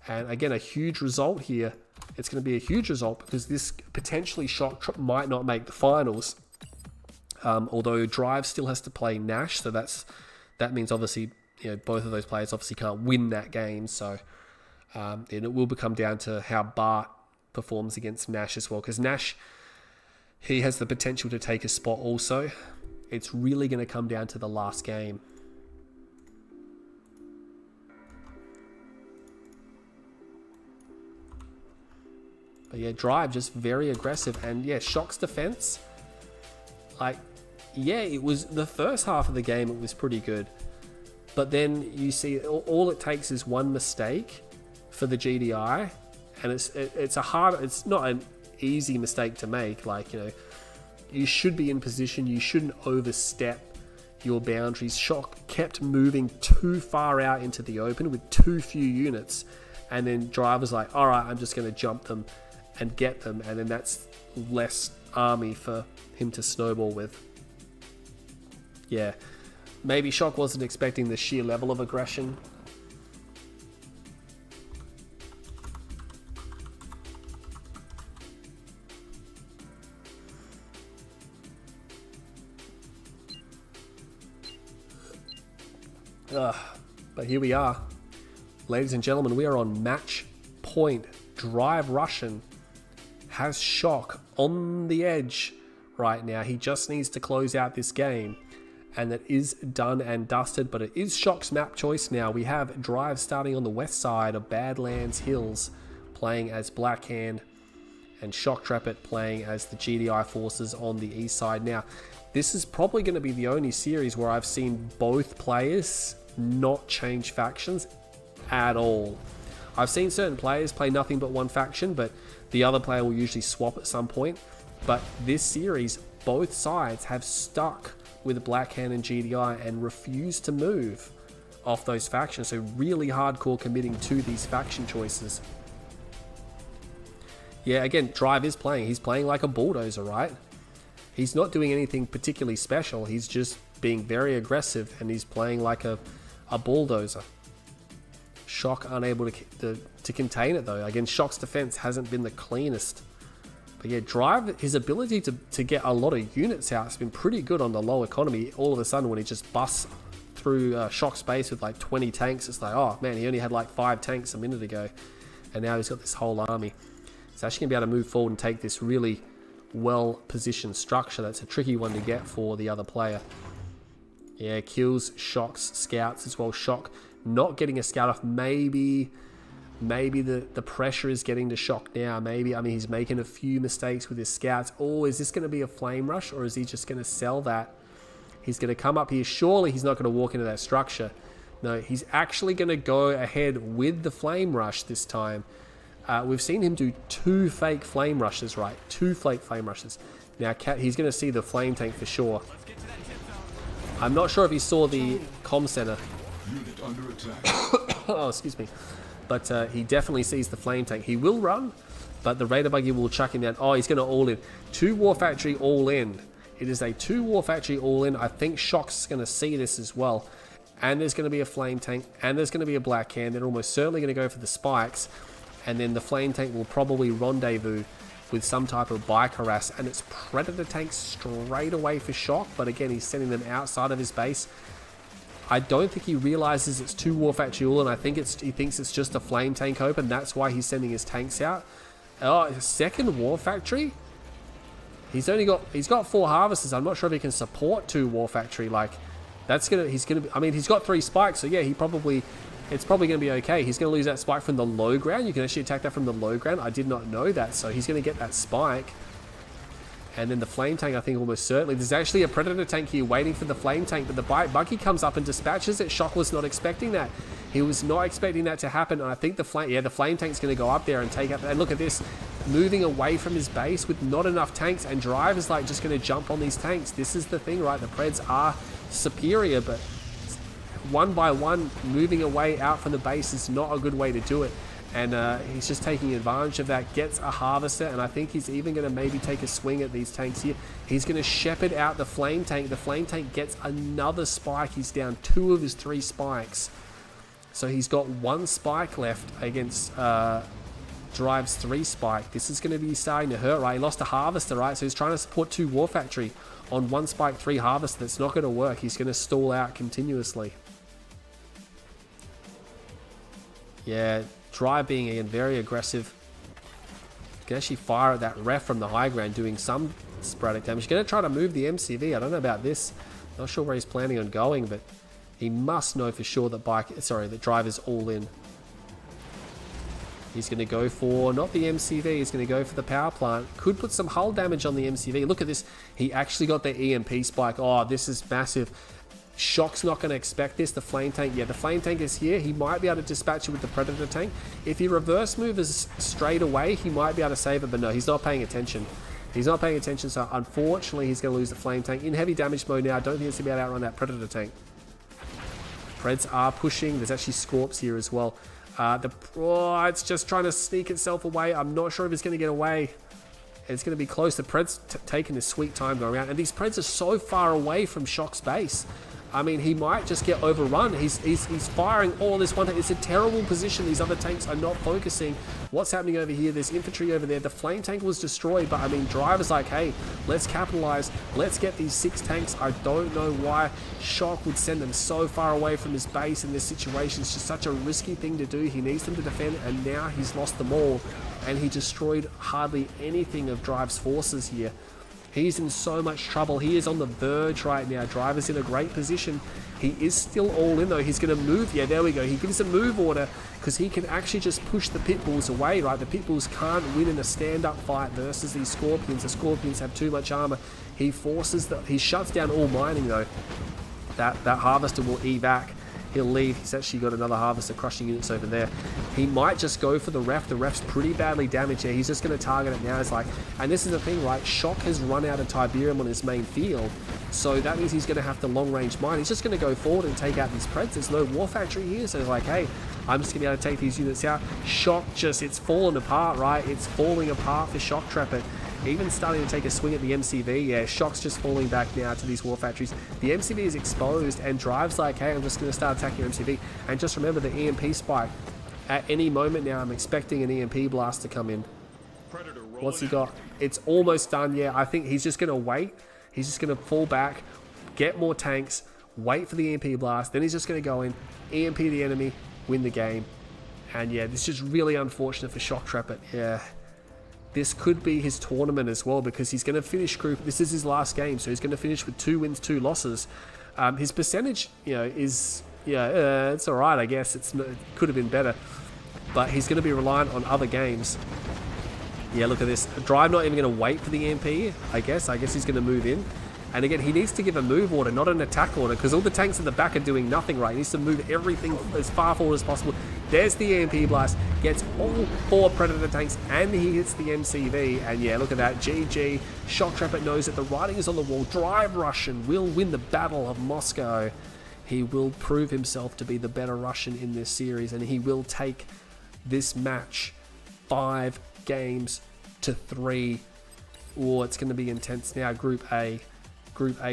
And again, a huge result here. It's going to be a huge result because this potentially Shok might not make the finals. Although Drive still has to play Nash, so that means obviously, you know, both of those players obviously can't win that game. So and it will become down to how Bart performs against Nash as well, because Nash, he has the potential to take a spot also. It's really going to come down to the last game. But yeah, Drive just very aggressive. And yeah, Shok's defense, like, yeah, it was the first half of the game, it was pretty good. But then you see all it takes is one mistake for the GDI. And it's not an easy mistake to make. Like, you know, you should be in position. You shouldn't overstep your boundaries. Shok kept moving too far out into the open with too few units. And then Drive was like, all right, I'm just going to jump them and get them, and then that's less army for him to snowball with. Yeah, maybe Shok wasn't expecting the sheer level of aggression. But here we are, ladies and gentlemen. We are on match point. Drive Russian has Shok on the edge right now. He just needs to close out this game, and that is done and dusted. But it is Shok's map choice now. We have Drive starting on the west side of Badlands Hills, playing as Blackhand, and Shoktrepet playing as the GDI forces on the east side. Now, this is probably going to be the only series where I've seen both players not change factions at all. I've seen certain players play nothing but one faction, but the other player will usually swap at some point. But this series, both sides have stuck with Blackhand and GDI and refused to move off those factions. So really hardcore committing to these faction choices. Yeah, again, Drive is playing. He's playing like a bulldozer, right? He's not doing anything particularly special. He's just being very aggressive, and he's playing like a bulldozer. Shok unable to contain it though. Again, Shok's defense hasn't been the cleanest. But yeah, Drive, his ability to get a lot of units out has been pretty good on the low economy. All of a sudden, when he just busts through Shok's base with like 20 tanks, it's like, oh man, he only had like 5 tanks a minute ago. And now he's got this whole army. He's actually going to be able to move forward and take this really well-positioned structure. That's a tricky one to get for the other player. Yeah, kills Shok's scouts as well. Shok not getting a scout off. Maybe the pressure is getting to Shok now. Maybe, I mean, he's making a few mistakes with his scouts. Oh, is this going to be a flame rush, or is he just going to sell that? He's going to come up here. Surely he's not going to walk into that structure. No, he's actually going to go ahead with the flame rush this time. We've seen him do 2 fake flame rushes, right? 2 fake flame rushes. Now, he's going to see the flame tank for sure. I'm not sure if he saw the comm center. Unit under attack. Oh, excuse me. But he definitely sees the flame tank. He will run, but the Raider buggy will chuck him down. Oh, he's going to all in. 2 War Factory all in. It is a 2 War Factory all in. I think Shok's going to see this as well. and there's going to be a flame tank, and there's going to be a black can. They're almost certainly going to go for the spikes, and then the flame tank will probably rendezvous with some type of bike harass, and it's predator tank straight away for Shock. But again, he's sending them outside of his base. I don't think he realizes it's 2 War Factory all, and I think he thinks it's just a flame tank open. That's why he's sending his tanks out. Oh, second War Factory. He's got 4 harvesters. I'm not sure if he can support 2 War Factory. Like, I mean, he's got 3 spikes, so yeah, it's probably going to be okay. He's going to lose that spike from the low ground. You can actually attack that from the low ground. I did not know that, so he's going to get that spike. And then the flame tank, I think almost certainly. There's actually a predator tank here waiting for the flame tank, but the buggy comes up and dispatches it. Shock was not expecting that. He was not expecting that to happen, and I think the flame tank's going to go up there and take out. And look at this, moving away from his base with not enough tanks, and Drive is like just going to jump on these tanks. This is the thing, right? The Preds are superior, but one by one, moving away out from the base is not a good way to do it. And he's just taking advantage of that, gets a harvester, and I think he's even going to maybe take a swing at these tanks here. He's going to shepherd out the flame tank. The flame tank gets another spike. He's down 2 of his 3 spikes. So he's got 1 spike left against Drive's 3 spike. This is going to be starting to hurt, right? He lost a harvester, right? So he's trying to support 2 War Factory on 1 spike, 3 harvester. That's not going to work. He's going to stall out continuously. Yeah, Drive being again very aggressive. You can actually fire at that ref from the high ground, doing some sporadic damage. He's going to try to move the MCV. I don't know about this. Not sure where he's planning on going, but he must know for sure that Drive is all in. He's going to go for, not the MCV, he's going to go for the power plant. Could put some hull damage on the MCV. Look at this. He actually got the EMP spike. Oh, this is massive. Shock's not going to expect this. The flame tank, yeah, the flame tank is here. He might be able to dispatch it with the predator tank. If he reverse moves straight away, he might be able to save it, but no, he's not paying attention. He's not paying attention, so unfortunately, he's going to lose the flame tank. In heavy damage mode now, I don't think he's going to be able to outrun that predator tank. Preds are pushing. There's actually Scorps here as well. It's just trying to sneak itself away. I'm not sure if it's going to get away. It's going to be close. The Preds taking his sweet time going around, and these Preds are so far away from Shock's base. I mean, he might just get overrun. He's firing all this one. It's a terrible position. These other tanks are not focusing. What's happening over here? There's infantry over there. The flame tank was destroyed, but I mean, Driver's like, hey, let's capitalize. Let's get these 6 tanks. I don't know why Shock would send them so far away from his base in this situation. It's just such a risky thing to do. He needs them to defend, and now he's lost them all, and he destroyed hardly anything of Drive's forces here. He's in so much trouble. He is on the verge right now. Driver's in a great position. He is still all in though. He's going to move. Yeah, there we go. He gives a move order because he can actually just push the pit bulls away, right? The pit bulls can't win in a stand-up fight versus these Scorpions. The Scorpions have too much armor. He shuts down all mining though. That harvester will evac. He'll leave. He's actually got another harvester crushing units over there. He might just go for the ref. The ref's pretty badly damaged here. He's just going to target it now. It's like, and this is the thing, right? Shock has run out of Tiberium on his main field. So that means he's going to have to long-range mine. He's just going to go forward and take out these Preds. There's no War Factory here. So it's like, hey, I'm just going to be able to take these units out. Shock it's falling apart, right? It's falling apart for Shoktrepet. Even starting to take a swing at the MCV. Yeah, Shock's just falling back now to these War Factories. The MCV is exposed, and Drive's like, hey, I'm just going to start attacking your MCV. And just remember the EMP spike. At any moment now, I'm expecting an EMP blast to come in. What's he got? It's almost done. Yeah, I think he's just going to wait. He's just going to fall back, get more tanks, wait for the EMP blast. Then he's just going to go in, EMP the enemy, win the game. And yeah, this is just really unfortunate for Shoktrepet. Yeah. This could be his tournament as well, because he's going to finish group. This is his last game, so he's going to finish with 2 wins, 2 losses. His percentage, is it's all right, I guess. It could have been better, but he's going to be reliant on other games. Yeah, look at this. Drive not even going to wait for the EMP. I guess he's going to move in. And again, he needs to give a move order, not an attack order, because all the tanks in the back are doing nothing right. He needs to move everything as far forward as possible. There's the EMP blast, gets all 4 Predator tanks, and he hits the MCV. And yeah, look at that. GG. Shoktrepet knows that the writing is on the wall. Drive Russian will win the Battle of Moscow. He will prove himself to be the better Russian in this series, and he will take this match 5 games to 3. Oh, it's going to be intense now. Group A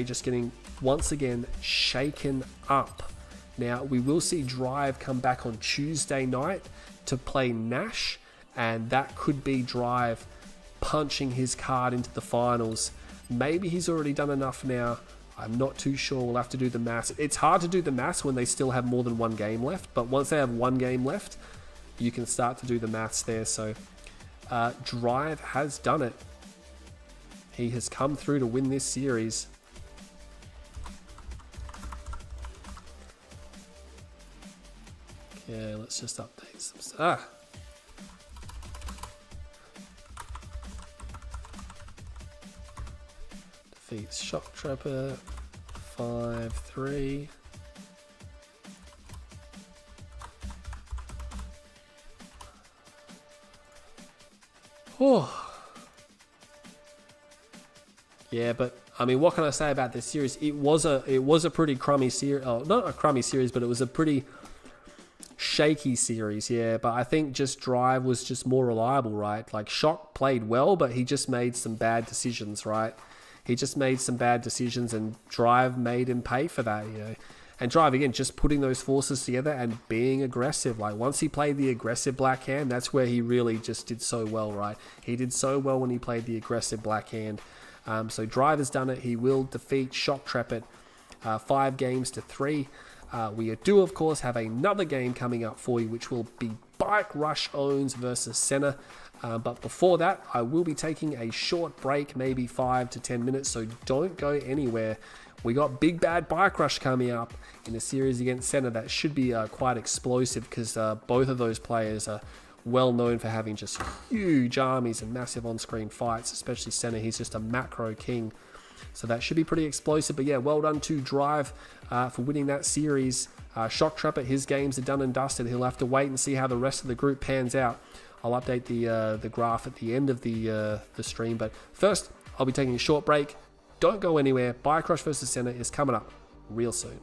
just getting once again shaken up. Now, we will see Drive come back on Tuesday night to play Nash, and that could be Drive punching his card into the finals. Maybe he's already done enough now. I'm not too sure. We'll have to do the maths. It's hard to do the maths when they still have more than one game left, but once they have one game left, you can start to do the maths there. So Drive has done it. He has come through to win this series. Okay, let's just update some stuff. Defeats Shoktrepet 5-3. Oh. Yeah, but I mean, what can I say about this series? It was a pretty crummy series. Oh, not a crummy series, but it was a pretty shaky series. Yeah, but I think just Drive was just more reliable, right? Like Shok played well, but he just made some bad decisions, right? He just made some bad decisions, and Drive made him pay for that, you know. And Drive, again, just putting those forces together and being aggressive. Like, once he played the aggressive black hand, that's where he really just did so well, right? He did so well when he played the aggressive black hand. So Drive has done it. He will defeat Shoktrepet 5-3. We do, of course, have another game coming up for you, which will be BikeRushOwnz Vs Senna. But before that, I will be taking a short break, maybe 5 to 10 minutes, so don't go anywhere. We got Big Bad Bike Rush coming up in a series against Senna that should be quite explosive, because both of those players are well known for having just huge armies and massive on-screen fights, especially Senna. He's just a macro king. So that should be pretty explosive. But yeah, well done to Drive for winning that series. Shoktrepet, his games are done and dusted. He'll have to wait and see how the rest of the group pans out. I'll update the graph at the end of the stream. But first, I'll be taking a short break. Don't go anywhere. BikeRush vs Senna is coming up real soon.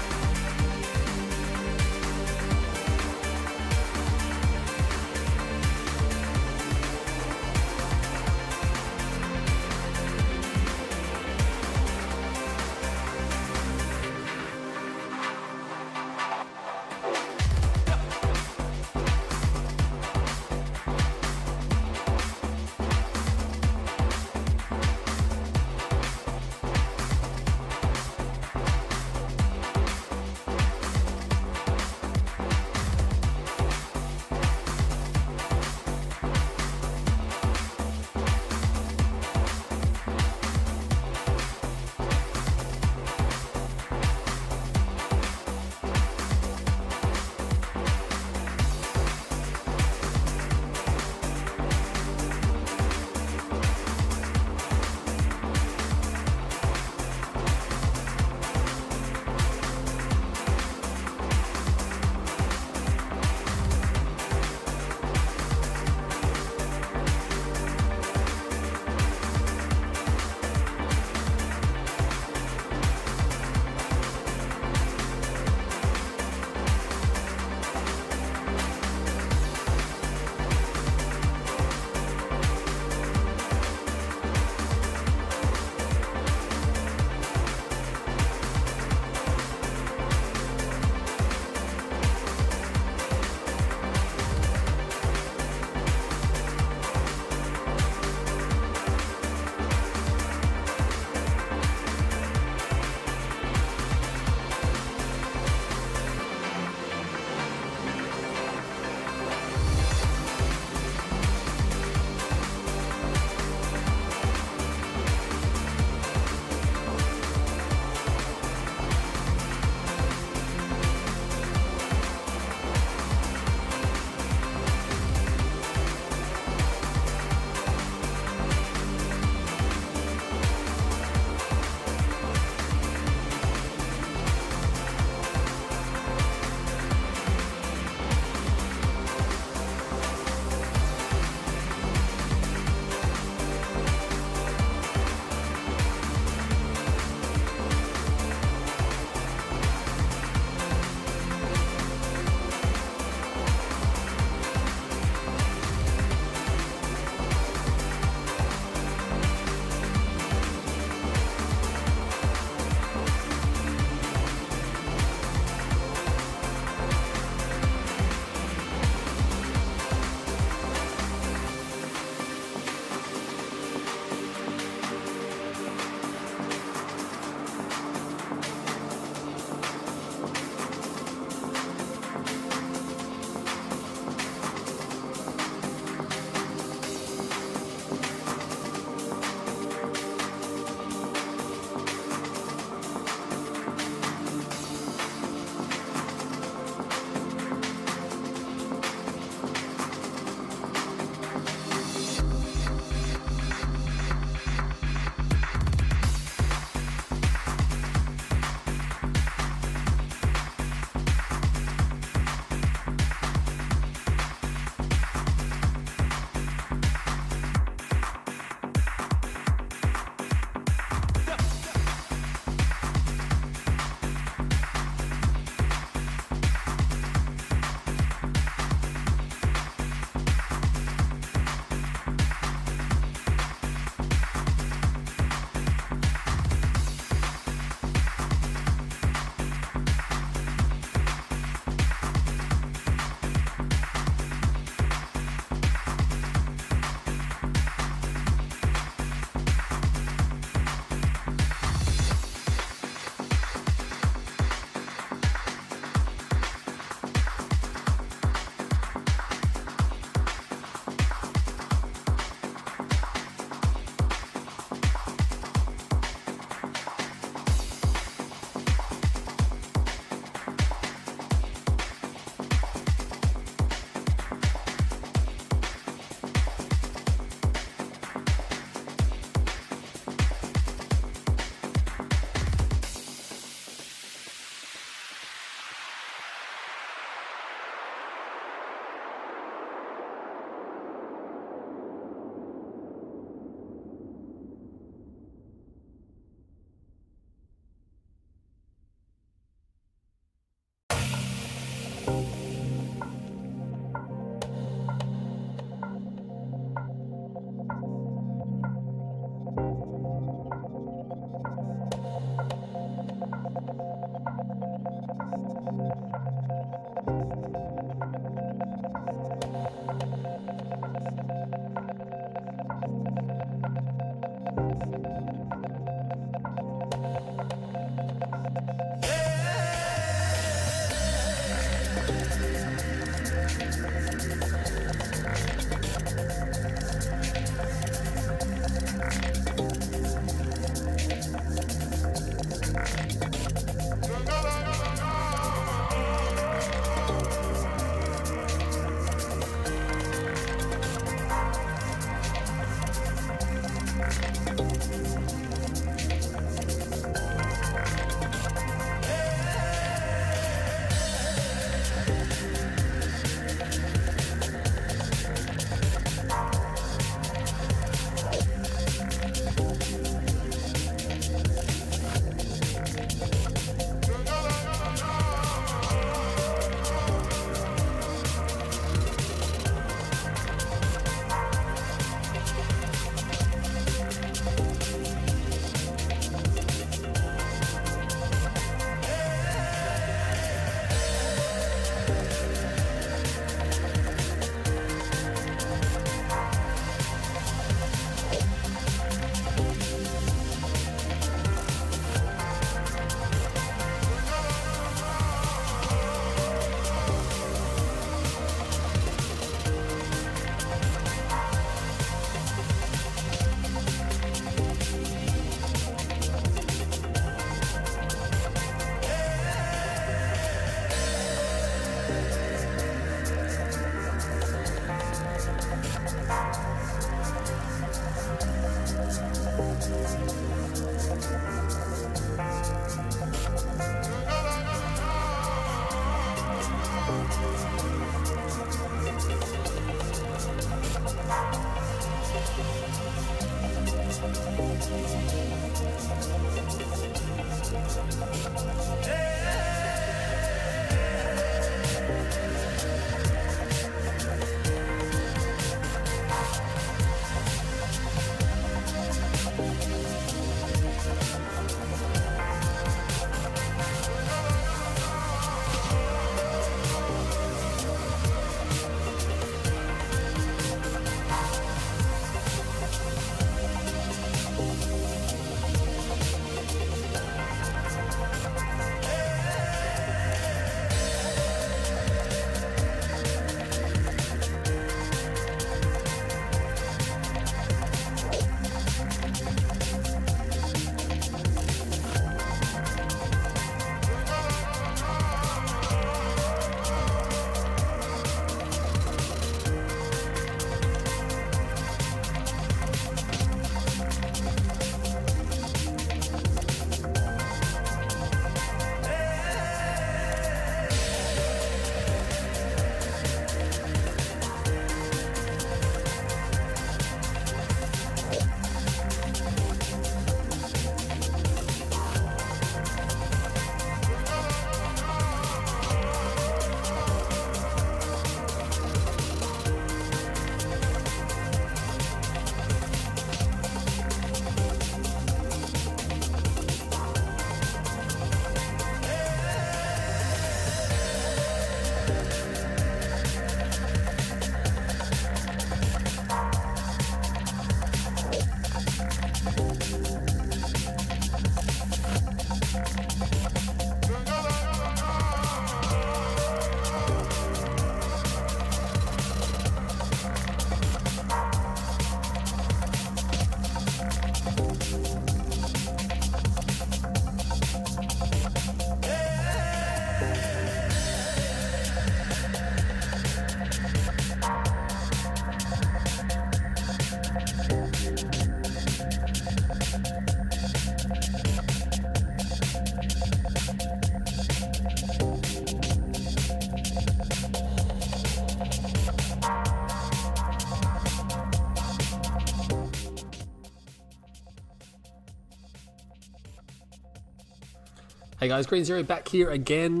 Hey guys, Green Zero back here again,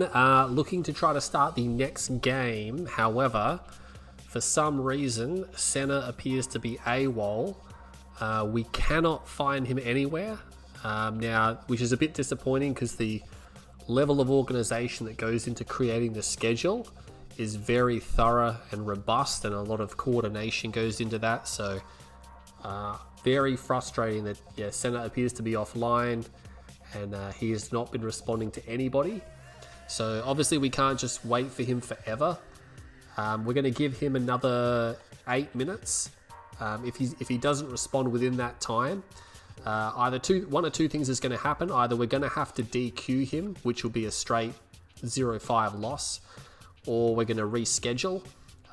looking to try to start the next game. However, for some reason, Senna appears to be AWOL. We cannot find him anywhere now, which is a bit disappointing because the level of organization that goes into creating the schedule is very thorough and robust, and a lot of coordination goes into that. So very frustrating that Senna appears to be offline, and he has not been responding to anybody. So obviously we can't just wait for him forever. We're going to give him another 8 minutes. If he doesn't respond within that time, one or two things is going to happen. Either we're going to have to DQ him, which will be a straight 0-5 loss, or we're going to reschedule.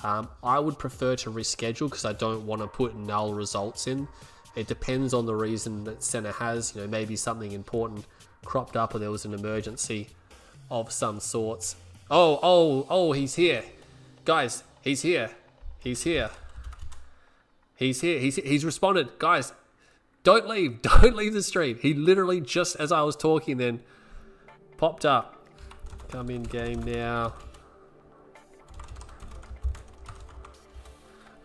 I would prefer to reschedule because I don't want to put null results in. It depends on the reason that Senna has. Maybe something important cropped up, or there was an emergency of some sorts. Oh, he's here. Guys, he's here. He's here. He's responded. Guys, don't leave. Don't leave the stream. He literally, just as I was talking, then popped up. Come in game now.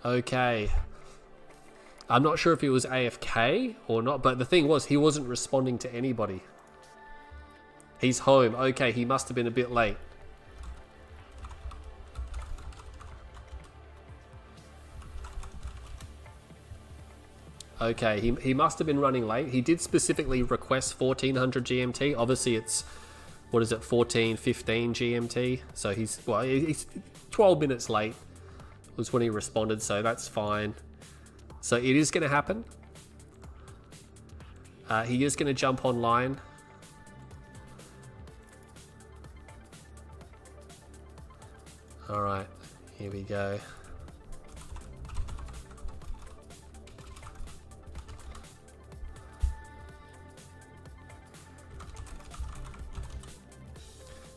Okay. I'm not sure if he was AFK or not, but the thing was, he wasn't responding to anybody. He's home. Okay, he must have been a bit late. Okay, he must have been running late. He did specifically request 1400 GMT. Obviously, it's, 14:15 GMT. So he's 12 minutes late was when he responded, so that's fine. So it is going to happen. He is going to jump online. All right, here we go.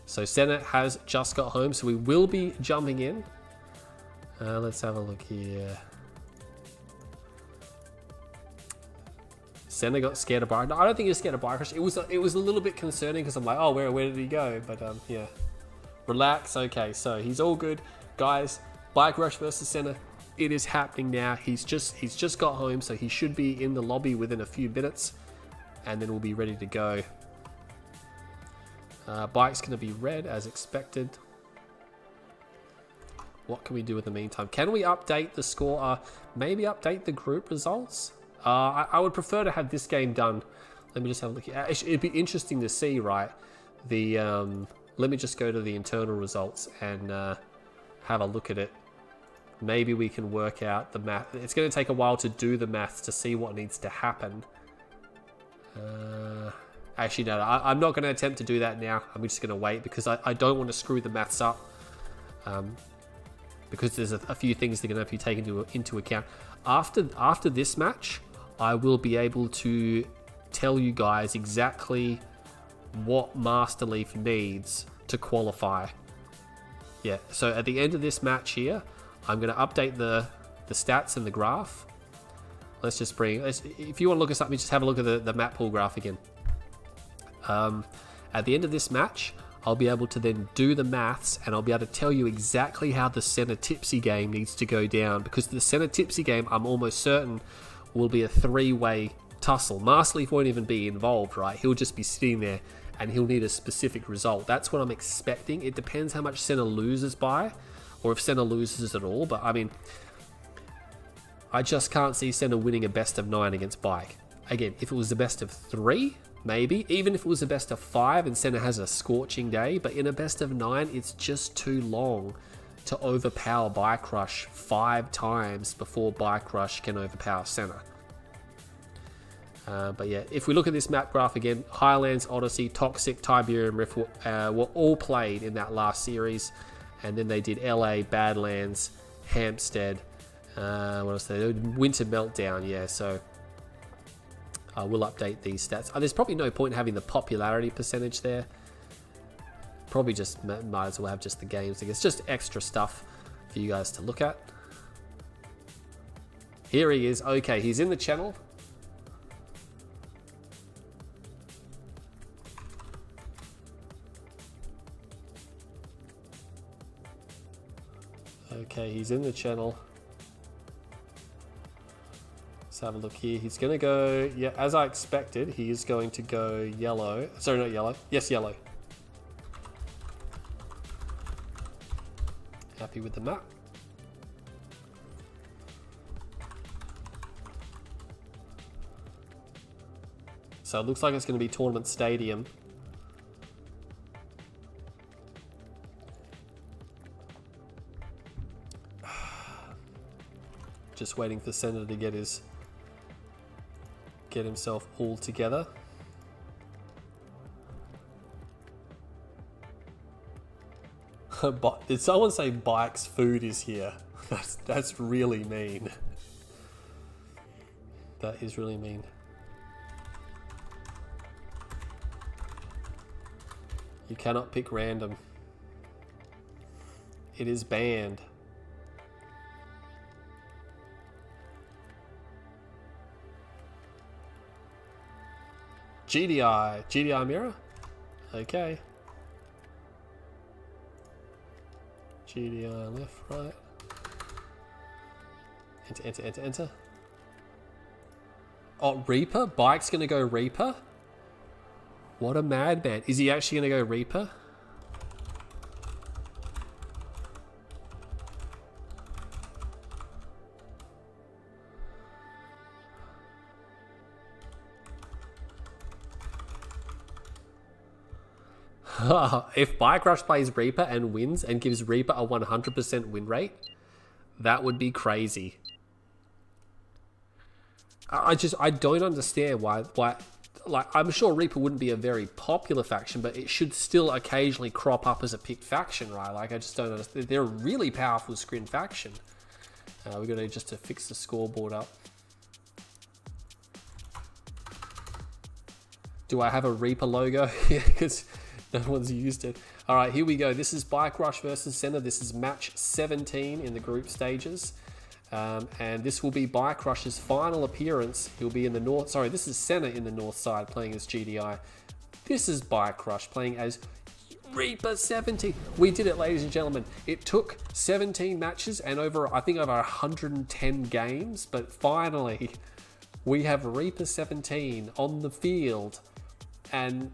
So Senna has just got home, so we will be jumping in. Let's have a look here. Senna got scared of Bike. No, I don't think he was scared of Bike Rush. It was a little bit concerning because I'm like, oh, where did he go? But yeah, relax. Okay, so he's all good, guys. Bike Rush versus Senna. It is happening now. He's just got home, so he should be in the lobby within a few minutes, and then we'll be ready to go. Bike's going to be red as expected. What can we do in the meantime? Can we update the score? Maybe update the group results? I would prefer to have this game done. Let me just have a look here. It'd be interesting to see, right? Let me just go to the internal results and have a look at it. Maybe we can work out the math. It's going to take a while to do the maths to see what needs to happen. Actually, no, I'm not going to attempt to do that now. I'm just going to wait because I don't want to screw the maths up. Because there's a few things that are going to have to be taken into account. After this match, I will be able to tell you guys exactly what Master Leaf needs to qualify. Yeah, so at the end of this match here, I'm going to update the stats and the graph. Let's just if you want to look at something, just have a look at the map pool graph again. At the end of this match, I'll be able to then do the maths and I'll be able to tell you exactly how the Senna Tipsy game needs to go down, because the Senna Tipsy game, I'm almost certain, will be a three-way tussle. Master Leaf won't even be involved, right? He'll just be sitting there and he'll need a specific result. That's what I'm expecting. It depends how much Senna loses by, or if Senna loses at all, but I mean, I just can't see Senna winning a best of 9 against Bike. Again, if it was the best of 3, maybe. Even if it was a best of 5 and Senna has a scorching day, but in a best of 9, it's just too long to overpower Bike Rush 5 times before Bike Rush can overpower Senna. But yeah, if we look at this map graph again, Highlands, Odyssey, Toxic, Tiberium Rift were all played in that last series. And then they did LA, Badlands, Hampstead, what else they did? Winter Meltdown, yeah, so I will update these stats. There's probably no point in having the popularity percentage there. Probably just might as well have just the games. It's just extra stuff for you guys to look at. Here he is. Okay, he's in the channel. Okay, he's in the channel. Let's have a look here. He's going to go, yeah, as I expected, he is going to go yellow. Sorry, not yellow. Yes, yellow. Happy with the map. So it looks like it's going to be Tournament Stadium. Just waiting for Senna to get himself all together. Did someone say Bike's food is here? That's really mean. That is really mean. You cannot pick random. It is banned. GDI mirror? Okay. GDI left, right. Enter. Oh, Reaper? Bike's gonna go Reaper? What a madman. Is he actually gonna go Reaper? If Bike Rush plays Reaper and wins and gives Reaper a 100% win rate, that would be crazy. I don't understand why, like, I'm sure Reaper wouldn't be a very popular faction, but it should still occasionally crop up as a picked faction, right? Like, I just don't understand. They're a really powerful screen faction. We're going to just to fix the scoreboard up. Do I have a Reaper logo? Yeah, because No one's used it. All right, here we go. This is Bike Rush versus Senna. This is match 17 in the group stages. And this will be Bike Rush's final appearance. He'll be in the north. Sorry, this is Senna in the north side playing as GDI. This is Bike Rush playing as Reaper 17. We did it, ladies and gentlemen. It took 17 matches and I think over 110 games, but finally we have Reaper 17 on the field. And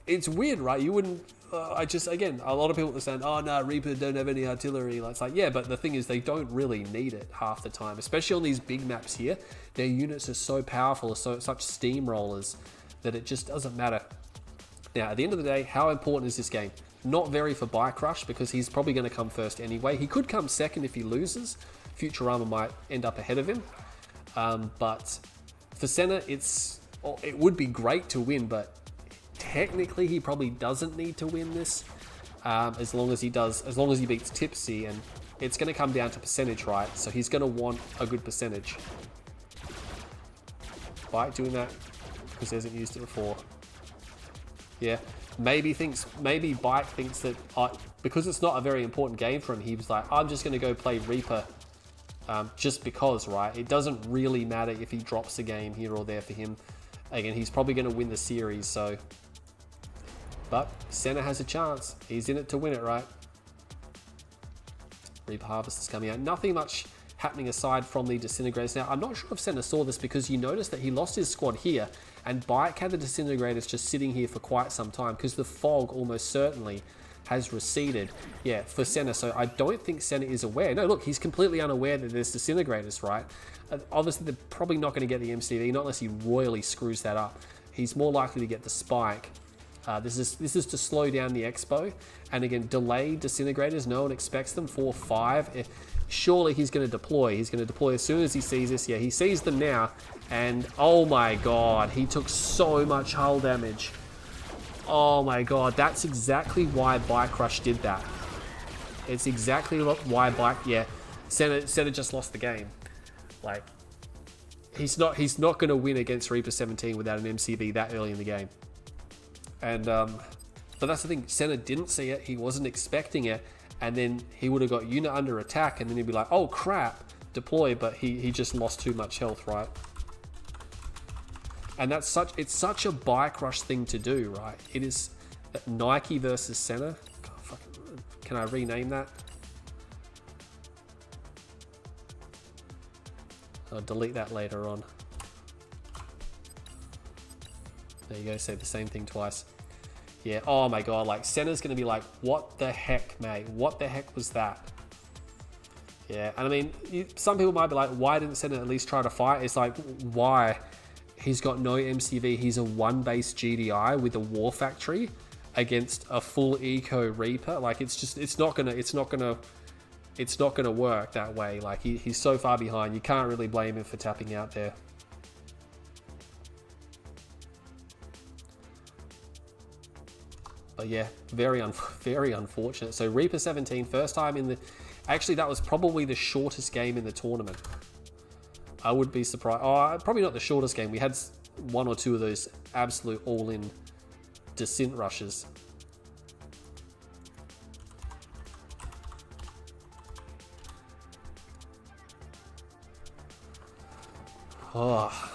it's weird, right? You wouldn't, again, a lot of people are saying, oh no, Reaper don't have any artillery. It's like, yeah, but the thing is they don't really need it half the time, especially on these big maps here. Their units are so powerful, such steamrollers that it just doesn't matter. Now, at the end of the day, how important is this game? Not very for Bike Rush because he's probably going to come first anyway. He could come second if he loses. Futurama might end up ahead of him. But for Senna, it would be great to win, but technically he probably doesn't need to win this as long as he beats Tipsy, and it's going to come down to percentage, right? So he's going to want a good percentage. Bike doing that because he hasn't used it before. Yeah, maybe Bike thinks that because it's not a very important game for him, he was like, I'm just going to go play Reaper just because, right? It doesn't really matter if he drops a game here or there for him. Again, he's probably going to win the series, so. But Senna has a chance. He's in it to win it, right? Reaper Harvest is coming out. Nothing much happening aside from the Disintegrators. Now, I'm not sure if Senna saw this because you notice that he lost his squad here and Bike had the Disintegrators just sitting here for quite some time because the fog almost certainly has receded, yeah, for Senna. So I don't think Senna is aware. No, look, he's completely unaware that there's Disintegrators, right? Obviously, they're probably not going to get the MCV, not unless he royally screws that up. He's more likely to get the Spike. This is to slow down the Expo. And again, delayed Disintegrators, no one expects them, 4, 5. Surely he's going to deploy. He's going to deploy as soon as he sees this. Yeah, he sees them now. And oh my god, he took so much hull damage. Oh my god, that's exactly why Bike Rush did that. It's exactly why Senna just lost the game. Like, he's not going to win against Reaper 17 without an MCV that early in the game. And but that's the thing, Senna didn't see it, he wasn't expecting it, and then he would have got unit under attack, and then he'd be like, oh crap, deploy, but he just lost too much health, right? And it's such a Bike Rush thing to do, right? It is Nike versus Senna. God, can I rename that? I'll delete that later on. There you go, say the same thing twice. Yeah, oh my god, like Senna's gonna be like, what the heck, mate? What the heck was that? Yeah, and I mean, some people might be like, why didn't Senna at least try to fight? It's like, why? He's got no MCV. He's a one-base GDI with a War Factory against a full Eco Reaper. Like, it's not gonna work that way. Like, he's so far behind. You can't really blame him for tapping out there. But yeah, very unfortunate. So Reaper 17, first time in the. Actually, that was probably the shortest game in the tournament. I would be surprised. Oh, probably not the shortest game. We had 1 or 2 of those absolute all-in descent rushes. Oh.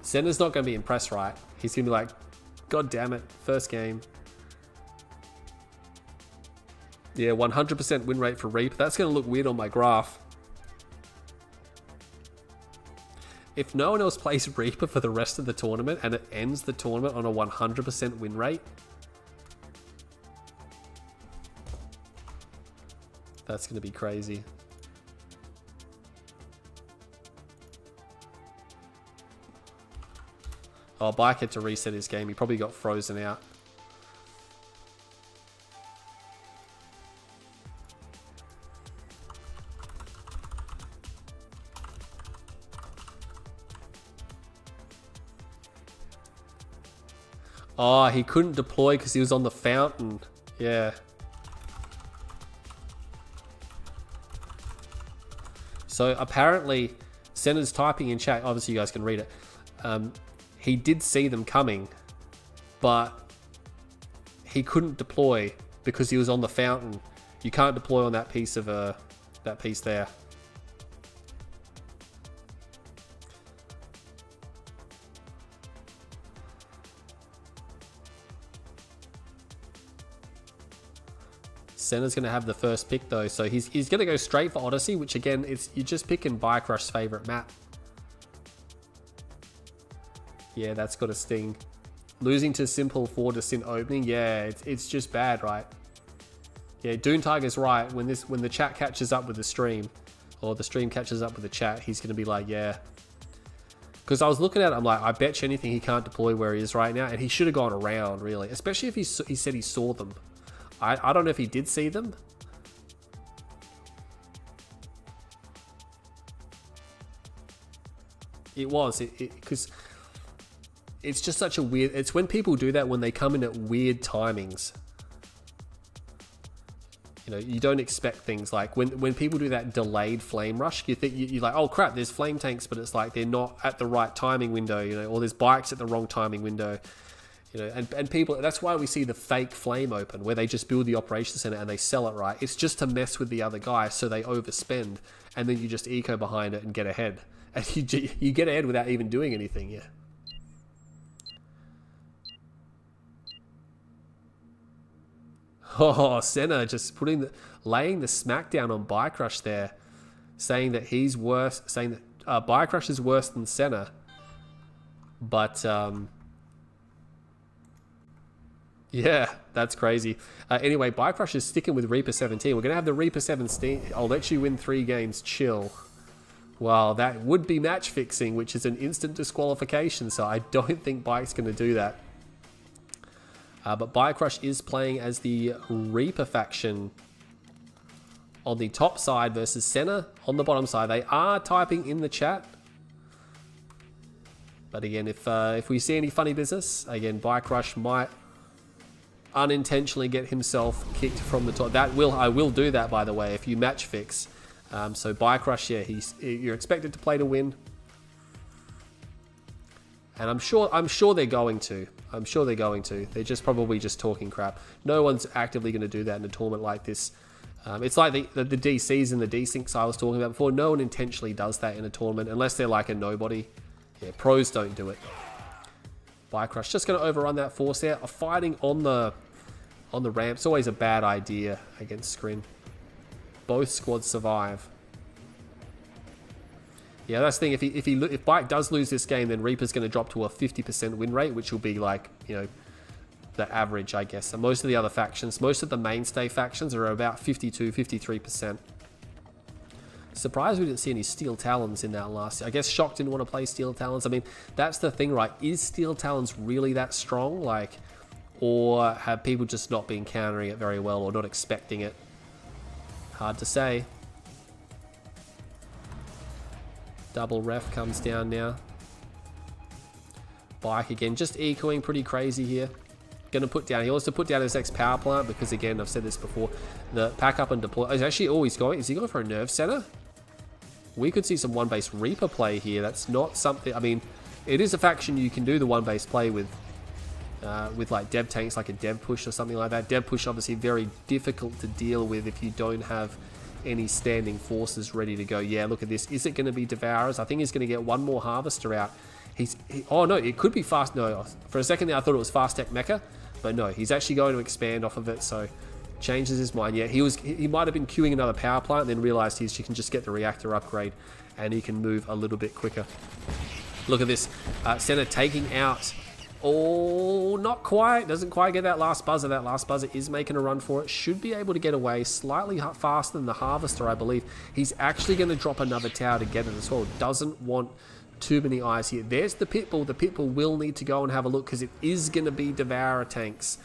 Senna's not going to be impressed, right? He's going to be like, God damn it, first game. Yeah, 100% win rate for Reaper. That's going to look weird on my graph. If no one else plays Reaper for the rest of the tournament and it ends the tournament on a 100% win rate, that's going to be crazy. Oh, Bike had to reset his game. He probably got frozen out. Oh, he couldn't deploy because he was on the fountain. Yeah. So apparently, Senna's typing in chat. Obviously, you guys can read it. He did see them coming, but he couldn't deploy because he was on the fountain. You can't deploy on that piece of that piece there. Senna's going to have the first pick though, so he's going to go straight for Odyssey, which again, you're just picking BikeRush's favorite map. Yeah, that's got a sting. Losing to Simple 4 Descent opening, yeah, it's just bad, right? Yeah, Dune Tiger's right. When the chat catches up with the stream, or the stream catches up with the chat, he's going to be like, yeah. Because I was looking at it, I'm like, I bet you anything he can't deploy where he is right now, and he should have gone around, really. Especially if he said he saw them. I don't know if he did see them. It was, because it's just such a weird, it's when people do that when they come in at weird timings. You know, you don't expect things like when people do that delayed flame rush, you think you're like, oh crap, there's flame tanks, but it's like they're not at the right timing window, you know, or there's bikes at the wrong timing window. You know, and people, that's why we see the fake flame open where they just build the operations center and they sell it, right? It's just to mess with the other guy so they overspend, and then you just eco behind it and get ahead. And you get ahead without even doing anything, yeah. Oh, Senna just laying the smackdown on BikeRush there, saying that he's worse, saying that BikeRush is worse than Senna. But, yeah, that's crazy. Anyway, BikeRush is sticking with Reaper 17. We're going to have the Reaper 17. I'll let you win 3 games. Chill. Well, that would be match fixing, which is an instant disqualification. So I don't think Bike's going to do that. But BikeRush is playing as the Reaper faction on the top side versus Senna on the bottom side. They are typing in the chat. But again, if we see any funny business, again, BikeRush might unintentionally get himself kicked from the top. I will do that, by the way, if you match fix. So BikeRush, yeah, you're expected to play to win, and I'm sure they're going to. They're just probably just talking crap. No one's actively going to do that in a tournament like this. It's like the DCs and the desyncs I was talking about before. No one intentionally does that in a tournament unless they're like a nobody. Yeah, pros don't do it. BikeRush just going to overrun that force there. Fighting on the ramp's always a bad idea against Skrin. Both squads survive. Yeah, that's the thing. If Bike does lose this game, then Reaper's going to drop to a 50% win rate, which will be like, you know, the average, I guess. And most of the other factions, most of the mainstay factions are about 52, 53%. Surprised we didn't see any Steel Talons in that last. I guess Shock didn't want to play Steel Talons. I mean, that's the thing, right? Is Steel Talons really that strong? Like, or have people just not been countering it very well or not expecting it? Hard to say. Double ref comes down now. Bike again, just ecoing pretty crazy here. Gonna put down, he wants to put down his next power plant because again, I've said this before, the pack up and deploy, is actually always going, is he going for a nerve center? We could see some one base Reaper play here. That's not something, I mean, it is a faction you can do the one base play with like dev tanks, like a dev push or something like that. Dev push obviously very difficult to deal with if you don't have any standing forces ready to go. Yeah, look at this. Is it going to be Devourers? I think he's going to get one more Harvester out. Oh no, it could be fast. No, for a second there I thought it was Fast Tech Mecha, but no, he's actually going to expand off of it. So changes his mind. Yeah, he might have been queuing another power plant, and then realized he can just get the reactor upgrade, and he can move a little bit quicker. Look at this, Senna taking out. Oh, not quite. Doesn't quite get that last buzzer. That last buzzer is making a run for it. Should be able to get away slightly faster than the Harvester, I believe. He's actually going to drop another tower to get it as well. Doesn't want too many eyes here. There's the Pitbull. The Pitbull will need to go and have a look because it is going to be Devourer tanks.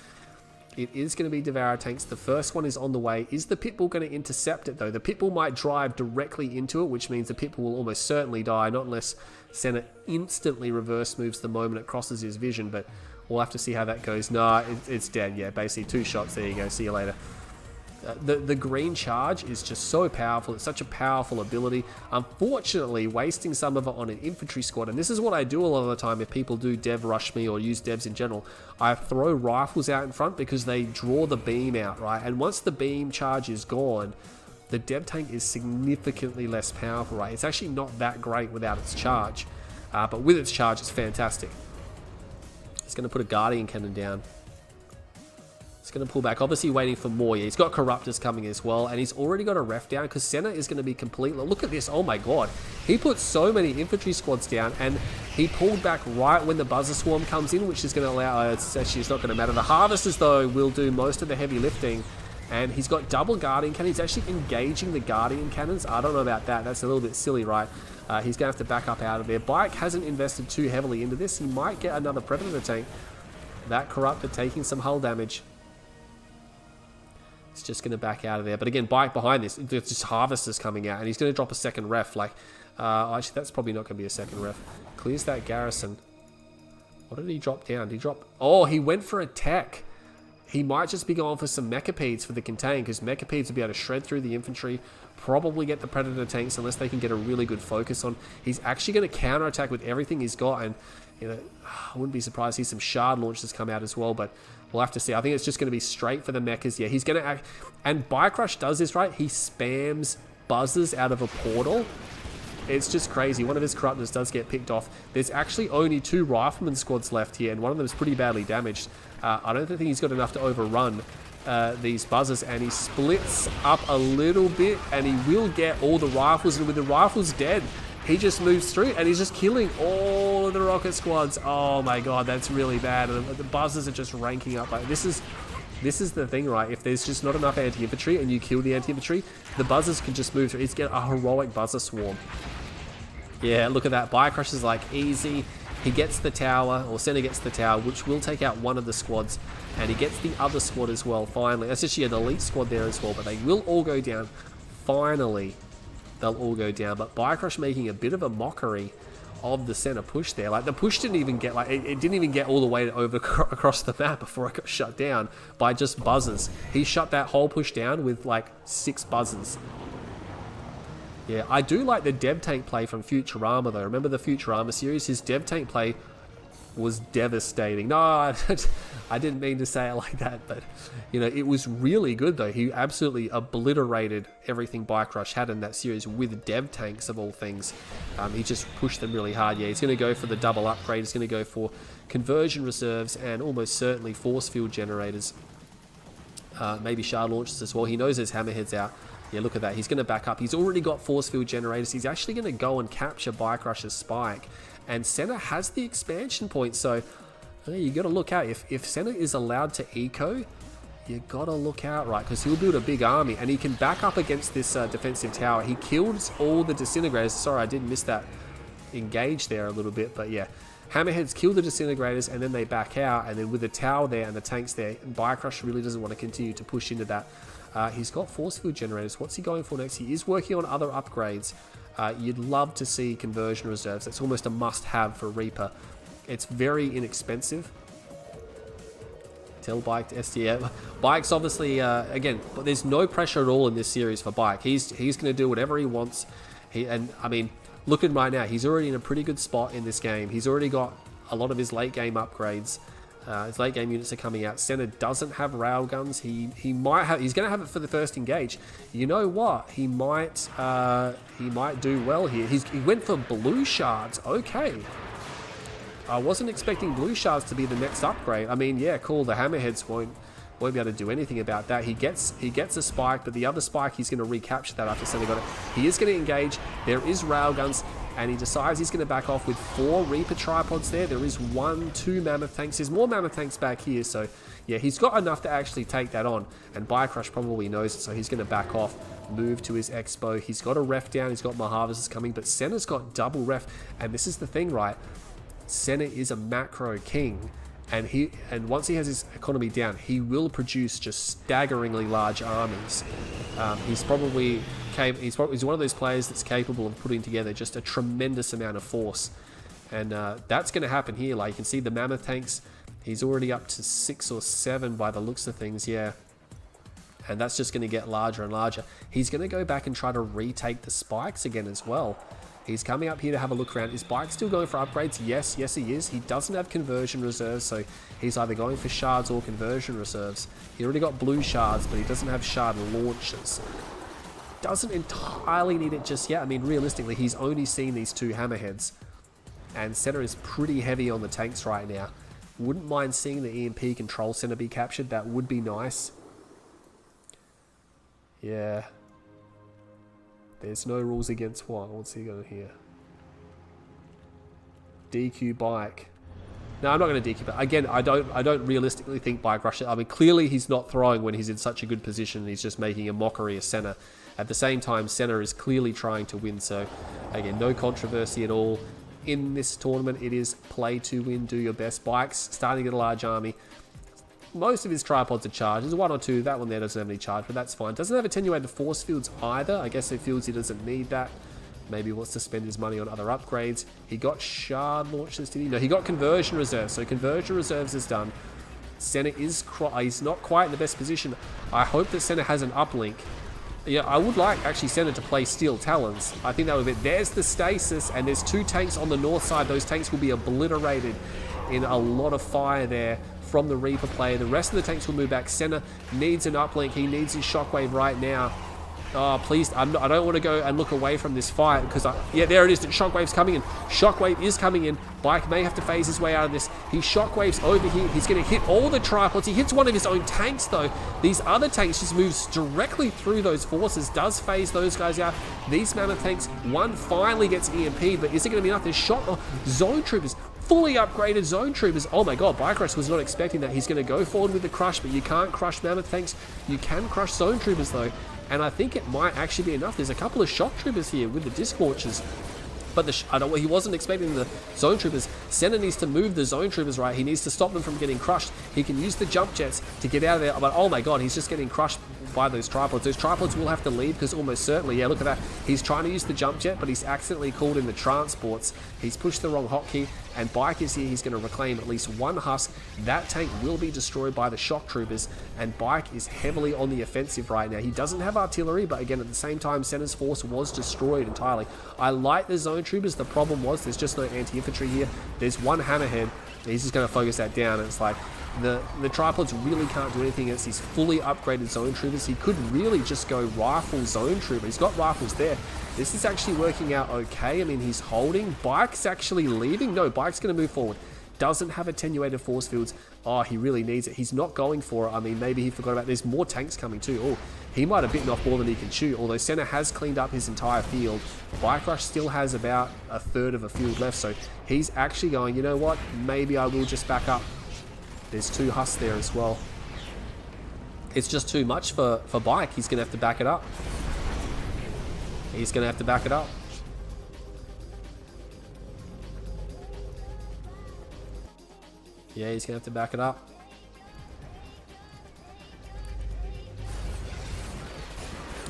It is going to be Devourer tanks. The first one is on the way. Is the Pitbull going to intercept it though? The Pitbull might drive directly into it, which means the Pitbull will almost certainly die, not unless Senna instantly reverse moves the moment it crosses his vision, but we'll have to see how that goes. Nah, it's dead. Yeah, basically 2 shots. There you go. See you later. The green charge is just so powerful. It's such a powerful ability. Unfortunately, wasting some of it on an infantry squad, and this is what I do a lot of the time if people do dev rush me or use devs in general. I throw rifles out in front because they draw the beam out, right? And once the beam charge is gone, the dev tank is significantly less powerful, right? It's actually not that great without its charge, but with its charge, it's fantastic. It's going to put a guardian cannon down. It's going to pull back, obviously waiting for more. Yeah, he's got corruptors coming as well, and he's already got a ref down because Senna is going to be completely... Look at this, oh my god. He put so many infantry squads down, and he pulled back right when the buzzer swarm comes in, which is going to allow... it's not going to matter. The harvesters, though, will do most of the heavy lifting, and he's got double guardian cannons. He's actually engaging the guardian cannons. I don't know about that. That's a little bit silly, right? He's going to have to back up out of there. Bike hasn't invested too heavily into this. He might get another Predator tank. That corruptor taking some hull damage. It's just going to back out of there. But again, Bike behind this, there's just harvesters coming out, and he's going to drop a second ref. Like, actually, that's probably not going to be a second ref. Clears that garrison. What did he drop down? Did he drop... Oh, he went for a tech. He might just be going for some Mechapedes for the contain, because Mechapedes will be able to shred through the infantry, probably get the Predator tanks unless they can get a really good focus on. He's actually going to counterattack with everything he's got, and you know, I wouldn't be surprised to see some shard launches come out as well, but we'll have to see. I think it's just going to be straight for the mechas. Yeah, he's going to act... And BikeRush does this, right? He spams buzzers out of a portal. It's just crazy. One of his corruptors does get picked off. There's actually only 2 rifleman squads left here, and one of them is pretty badly damaged. I don't think he's got enough to overrun these buzzers, and he splits up a little bit, and he will get all the rifles, and with the rifles dead, he just moves through, and he's just killing all of the rocket squads. Oh my god, that's really bad. And the buzzers are just ranking up. Like, this is the thing, right? If there's just not enough anti-infantry and you kill the anti-infantry, the buzzers can just move through. It's get a heroic buzzer swarm. Yeah, look at that. BikeRush is like easy. He gets the tower, or Senna gets the tower, which will take out one of the squads, and he gets the other squad as well, finally. That's actually an elite squad there as well, but they will all go down. Finally, they'll all go down. But BikeRush making a bit of a mockery of the Senna push there. Like, the push didn't even get, like, it didn't even get all the way over across the map before it got shut down by just buzzers. He shut that whole push down with, like, 6 buzzers. Yeah, I do like the dev tank play from Futurama, though. Remember the Futurama series? His dev tank play was devastating. No, I didn't mean to say it like that, but, you know, it was really good, though. He absolutely obliterated everything BikeRush had in that series with dev tanks, of all things. He just pushed them really hard. Yeah, he's going to go for the double upgrade. He's going to go for conversion reserves and almost certainly force field generators. Maybe shard launchers as well. He knows there's hammerheads out. Yeah, look at that. He's going to back up. He's already got force field generators. He's actually going to go and capture BikeRush's spike. And Senna has the expansion point, so you got to look out. If Senna is allowed to eco, you got to look out, right? Because he'll build a big army, and he can back up against this defensive tower. He kills all the disintegrators. Sorry, I did miss that engage there a little bit, but yeah. Hammerheads kill the disintegrators, and then they back out, and then with the tower there and the tanks there, BikeRush really doesn't want to continue to push into that. He's got force field generators. What's he going for next? He is working on other upgrades. You'd love to see conversion reserves. That's almost a must-have for Reaper. It's very inexpensive. Tell Bike to SDA. Bike's obviously, again, but there's no pressure at all in this series for Bike. He's going to do whatever he wants. And I mean, look at right now. He's already in a pretty good spot in this game. He's already got a lot of his late game upgrades. His late game units are coming out. Senna doesn't have railguns. He might have. He's going to have it for the first engage. You know what? He might do well here. He went for blue shards. Okay. I wasn't expecting blue shards to be the next upgrade. I mean, yeah, cool. The hammerheads won't be able to do anything about that. He gets a spike, but the other spike he's going to recapture that after Senna got it. He is going to engage. There is railguns. And he decides he's going to back off with 4 Reaper tripods there. There is 2 Mammoth tanks. There's more Mammoth tanks back here. So, yeah, he's got enough to actually take that on. And BikeRush probably knows it, so he's going to back off, move to his Expo. He's got a ref down. He's got more harvesters coming. But Senna's got double ref. And this is the thing, right? Senna is a macro king. And once he has his economy down, he will produce just staggeringly large armies. He's one of those players that's capable of putting together just a tremendous amount of force. And that's going to happen here. Like, you can see the Mammoth tanks. He's already up to 6 or 7 by the looks of things, yeah. And that's just going to get larger and larger. He's going to go back and try to retake the spikes again as well. He's coming up here to have a look around. Is Bike still going for upgrades? Yes, yes he is. He doesn't have conversion reserves, so he's either going for shards or conversion reserves. He already got blue shards, but he doesn't have shard launches. Doesn't entirely need it just yet. I mean, realistically, he's only seen these 2 hammerheads. And Senna is pretty heavy on the tanks right now. Wouldn't mind seeing the EMP control center be captured. That would be nice. Yeah. There's no rules against what? What's he got here? DQ Bike. No, I'm not going to DQ, but again, I don't realistically think BikeRush. I mean, clearly he's not throwing when he's in such a good position. He's just making a mockery of Senna. At the same time, Senna is clearly trying to win. So, again, no controversy at all. In this tournament, it is play to win, do your best. Bike's starting to get a large army. Most of his tripods are charged. There's 1 or 2. That one there doesn't have any charge, but that's fine. Doesn't have attenuated force fields either. I guess he feels he doesn't need that. Maybe he wants to spend his money on other upgrades. He got shard launches, did he? No, he got conversion reserves. So conversion reserves is done. Senna is he's not quite in the best position. I hope that Senna has an uplink. Yeah, I would like actually Senna to play Steel Talons. I think that would be it. There's the stasis, and there's 2 tanks on the north side. Those tanks will be obliterated in a lot of fire there from the Reaper player. The rest of the tanks will move back. Senna needs an uplink. He needs his shockwave right now. Oh, please, I don't want to go and look away from this fight because, yeah, there it is. Shockwave's coming in. Shockwave is coming in. Bike may have to phase his way out of this. He shockwaves over here. He's going to hit all the tripods. He hits one of his own tanks, though. These other tanks just moves directly through those forces, does phase those guys out. These mammoth tanks, one finally gets EMP'd, but is it going to be enough? There's zone troopers. Fully upgraded zone troopers. Oh my god, BikeRush was not expecting that. He's going to go forward with the crush, but you can't crush mammoth tanks. You can crush zone troopers, though. And I think it might actually be enough. There's a couple of shock troopers here with the disc launchers. But he wasn't expecting the zone troopers. Senna needs to move the zone troopers, right? He needs to stop them from getting crushed. He can use the jump jets to get out of there. But oh my god, he's just getting crushed by those tripods. Those tripods will have to leave because almost certainly, yeah, look at that. He's trying to use the jump jet, but he's accidentally called in the transports. He's pushed the wrong hotkey, and Bike is here. He's going to reclaim at least 1 husk. That tank will be destroyed by the shock troopers, and Bike is heavily on the offensive right now. He doesn't have artillery, but again, at the same time, Senna's force was destroyed entirely. I like the zone troopers. The problem was there's just no anti-infantry here. There's 1 hammerhead. He's just going to focus that down, and it's like the tripods really can't do anything against these fully upgraded zone troopers. He could really just go rifle zone trooper. He's got rifles there. This is actually working out okay. I mean, he's holding. Bike's actually leaving. No, Bike's going to move forward. Doesn't have attenuated force fields. Oh, he really needs it. He's not going for it. I mean, maybe he forgot about it. There's more tanks coming too. Oh, he might have bitten off more than he can chew, although Senna has cleaned up his entire field. BikeRush still has about 1/3 of a field left, so he's actually going, you know what, maybe I will just back up. There's 2 husks there as well. It's just too much for Bike. He's going to have to back it up. He's going to have to back it up. Yeah, he's going to have to back it up.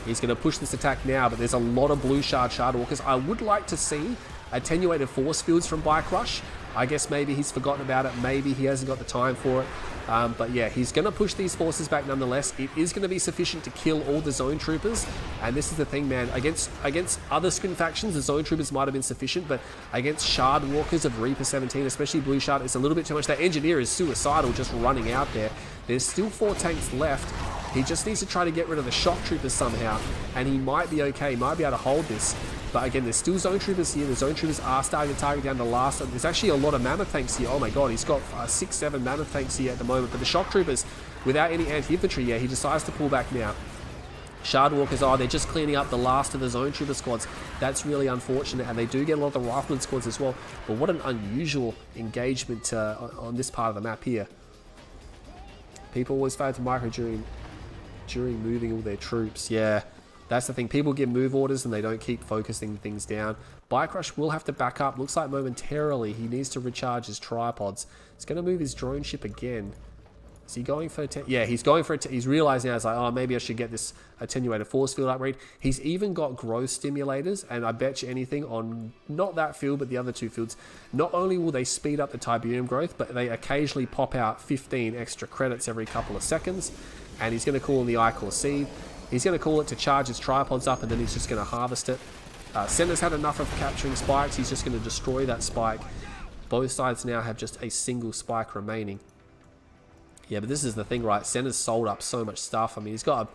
He's going to push this attack now, but there's a lot of blue shard walkers. I would like to see attenuated force fields from BikeRush. I guess maybe he's forgotten about it. Maybe he hasn't got the time for it. But yeah, he's going to push these forces back nonetheless. It is going to be sufficient to kill all the zone troopers. And this is the thing, man. Against other skin factions, the zone troopers might have been sufficient, but against shard walkers of Reaper 17, especially blue shard, it's a little bit too much. That engineer is suicidal just running out there. There's still 4 tanks left. He just needs to try to get rid of the shock troopers somehow, and he might be okay. He might be able to hold this. But again, there's still zone troopers here. The zone troopers are starting to target down the last. There's actually a lot of mammoth tanks here. Oh my god, he's got 6-7 mammoth tanks here at the moment. But the shock troopers, without any anti-infantry, yeah, he decides to pull back now. Shard walkers, they're just cleaning up the last of the zone trooper squads. That's really unfortunate, and they do get a lot of the rifleman squads as well. But what an unusual engagement on this part of the map here. People always fail to micro during moving all their troops. Yeah, that's the thing. People give move orders and they don't keep focusing things down. BikeRush will have to back up. Looks like momentarily he needs to recharge his tripods. He's going to move his drone ship again. Is he going for yeah, he's going for it. He's realized now, it's like, oh, maybe I should get this attenuated force field upgrade. He's even got growth stimulators, and I bet you anything on not that field, but the other 2 fields. Not only will they speed up the Tiberium growth, but they occasionally pop out 15 extra credits every couple of seconds. and he's going to call in the Ichor Seed. He's going to call it to charge his tripods up, and then he's just going to harvest it. Senna's had enough of capturing spikes. He's just going to destroy that spike. Both sides now have just a single spike remaining. Yeah, but this is the thing, right? Senna's sold up so much stuff. I mean, he's got a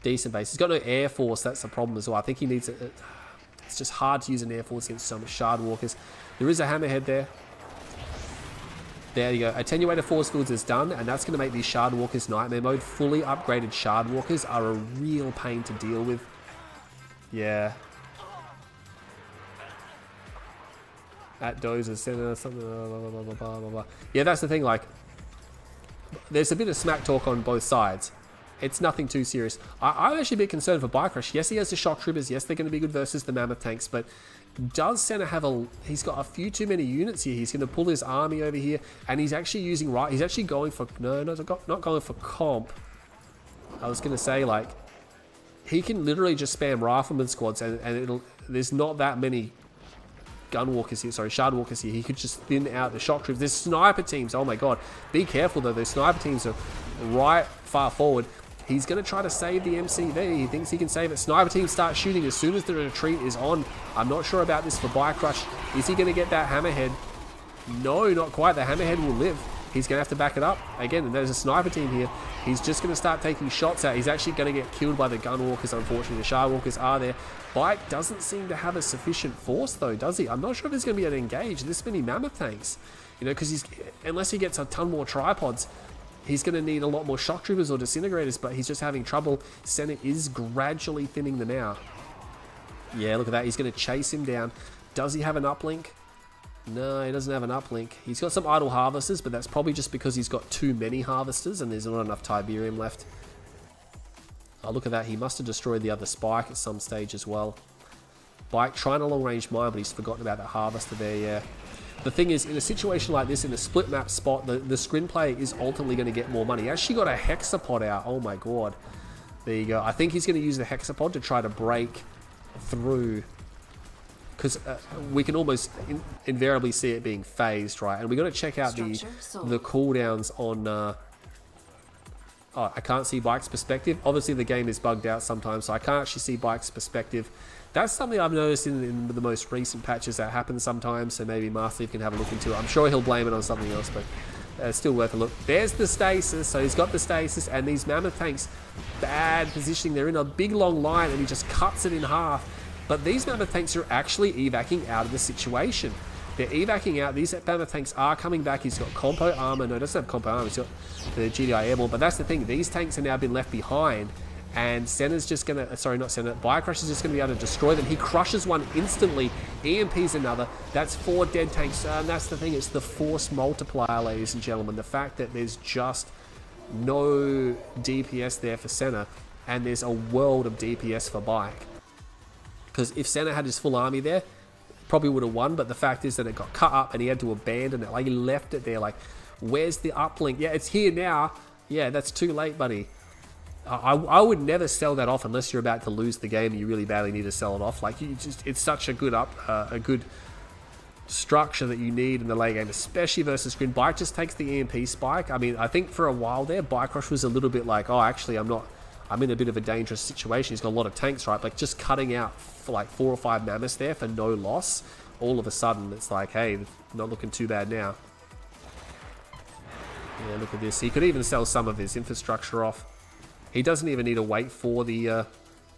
decent base. He's got no Air Force. That's the problem as well. I think he needs it. It's just hard to use an Air Force against so much Shard Walkers. There is a Hammerhead there. There you go. Attenuated Force Fields is done, and that's going to make these Shard Walkers nightmare mode. Fully upgraded Shard Walkers are a real pain to deal with. Yeah. At Dozer Center, something, blah, blah, blah, blah, blah. Yeah, that's the thing, like, there's a bit of smack talk on both sides. It's nothing too serious. I'm actually a bit concerned for BikeRush. Yes, he has the Shoktrepet. Yes, they're going to be good versus the Mammoth tanks, but does Senna have he's got a few too many units here. He's going to pull his army over here, and he's actually using, he's actually going for, not going for comp. I was going to say, like, he can literally just spam rifleman squads, and there's not that many gun walkers here, sorry, Shard Walkers here. He could just thin out the shock troops. There's sniper teams. Oh my god. Be careful though. Those sniper teams are right far forward. He's going to try to save the MCV. He thinks he can save it. Sniper teams start shooting as soon as the retreat is on. I'm not sure about this for BikeRush. Is he going to get that Hammerhead? No, not quite. The Hammerhead will live. He's going to have to back it up. Again, there's a sniper team here. He's just going to start taking shots out. He's actually going to get killed by the gun walkers, unfortunately. The Shard Walkers are there. Bike doesn't seem to have a sufficient force, though, does he? I'm not sure if he's going to be able to engage this many Mammoth tanks. You know, because unless he gets a ton more tripods, he's going to need a lot more shock troopers or disintegrators, but he's just having trouble. Senna is gradually thinning them out. Yeah, look at that. He's going to chase him down. Does he have an uplink? No, he doesn't have an uplink. He's got some idle harvesters, but that's probably just because he's got too many harvesters and there's not enough Tiberium left. Oh, look at that. He must have destroyed the other spike at some stage as well. Bike trying a long-range mine, but he's forgotten about that harvester there, yeah. The thing is, in a situation like this, in a split map spot, the screen player is ultimately going to get more money. He actually got a hexapod out. Oh my god. There you go. I think he's going to use the hexapod to try to break through, because we can almost invariably see it being phased, right? And we got to check out the cooldowns on... Oh, I can't see Bike's perspective. Obviously, the game is bugged out sometimes, so I can't actually see Bike's perspective. That's something I've noticed in the most recent patches that happens sometimes, so maybe Master can have a look into it. I'm sure he'll blame it on something else, but it's still worth a look. There's the stasis, so he's got the stasis, and these Mammoth tanks, bad positioning. They're in a big long line, and he just cuts it in half. But these Mammoth tanks are actually evacing out of the situation. They're evacing out. These Mammoth tanks are coming back. He's got compo armor. No, he doesn't have compo armor. He's got the GDI airborne. But that's the thing. These tanks have now been left behind. And Senna's just going to... Sorry, not Senna. BikeRush is just going to be able to destroy them. He crushes one instantly. EMP's another. That's 4 dead tanks. And that's the thing. It's the force multiplier, ladies and gentlemen. The fact that there's just no DPS there for Senna. And there's a world of DPS for Bike. Because if Senna had his full army there, probably would have won, but the fact is that it got cut up and he had to abandon it. Like, he left it there. Like, where's the uplink? Yeah, it's here now. Yeah, that's too late, buddy. I would never sell that off unless you're about to lose the game and you really badly need to sell it off. Like, it's such a good structure that you need in the late game, especially versus Grin. Bike just takes the EMP spike. I mean, I think for a while there, BikeRush was a little bit like, oh, actually, I'm in a bit of a dangerous situation. He's got a lot of tanks, right? Like, just cutting out for like 4 or 5 mammoths there for no loss. All of a sudden, it's like, hey, not looking too bad now. Yeah, look at this. He could even sell some of his infrastructure off. He doesn't even need to wait for the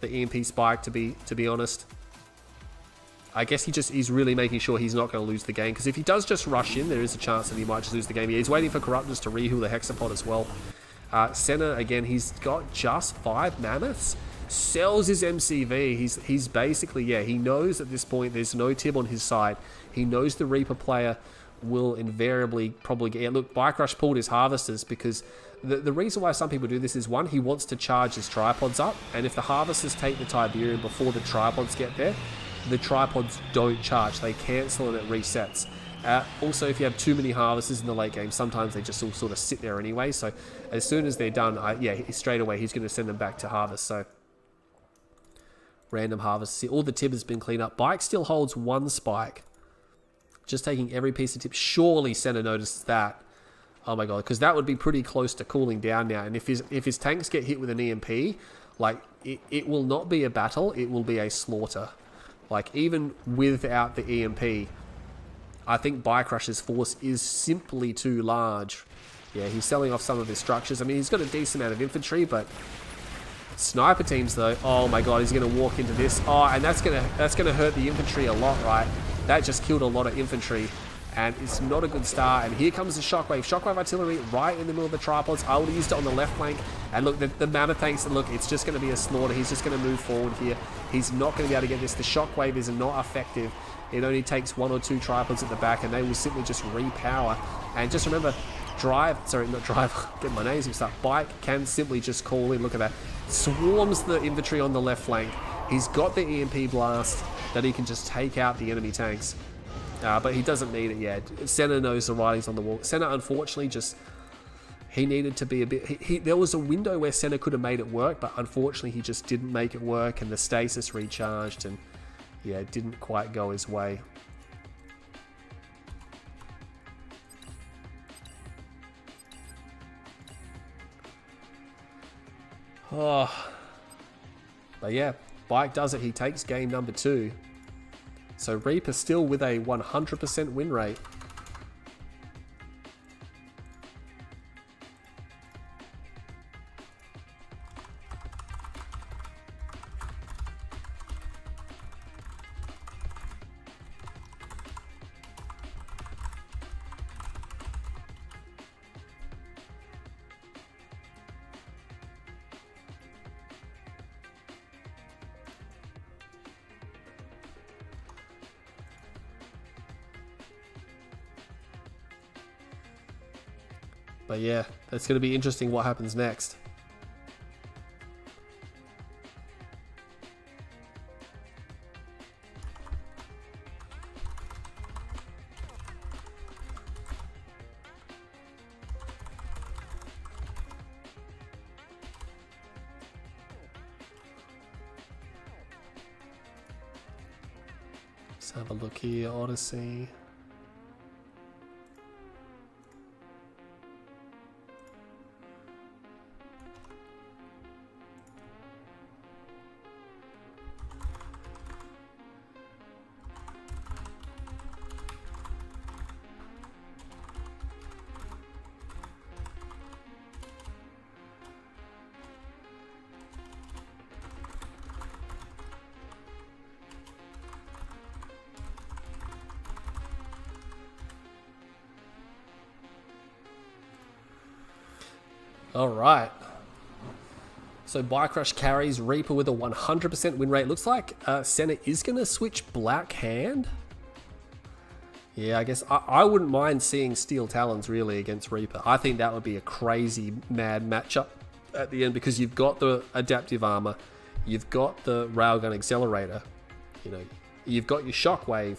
EMP spike, to be honest. I guess he's really making sure he's not going to lose the game, because if he does just rush in, there is a chance that he might just lose the game. Yeah, he's waiting for Corruptors to reheal the hexapod as well. Senna, again, he's got just 5 mammoths. Sells his MCV. He's basically, yeah, he knows at this point there's no Tib on his side. He knows the Reaper player will invariably probably get... Yeah, look, BikeRush pulled his harvesters because the reason why some people do this is, one, he wants to charge his tripods up, and if the harvesters take the Tiberium before the tripods get there, the tripods don't charge. They cancel and it resets. Also, if you have too many harvesters in the late game, sometimes they just all sort of sit there anyway. So as soon as they're done, yeah, straight away he's going to send them back to harvest. So random harvest. See, all the Tib has been cleaned up. Bike still holds 1 spike. Just taking every piece of Tib. Surely Senna notices that. Oh my god, because that would be pretty close to cooling down now. And if his tanks get hit with an EMP, like, it will not be a battle, it will be a slaughter. Like, even without the EMP, I think BikeRush's force is simply too large. Yeah, he's selling off some of his structures. I mean, he's got a decent amount of infantry, but sniper teams, though, oh my god, he's going to walk into this. Oh, and that's gonna hurt the infantry a lot, right? That just killed a lot of infantry, and it's not a good start. And here comes the Shockwave artillery right in the middle of the tripods. I would have used it on the left flank. And look, the amount of tanks, look, it's just going to be a slaughter. He's just going to move forward here. He's not going to be able to get this. The Shockwave is not effective. It only takes 1 or 2 tripods at the back, and they will simply just repower. And just remember, get my names mixed up. Bike can simply just call in. Look at that. Swarms the infantry on the left flank. He's got the EMP blast that he can just take out the enemy tanks. But he doesn't need it yet. Senna knows the writing's on the wall. Senna, unfortunately, he needed to be a bit... There was a window where Senna could have made it work, but unfortunately he just didn't make it work, and the stasis recharged, and yeah, it didn't quite go his way. Oh. But yeah, Bike does it. He takes game number 2. So Reaper still with a 100% win rate. But yeah, that's going to be interesting what happens next. Let's have a look here, Odyssey. All right. So BikeRush carries Reaper with a 100% win rate. Looks like Senna is going to switch Black Hand. Yeah, I guess I wouldn't mind seeing Steel Talons really against Reaper. I think that would be a crazy mad matchup at the end, because you've got the adaptive armor, you've got the railgun accelerator, you know, you've got your Shockwave.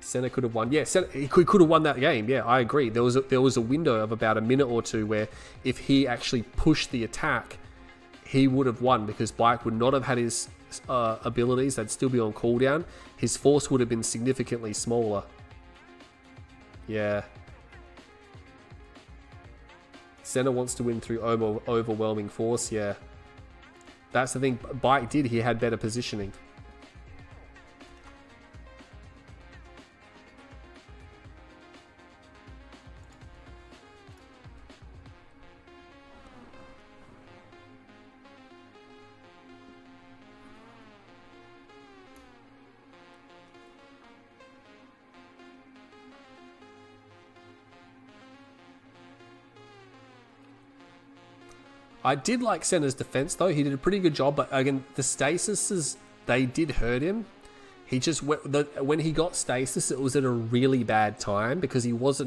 Senna could have won. Yeah, Senna, he could have won that game. Yeah, I agree. There was a window of about a minute or two where if he actually pushed the attack, he would have won, because Bike would not have had his abilities. They'd still be on cooldown. His force would have been significantly smaller. Yeah. Senna wants to win through overwhelming force. Yeah. That's the thing. Bike did. He had better positioning. I did like Senna's defense, though. He did a pretty good job, but again, the stasises, they did hurt him. He just when he got stasis, it was at a really bad time, because he was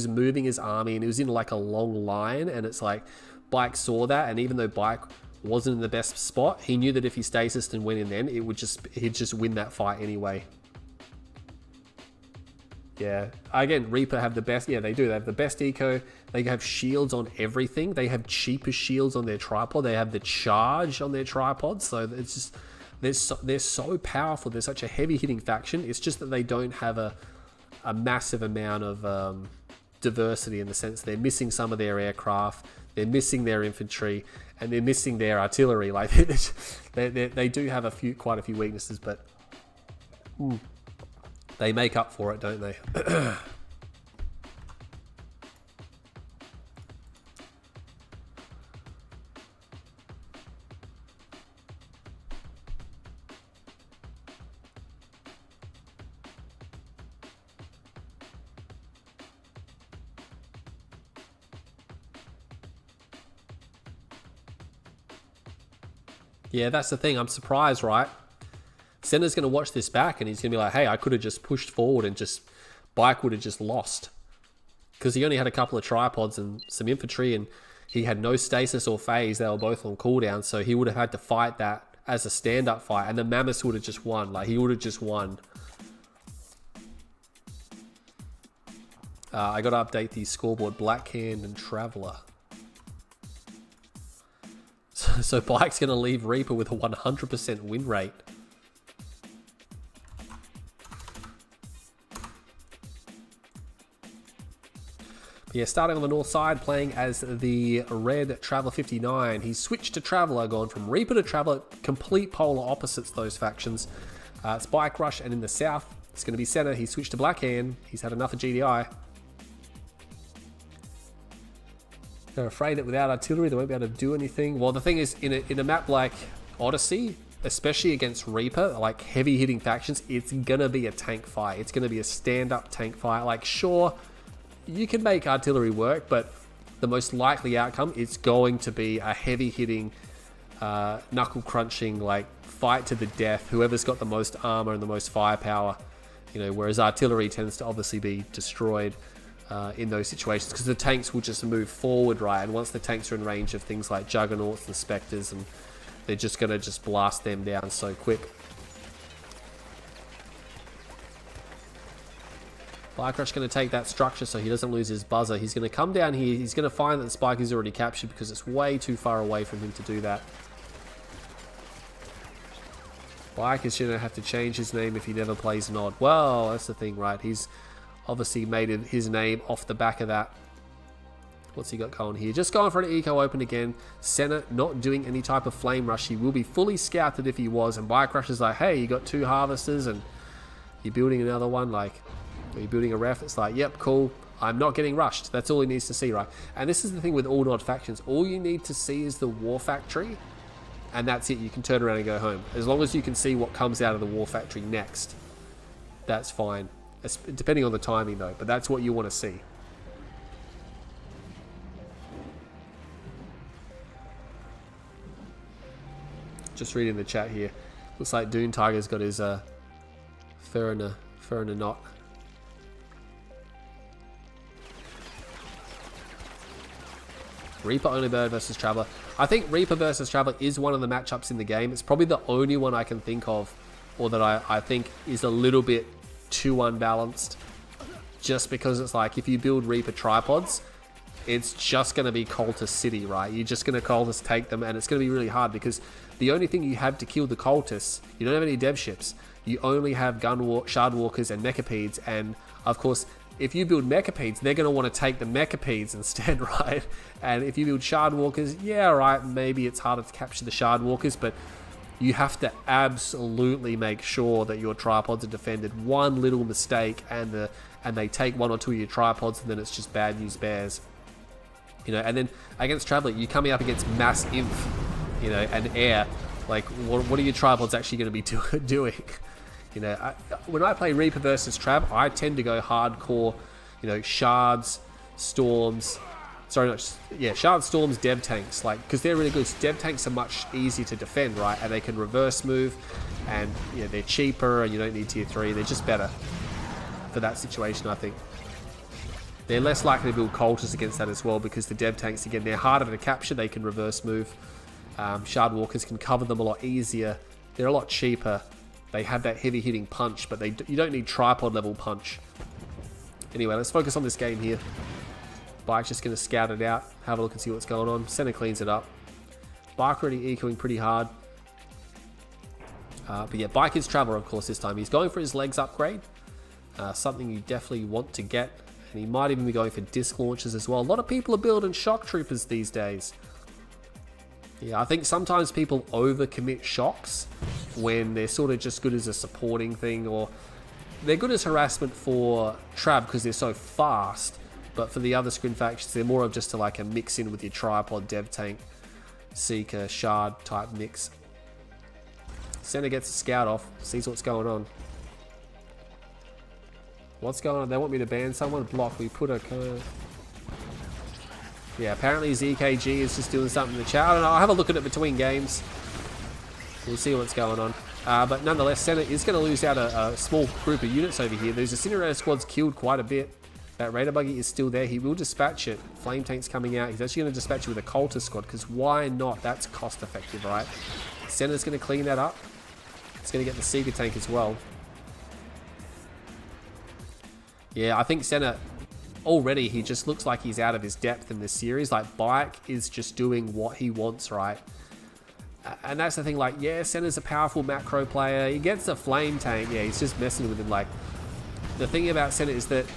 moving his army, and he was in like a long line, and it's like Bike saw that, and even though Bike wasn't in the best spot, he knew that if he stasised and went in, then he'd just win that fight anyway. Yeah, again, Reaper have the best. Yeah, they do. They have the best eco. They have shields on everything. They have cheaper shields on their tripod. They have the charge on their tripod. So it's just they're so powerful. They're such a heavy hitting faction. It's just that they don't have a a massive amount of diversity in the sense they're missing some of their aircraft, they're missing their infantry, and they're missing their artillery. Like they do have quite a few weaknesses, but they make up for it, don't they? Yeah, that's the thing. I'm surprised, right? Senna's going to watch this back and he's going to be like, hey, I could have just pushed forward and Bike would have just lost. Because he only had a couple of tripods and some infantry and he had no stasis or phase. They were both on cooldown. So he would have had to fight that as a stand-up fight. And the Mammoth would have just won. Like, he would have just won. I got to update the scoreboard. Blackhand and Traveler. So Bike's going to leave Reaper with a 100% win rate. But yeah, starting on the north side, playing as the red Traveler 59. He's switched to Traveler, gone from Reaper to Traveler, complete polar opposites, those factions. It's Bike Rush, and in the south, it's going to be Senna. He's switched to Blackhand. He's had enough of GDI. They're afraid that without artillery, they won't be able to do anything. Well, the thing is, in a map like Odyssey, especially against Reaper, like heavy hitting factions, it's going to be a tank fight. It's going to be a stand-up tank fight. Like, sure, you can make artillery work, but the most likely outcome, it's going to be a heavy hitting, knuckle crunching, like fight to the death. Whoever's got the most armor and the most firepower, whereas artillery tends to obviously be destroyed in those situations because the tanks will just move forward, right? And once the tanks are in range of things like Juggernauts and Spectres, and they're just going to just blast them down so quick. BikeRush going to take that structure so he doesn't lose his buzzer. He's going to come down here. He's going to find that the spike is already captured because it's way too far away from him to do that. Bike is going to have to change his name if he never plays Nod. Well, that's the thing, right? He's obviously made his name off the back of that. What's he got going here? Just going for an eco open again. Senna not doing any type of flame rush. He will be fully scouted if he was. And BikeRush is like, hey, you got 2 harvesters and you're building another one. Like, are you building a ref? It's like, yep, cool. I'm not getting rushed. That's all he needs to see, right? And this is the thing with all Nod factions. All you need to see is the war factory. And that's it. You can turn around and go home. As long as you can see what comes out of the war factory next. That's fine. Depending on the timing though, but that's what you want to see. Just reading the chat here. Looks like Dune Tiger's got his fur in a knot. Reaper only bird versus Traveler. I think Reaper versus Traveler is one of the matchups in the game. It's probably the only one I can think of, or that I think is a little bit too unbalanced, just because it's like if you build Reaper tripods, it's just going to be Cultist City, right? You're just going to Cultist take them, and it's going to be really hard because the only thing you have to kill the Cultists, you don't have any dev ships. You only have Shard Walkers and Mechapedes, and of course, if you build Mechapedes, they're going to want to take the Mechapedes instead, right? And if you build Shard Walkers, yeah, right, maybe it's harder to capture the Shard Walkers, but you have to absolutely make sure that your tripods are defended. One little mistake and they take 1 or 2 of your tripods, and then it's just bad news bears. And then against Traveler, you're coming up against mass inf, and air. Like, what are your tripods actually going to be doing? When I play Reaper versus Trav, I tend to go hardcore, shards, storms. Shard Storms, dev tanks, like, because they're really good. Dev tanks are much easier to defend, right? And they can reverse move, and they're cheaper, and you don't need tier 3. They're just better for that situation, I think. They're less likely to build cultists against that as well, because the dev tanks, again, they're harder to capture. They can reverse move. Shard Walkers can cover them a lot easier. They're a lot cheaper. They have that heavy hitting punch, but you don't need tripod level punch. Anyway, let's focus on this game here. Bike's just going to scout it out, have a look and see what's going on. Senna cleans it up. Bike already ecoing pretty hard. But yeah, Bike is Traveler, of course, this time. He's going for his legs upgrade. Something you definitely want to get. And he might even be going for disc launchers as well. A lot of people are building Shoktroopers these days. Yeah, I think sometimes people overcommit shocks when they're sort of just good as a supporting thing, or they're good as harassment for Trav because they're so fast, but for the other Scrin factions, they're more of just like a mix in with your tripod, dev tank, seeker, shard type mix. Senna gets a scout off, sees what's going on. What's going on? They want me to ban someone? Block. We put a... Yeah, apparently ZKG is just doing something in the chat. I don't know. I'll have a look at it between games. We'll see what's going on. But nonetheless, Senna is going to lose out a small group of units over here. There's incinerator squad's killed quite a bit. That Raider buggy is still there. He will dispatch it. Flame tank's coming out. He's actually going to dispatch it with a cultist squad, because why not? That's cost effective, right? Senna's going to clean that up. It's going to get the Seeker tank as well. Yeah, I think Senna... Already, he just looks like he's out of his depth in this series. Like, Bike is just doing what he wants, right? And that's the thing, like, yeah, Senna's a powerful macro player. He gets a flame tank. Yeah, he's just messing with him. Like, the thing about Senna is that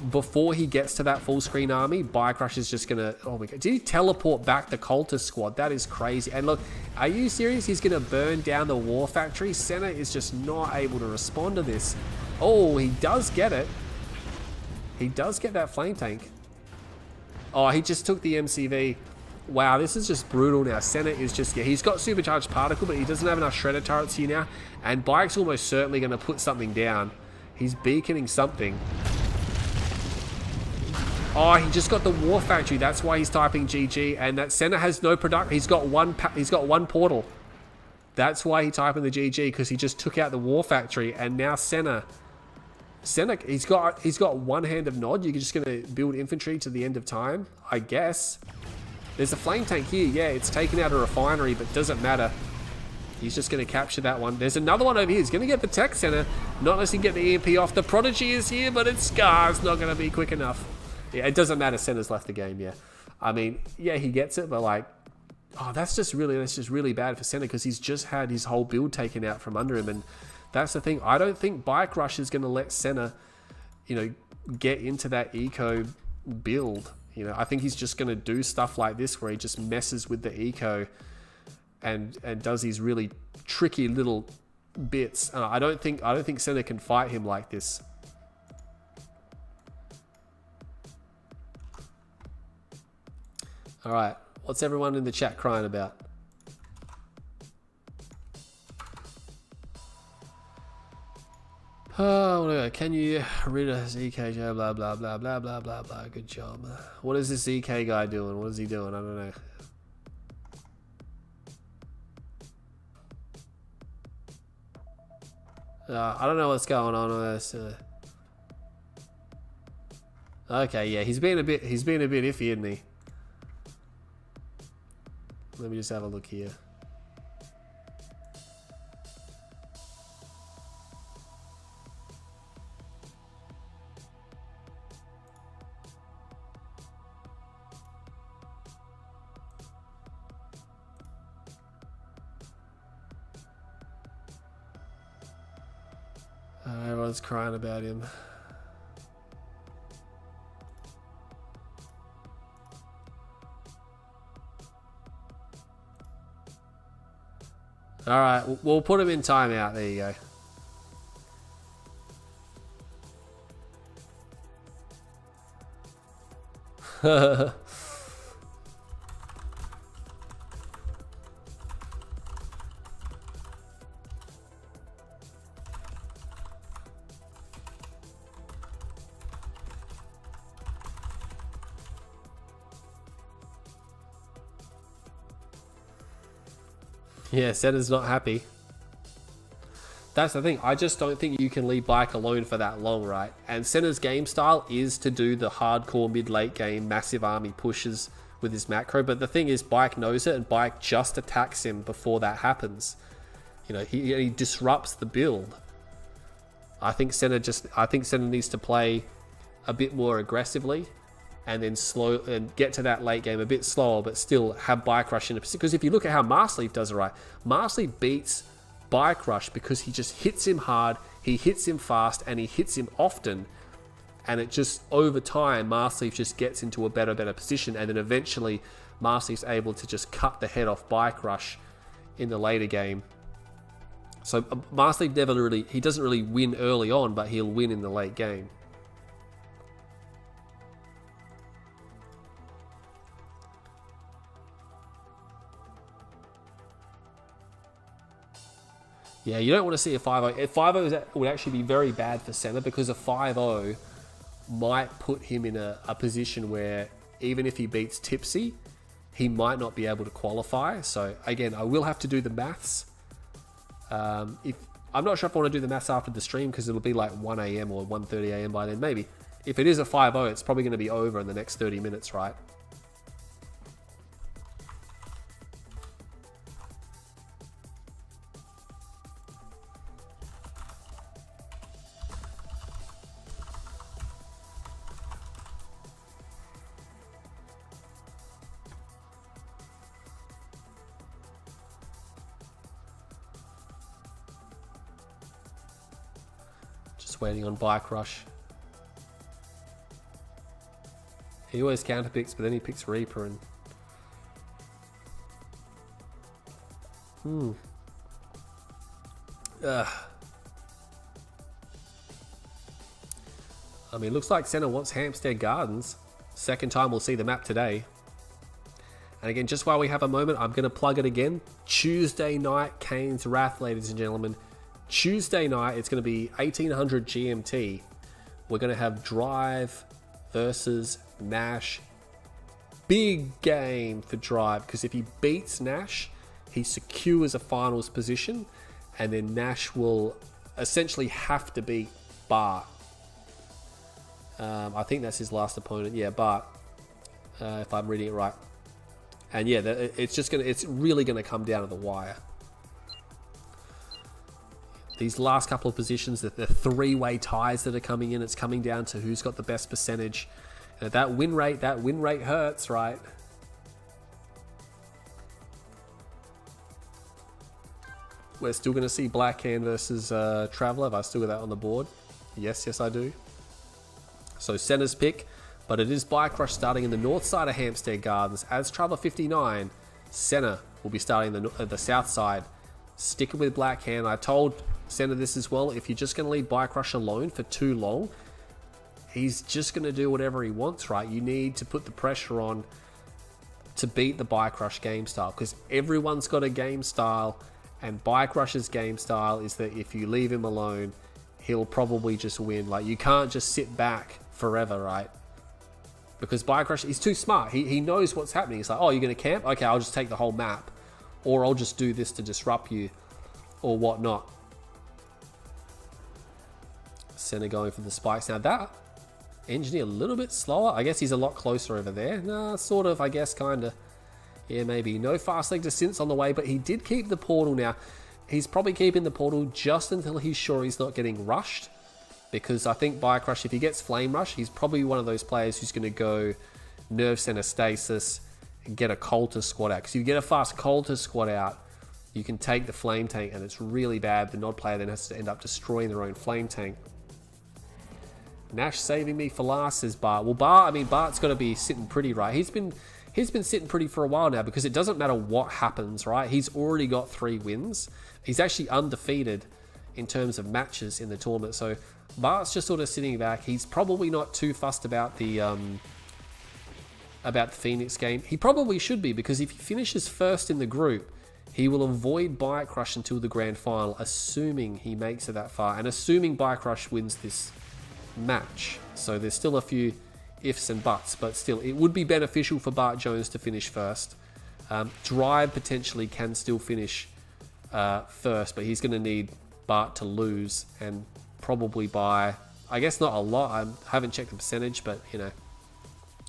before he gets to that full screen army, BikeRush is just gonna... Oh my god, did he teleport back the cultist squad? That is crazy. And look, are you serious? He's gonna burn down the war factory? Senna is just not able to respond to this. Oh, he does get it. He does get that flame tank. Oh, he just took the MCV. Wow, this is just brutal now. Senna is just... Yeah, he's got supercharged particle, but he doesn't have enough shredder turrets here now. And Bike's almost certainly going to put something down. He's beaconing something. Oh, he just got the war factory. That's why he's typing GG. And that Senna has no product. He's got one portal. That's why he's typing the GG, because he just took out the war factory. And now Senna, he's got one hand of nod. You're just going to build infantry to the end of time, I guess. There's a flame tank here. Yeah, it's taken out a refinery, but doesn't matter. He's just going to capture that one. There's another one over here. He's going to get the tech center. Not unless he can get the EMP off. The Prodigy is here, but it's Scar's not going to be quick enough. Yeah, it doesn't matter. Senna's left the game, yeah. I mean, yeah, he gets it, but like, oh, that's just really bad for Senna, because he's just had his whole build taken out from under him. And that's the thing. I don't think BikeRush is going to let Senna, you know, get into that eco build. You know, I think he's just going to do stuff like this where he just messes with the eco and does these really tricky little bits. I don't think Senna can fight him like this. All right, what's everyone in the chat crying about? Oh, can you rid of ZK? Blah, blah, blah, blah, blah, blah, blah. Good job. What is this ZK guy doing? What is he doing? I don't know. I don't know what's going on with this. Okay, yeah, he's been a bit iffy, isn't he? Let me just have a look here. Everyone's crying about him. All right, we'll put him in timeout. There you go. Yeah, Senna's not happy. That's the thing. I just don't think you can leave Bike alone for that long, right? And Senna's game style is to do the hardcore mid-late game massive army pushes with his macro. But the thing is, Bike knows it, and Bike just attacks him before that happens. You know, he disrupts the build. I think Senna needs to play a bit more aggressively, and then slow and get to that late game a bit slower, but still have BikeRush in a position. Because if you look at how Marsleaf does it, right, Marsleaf beats Bike Rush, because he just hits him hard, he hits him fast, and he hits him often. And it just, over time, Marsleaf just gets into a better position, and then eventually Marsleaf's able to just cut the head off Bike Rush in the later game. So Marsleaf he doesn't really win early on, but he'll win in the late game. Yeah, you don't want to see a 5-0. 5-0 would actually be very bad for Senna, because a 5-0 might put him in a position where even if he beats Tipsy, he might not be able to qualify. So again, I will have to do the maths. I'm not sure if I want to do the maths after the stream, because it'll be like 1 a.m. or 1:30 a.m. by then. Maybe. If it is a 5-0, it's probably going to be over in the next 30 minutes, right? Waiting on Bike Rush. He always counter picks, but then he picks Reaper and I mean, looks like Senna wants Hampstead Gardens. Second time we'll see the map today. And again, just while we have a moment, I'm going to plug it again. Tuesday night, Kane's Wrath, ladies and gentlemen. Tuesday night, it's going to be 1800 GMT. We're going to have Drive versus Nash. Big game for Drive, because if he beats Nash, he secures a finals position, and then Nash will essentially have to beat Bart. I think that's his last opponent. Yeah, Bart, if I'm reading it right. And yeah, it's really going to come down to the wire. These last couple of positions, the three-way ties that are coming in, it's coming down to who's got the best percentage. And that win rate hurts, right? We're still going to see Blackhand versus Traveller. Have I still got that on the board? Yes, I do. So Senna's pick, but it is Bike Rush starting in the north side of Hampstead Gardens. As Traveller 59, Senna will be starting the south side. Sticking with Blackhand. I told Senna this as well. If you're just going to leave Bike Rush alone for too long, he's just going to do whatever he wants, right? You need to put the pressure on to beat the Bike Rush game style, because everyone's got a game style, and Bike Rush's game style is that if you leave him alone, he'll probably just win. Like, you can't just sit back forever, right? Because Bike Rush, he's too smart. He knows what's happening. He's like, oh, you're going to camp? Okay, I'll just take the whole map. Or I'll just do this to disrupt you, or whatnot. Senna going for the spikes. Now that Engineer a little bit slower. I guess he's a lot closer over there. Nah, sort of, I guess, kind of. Yeah, maybe. No fast leg to Synths on the way, but he did keep the portal now. He's probably keeping the portal just until he's sure he's not getting rushed. Because I think Bike Rush, if he gets Flame Rush, he's probably one of those players who's going to go Nerve Center Stasis and get a Cultist squad out. Because if you get a fast Cultist squad out, you can take the Flame Tank, and it's really bad. The Nod player then has to end up destroying their own Flame Tank. Nash saving me for last, says Bart. Well, Bart's got to be sitting pretty, right? He's been sitting pretty for a while now, because it doesn't matter what happens, right? He's already got 3 wins. He's actually undefeated in terms of matches in the tournament. So Bart's just sort of sitting back. He's probably not too fussed about the Phoenix game. He probably should be, because if he finishes first in the group, he will avoid Bike Rush until the grand final, assuming he makes it that far, and assuming Bike Rush wins this match. So there's still a few ifs and buts, but still, it would be beneficial for Bart Jones to finish first. Drive potentially can still finish first, but he's going to need Bart to lose, and probably by, I guess, not a lot. I haven't checked the percentage, but you know,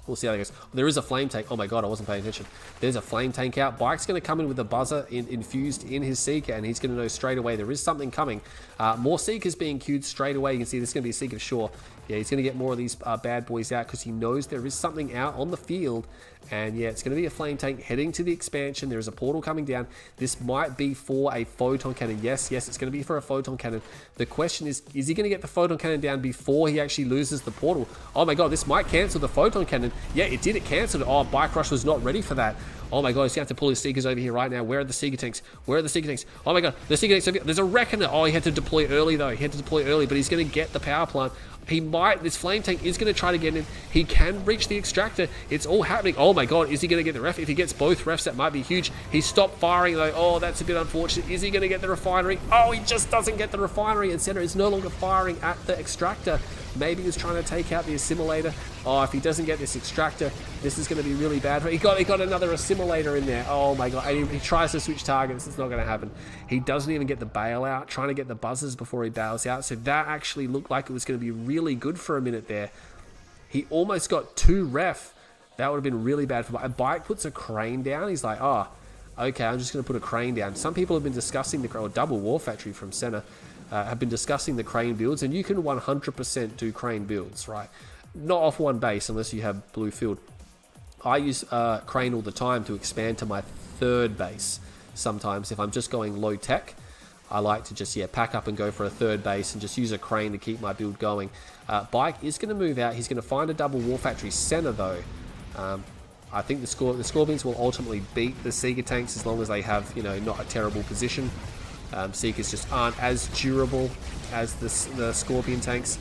we'll see how it goes. There is a Flame Tank. Oh my god, I wasn't paying attention. There's a Flame Tank out. Bike's going to come in with a buzzer infused in his Seeker, and he's going to know straight away there is something coming. More Seekers being queued straight away. You can see this is going to be a Seeker Shore. Yeah, he's going to get more of these bad boys out because he knows there is something out on the field. And yeah, it's going to be a flame tank heading to the expansion. There is a portal coming down. This might be for a photon cannon. Yes, it's going to be for a photon cannon. The question is he going to get the photon cannon down before he actually loses the portal? Oh my god, this might cancel the photon cannon. Yeah, it did. It cancelled it. Oh, Bike Rush was not ready for that. Oh my god, he's going to have to pull his Seekers over here right now. Where are the Seeker tanks? Where are the Seeker tanks? Oh my god, the Seeker tanks over here. There's a Reckoner. Oh, he had to deploy early though. He had to deploy early, but he's going to get the power plant. He might, this flame tank is going to try to get in. He can reach the extractor. It's all happening. Oh my god, is he going to get the ref? If he gets both refs, that might be huge. He stopped firing though. Oh, that's a bit unfortunate. Is he going to get the refinery? Oh, he just doesn't get the refinery, and Senna is no longer firing at the extractor. Maybe he's trying to take out the assimilator. Oh, if he doesn't get this extractor, this is going to be really bad. He got another assimilator in there. Oh my god, and he tries to switch targets. It's not going to happen. He doesn't even get the bailout, trying to get the buzzers before he bails out. So that actually looked like it was going to be really good for a minute there. He almost got 2 ref. That would have been really bad for Bike. Bike puts a crane down. He's like, oh, okay, I'm just going to put a crane down. Some people have been discussing the or double war factory from Senna. Have been discussing the crane builds, and you can 100% do crane builds, right? Not off one base unless you have blue field. I use crane all the time to expand to my 3rd base. Sometimes if I'm just going low tech, I like to just pack up and go for a 3rd base and just use a crane to keep my build going. Bike is going to move out. He's going to find a double war factory center though. I think the Scorpions will ultimately beat the Seeker tanks as long as they have, not a terrible position. Seekers just aren't as durable as the Scorpion tanks.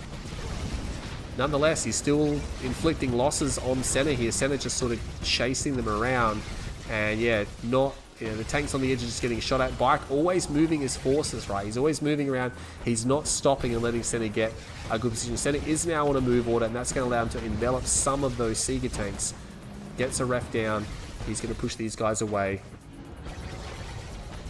Nonetheless, he's still inflicting losses on Senna here. Senna just sort of chasing them around. And yeah, the tanks on the edge are just getting shot at. Bike always moving his forces, right? He's always moving around. He's not stopping and letting Senna get a good position. Senna is now on a move order, and that's going to allow him to envelop some of those Seeker tanks. Gets a ref down. He's going to push these guys away.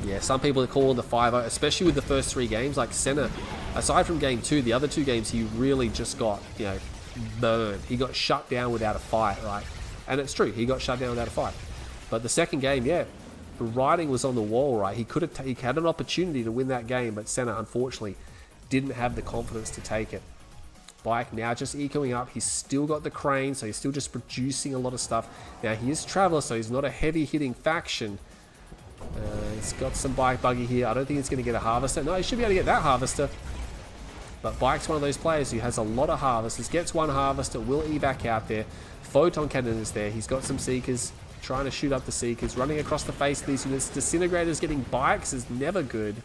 Yeah, some people are calling the 5-0, especially with the first 3 games. Like Senna, aside from game 2, the other 2 games he really just got, burned. He got shut down without a fight, right? And it's true, he got shut down without a fight. But the second game, the writing was on the wall, right? He had an opportunity to win that game, but Senna unfortunately didn't have the confidence to take it. Bike now just ecoing up. He's still got the crane, so he's still just producing a lot of stuff. Now he is Traveler, so he's not a heavy hitting faction. He's got some Bike buggy here. I don't think he's going to get a harvester. No, he should be able to get that harvester. But Bike's one of those players who has a lot of harvesters. Gets one harvester, will evac out there. Photon cannon is there. He's got some Seekers trying to shoot up the Seekers. Running across the face of these units. Disintegrators getting Bikes is never good.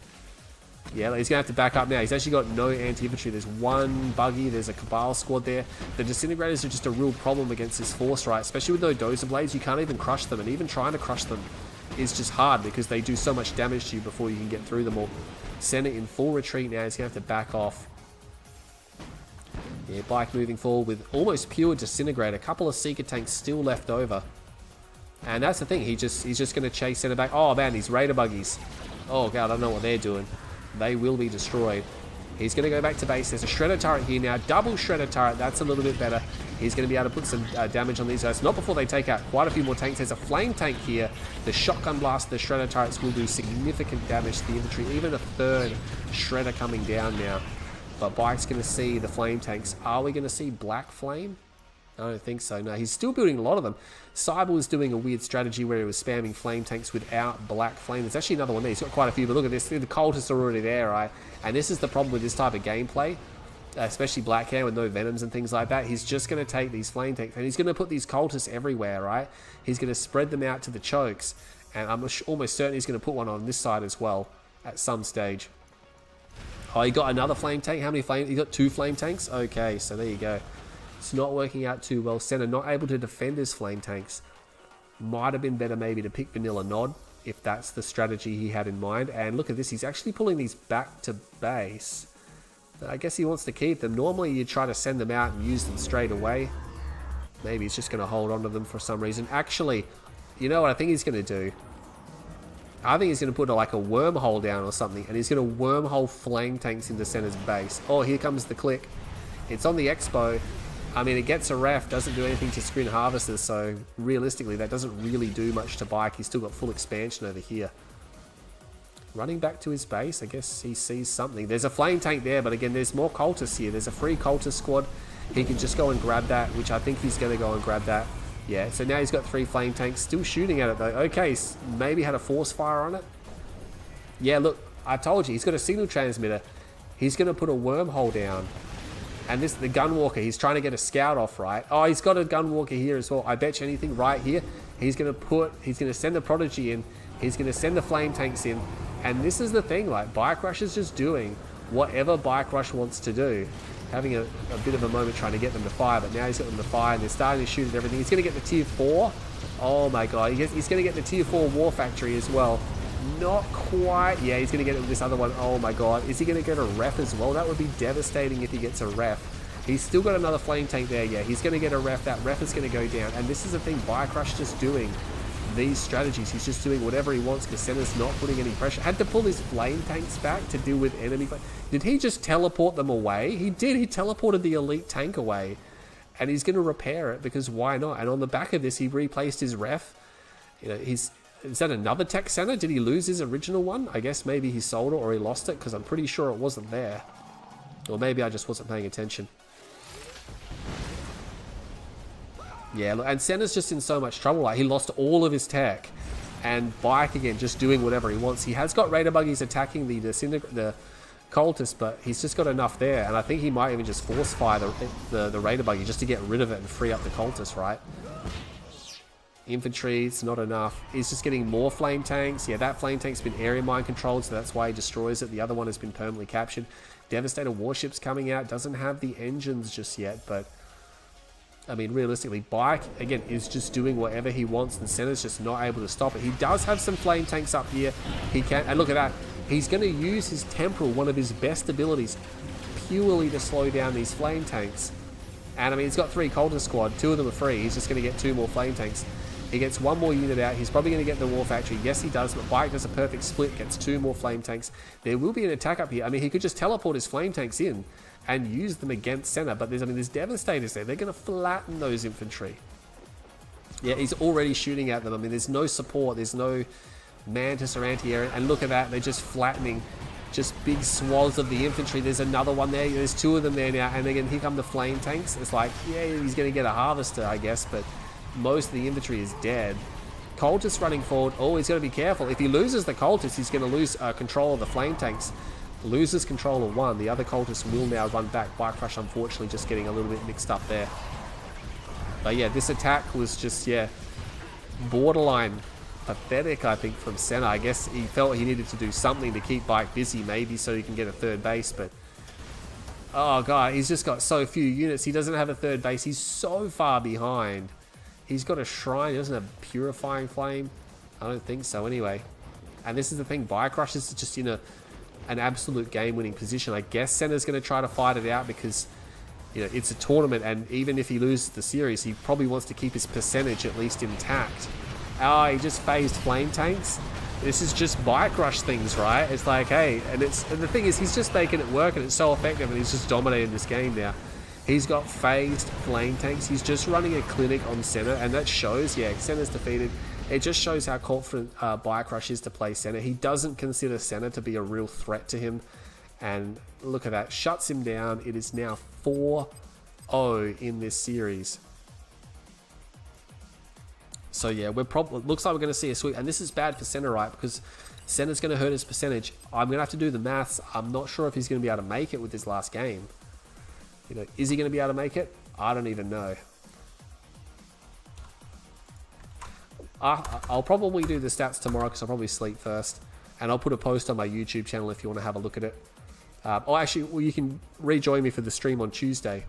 Yeah, he's going to have to back up now. He's actually got no anti-infantry. There's one buggy. There's a Cabal squad there. The Disintegrators are just a real problem against this force, right? Especially with no Dozer Blades. You can't even crush them. And even trying to crush them is just hard because they do so much damage to you before you can get through them all. Senna in full retreat now. He's going to have to back off. Yeah, Bike moving forward with almost pure Disintegrator. A couple of Seeker tanks still left over. And that's the thing. He's just going to chase Senna back. Oh, man, these Raider buggies. Oh, God, I don't know what they're doing. They will be destroyed. He's going to go back to base. There's a Shredder turret here now. Double Shredder turret. That's a little bit better. He's going to be able to put some damage on these guys. Not before they take out quite a few more tanks. There's a flame tank here. The shotgun blast, the Shredder turrets will do significant damage to the infantry. Even a 3rd Shredder coming down now. But Bike's going to see the flame tanks. Are we going to see Black Flame? I don't think so. No, he's still building a lot of them. Cybel was doing a weird strategy where he was spamming flame tanks without Black Flame. There's actually another one there. He's got quite a few, but look at this. The cultists are already there, right? And this is the problem with this type of gameplay, especially Black Hand with no Venoms and things like that. He's just going to take these flame tanks and he's going to put these cultists everywhere, right? He's going to spread them out to the chokes. And I'm almost certain he's going to put one on this side as well at some stage. Oh, he got another flame tank. How many flame? He got 2 flame tanks? Okay, so there you go. It's not working out too well. Senna not able to defend his flame tanks. Might have been better maybe to pick Vanilla Nod if that's the strategy he had in mind. And look at this. He's actually pulling these back to base. I guess he wants to keep them. Normally you try to send them out and use them straight away. Maybe he's just going to hold on to them for some reason. Actually, you know what I think he's going to do? I think he's going to put like a wormhole down or something. And he's going to wormhole flame tanks into Senna's base. Oh, here comes the click. It's on the Expo. I mean, it gets a ref, doesn't do anything to screen harvesters, so realistically that doesn't really do much to Bike. He's still got full expansion over here. Running back to his base, I guess he sees something. There's a flame tank there, but again, there's more cultists here. There's a free cultist squad. he can just go and grab that, which I think he's going to go and grab that. Yeah, so now he's got 3 flame tanks, still shooting at it though. Okay, maybe had a force fire on it. Yeah, look, I told you, he's got a signal transmitter. He's going to put a wormhole down. And this, the gunwalker, he's trying to get a scout off, right? Oh, he's got a gunwalker here as well. I bet you anything right here. He's going to send the Prodigy in. He's going to send the flame tanks in. And this is the thing, like, Bike Rush is just doing whatever Bike Rush wants to do. Having a bit of a moment trying to get them to fire, but now he's got them to fire and they're starting to shoot at everything. He's going to get the tier 4. Oh my god, he's going to get the tier 4 War Factory as well. Not quite. Yeah, he's going to get this other one. Oh my god. Is he going to get a ref as well? That would be devastating if he gets a ref. He's still got another flame tank there. Yeah, he's going to get a ref. That ref is going to go down. And this is the thing, Bike Rush just doing these strategies. He's just doing whatever he wants because Senna's not putting any pressure. Had to pull his flame tanks back to deal with enemy. Did he just teleport them away? He did. He teleported the elite tank away. And he's going to repair it because why not? And on the back of this, he replaced his ref. You know, is that another tech center? Did he lose his original one? I guess maybe he sold it or he lost it because I'm pretty sure it wasn't there. Or maybe I just wasn't paying attention. Yeah, look, and Senna's just in so much trouble. Like, he lost all of his tech. And Bike, again, just doing whatever he wants. He has got Raider Buggies attacking the cultist, but he's just got enough there. And I think he might even just force fire the Raider Buggy just to get rid of it and free up the cultist, right? Infantry, it's not enough. He's just getting more flame tanks. Yeah, that flame tank's been area mine controlled, so that's why he destroys it. The other one has been permanently captured. Devastator warships coming out. Doesn't have the engines just yet, but I mean, realistically, Bike, again, is just doing whatever he wants, and Senna's just not able to stop it. He does have some flame tanks up here. He can, and look at that. He's going to use his Temporal, one of his best abilities, purely to slow down these flame tanks. And I mean, he's got 3 cultist squad. 2 of them are free. He's just going to get 2 more flame tanks. He gets 1 more unit out. He's probably going to get the War Factory. Yes, he does, but Bike does a perfect split, gets 2 more flame tanks. There will be an attack up here. I mean, he could just teleport his flame tanks in and use them against Senna, but there's Devastators there. They're going to flatten those infantry. Yeah, he's already shooting at them. I mean, there's no support. There's no Mantis or anti-air. And look at that. They're just flattening just big swaths of the infantry. There's another one there. There's 2 of them there now. And again, here come the flame tanks. It's like, yeah, he's going to get a harvester, I guess, but most of the infantry is dead. Cultist running forward. Oh, he's got to be careful. If he loses the cultist, he's going to lose control of the flame tanks. Loses control of 1. The other cultist will now run back. Bike Rush, unfortunately, just getting a little bit mixed up there. But yeah, this attack was just, yeah, borderline pathetic, I think, from Senna. I guess he felt he needed to do something to keep Bike busy, maybe, so he can get a 3rd base, but oh god, he's just got so few units. He doesn't have a 3rd base. He's so far behind. He's got a shrine. He doesn't have Purifying Flame. I don't think so, anyway. And this is the thing, Bike Rush is just in an absolute game-winning position. I guess Senna's going to try to fight it out because, you know, it's a tournament, and even if he loses the series, he probably wants to keep his percentage at least intact. Oh, he just phased flame tanks. This is just Bike Rush things, right? It's like, hey, and the thing is, he's just making it work, and it's so effective, and he's just dominating this game now. He's got phased flame tanks. He's just running a clinic on Senna, and that shows, yeah, Senna's defeated. It just shows how confident Bike Rush is to play Senna. He doesn't consider Senna to be a real threat to him. And look at that. Shuts him down. It is now 4-0 in this series. So yeah, looks like we're going to see a sweep. And this is bad for Senna, right? Because Senna's going to hurt his percentage. I'm going to have to do the maths. I'm not sure if he's going to be able to make it with this last game. You know, is he going to be able to make it? I don't even know. I'll probably do the stats tomorrow because I'll probably sleep first. And I'll put a post on my YouTube channel if you want to have a look at it. Actually, well, you can rejoin me for the stream on Tuesday.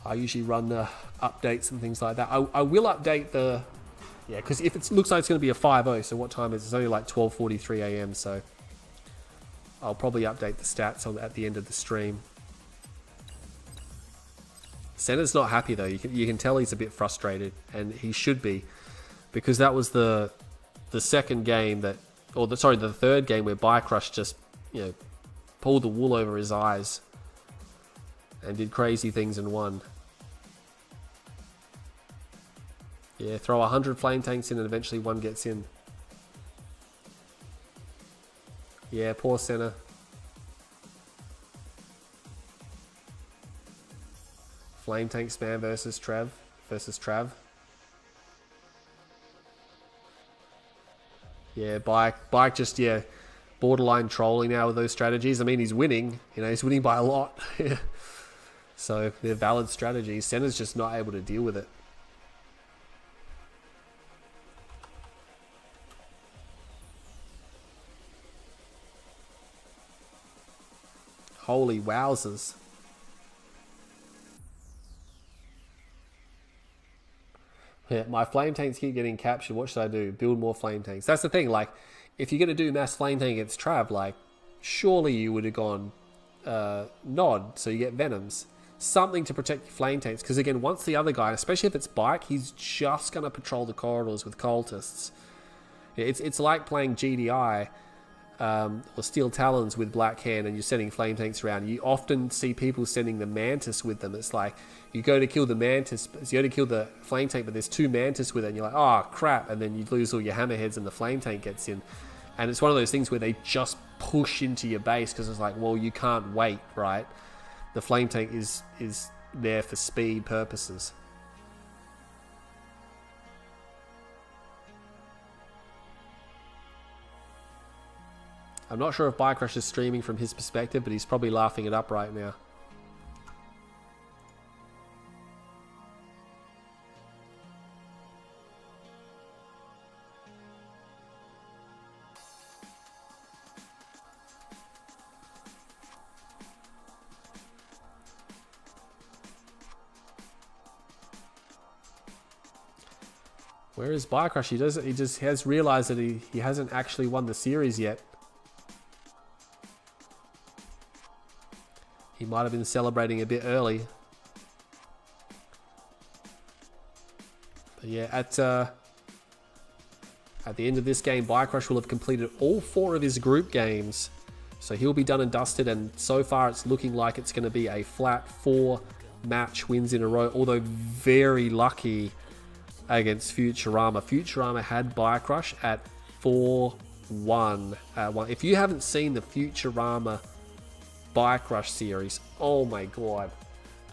I usually run the updates and things like that. I will update the... Yeah, because if it looks like it's going to be a 5-0, so what time is it? It's only like 12:43 AM, so I'll probably update the stats at the end of the stream. Senna's not happy though. You can tell he's a bit frustrated, and he should be, because that was the second game that, or the third game where Bike Rush just, you know, pulled the wool over his eyes and did crazy things and won. Yeah, throw 100 flame tanks in and eventually one gets in. Yeah, poor Senna. Flame Tanks man versus Trav. Yeah, Bike just, yeah, borderline trolling now with those strategies. I mean, he's winning. You know, he's winning by a lot. So they're valid strategies. Senna's just not able to deal with it. Holy wowzers. Yeah, my flame tanks keep getting captured. What should I do? Build more flame tanks. That's the thing. Like, if you're going to do mass flame tank against Trav, like, surely you would have gone Nod, so you get Venoms. Something to protect your flame tanks. Because, again, once the other guy, especially if it's Bike, he's just going to patrol the corridors with cultists. It's like playing GDI or Steel Talons with Black Hand and you're sending flame tanks around. You often see people sending the Mantis with them. It's like you go to kill the Mantis, you go to kill the flame tank, but there's two Mantis with it and you're like, oh crap, and then you lose all your hammerheads and the flame tank gets in. And it's one of those things where they just push into your base because it's like, well, you can't wait, right? The flame tank is there for speed purposes. I'm not sure if BikeRush is streaming from his perspective, but he's probably laughing it up right now. Where is BikeRush? He just has realized that he hasn't actually won the series yet. He might have been celebrating a bit early. But yeah, at the end of this game, BikeRush will have completed all 4 of his group games. So he'll be done and dusted, and so far it's looking like it's going to be a flat 4 match wins in a row, although very lucky against Futurama. Futurama had BikeRush at 4-1. If you haven't seen the Futurama BikeRush series, oh my god,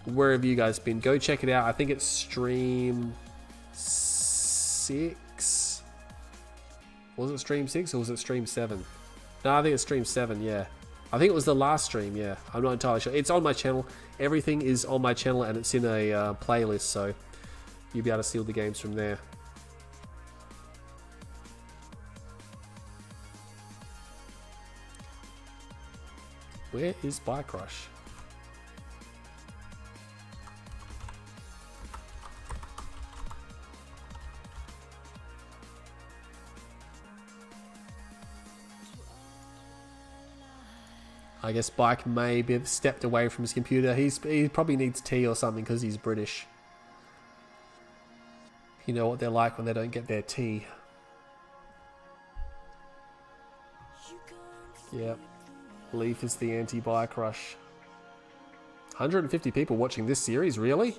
where have you guys been? Go check it out. I think it's stream 6. Was it stream 6 or was it stream 7? No, I think it's stream 7. Yeah, I think it was the last stream. Yeah, I'm not entirely sure. It's on my channel. Everything is on my channel and it's in a playlist, so you'll be able to see all the games from there. Where is BikeRush? I guess Bike may have stepped away from his computer. He probably needs tea or something because he's British. You know what they're like when they don't get their tea. Yep. Leaf is the anti-BikeRush. 150 people watching this series, really?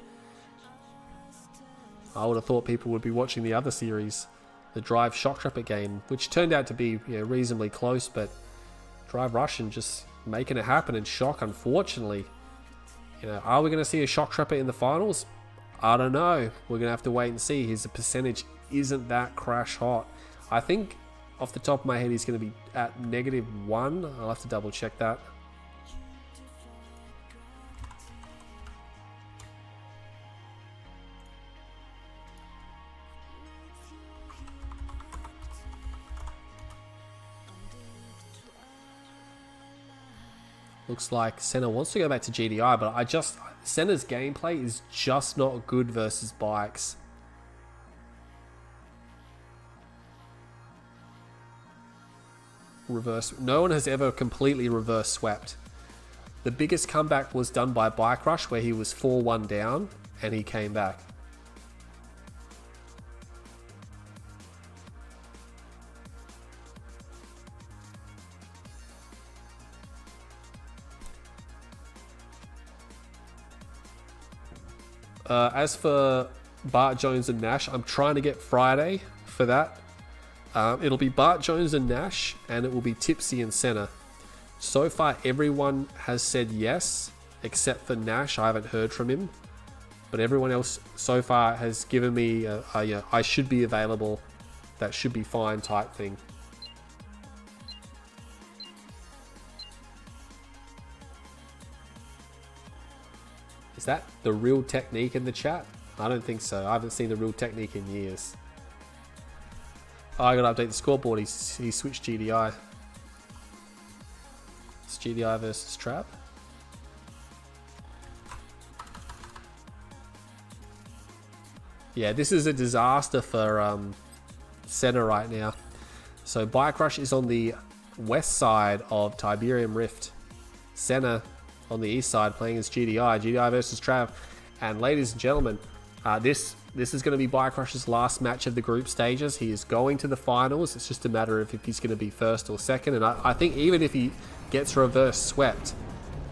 I would have thought people would be watching the other series, the Drive Shoktrepet game, which turned out to be, you know, reasonably close, but Drive Russian just making it happen, and Shock, unfortunately. You know, are we going to see a Shoktrepet in the finals? I don't know. We're going to have to wait and see. His percentage isn't that crash hot. I think off the top of my head, he's going to be at -1. I'll have to double check that. Looks like Senna wants to go back to GDI, but Senna's gameplay is just not good versus bikes. No one has ever completely reverse swept. The biggest comeback was done by BikeRush, where he was 4-1 down and he came back. As for Bart Jones and Nash, I'm trying to get Friday for that. It'll be Bart Jones and Nash, and it will be Tipsy and Senna. So far, everyone has said yes, except for Nash. I haven't heard from him. But everyone else so far has given me a I should be available, that should be fine type thing. Is that the real technique in the chat? I don't think so. I haven't seen the real technique in years. Oh, I gotta update the scoreboard. He switched GDI. It's GDI versus Trap. Yeah, this is a disaster for Senna right now. So Bike Rush is on the west side of Tiberium Rift. Senna on the east side playing as GDI. GDI versus Trav. And ladies and gentlemen, this is going to be Bike Rush's last match of the group stages. He is going to the finals. It's just a matter of if he's going to be first or second. And I think even if he gets reverse swept,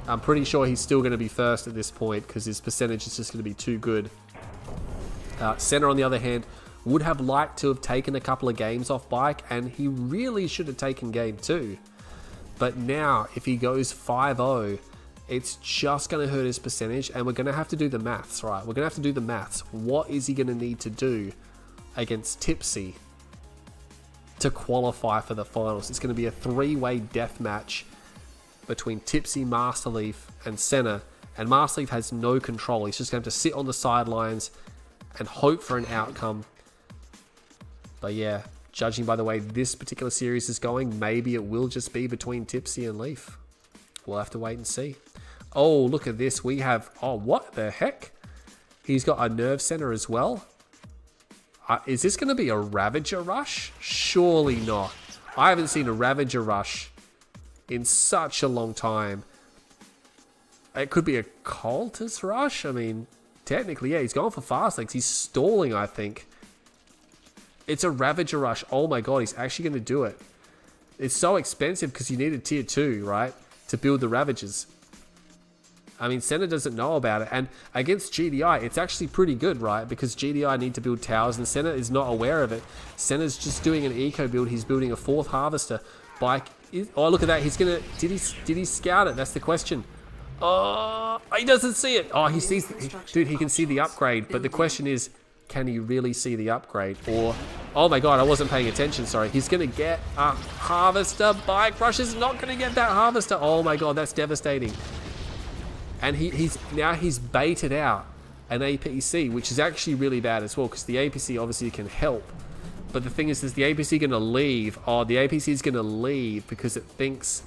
I'm pretty sure he's still going to be first at this point because his percentage is just going to be too good. Senna, on the other hand, would have liked to have taken a couple of games off Bike, and he really should have taken game 2. But now, if he goes 5-0, it's just going to hurt his percentage, and we're going to have to do the maths, right? We're going to have to do the maths. What is he going to need to do against Tipsy to qualify for the finals? It's going to be a 3-way death match between Tipsy, Masterleaf, and Senna, and Masterleaf has no control. He's just going to have to sit on the sidelines and hope for an outcome. But yeah, judging by the way this particular series is going, maybe it will just be between Tipsy and Leaf. We'll have to wait and see. Oh, look at this. We have... Oh, what the heck? He's got a Nerve Center as well. Is this going to be a Ravager Rush? Surely not. I haven't seen a Ravager Rush in such a long time. It could be a Cultist Rush. I mean, technically, yeah, he's going for fast legs. He's stalling, I think. It's a Ravager Rush. Oh my god, he's actually going to do it. It's so expensive because you need a tier 2, right? To build the Ravagers. I mean, Senna doesn't know about it. And against GDI, it's actually pretty good, right? Because GDI need to build towers and Senna is not aware of it. Senna's just doing an eco build. He's building a 4th harvester. Bike is... Oh, look at that. He's going to... Did he scout it? That's the question. Oh, he doesn't see it. Oh, he sees... Dude, he can see the upgrade. But the question is, can he really see the upgrade? Or... Oh my god, I wasn't paying attention, sorry. He's going to get a harvester. Bike Rush is not going to get that harvester. Oh my god, that's devastating. And he's baited out an APC, which is actually really bad as well, because the APC obviously can help. But the thing is the APC going to leave? Oh, the APC is going to leave because it thinks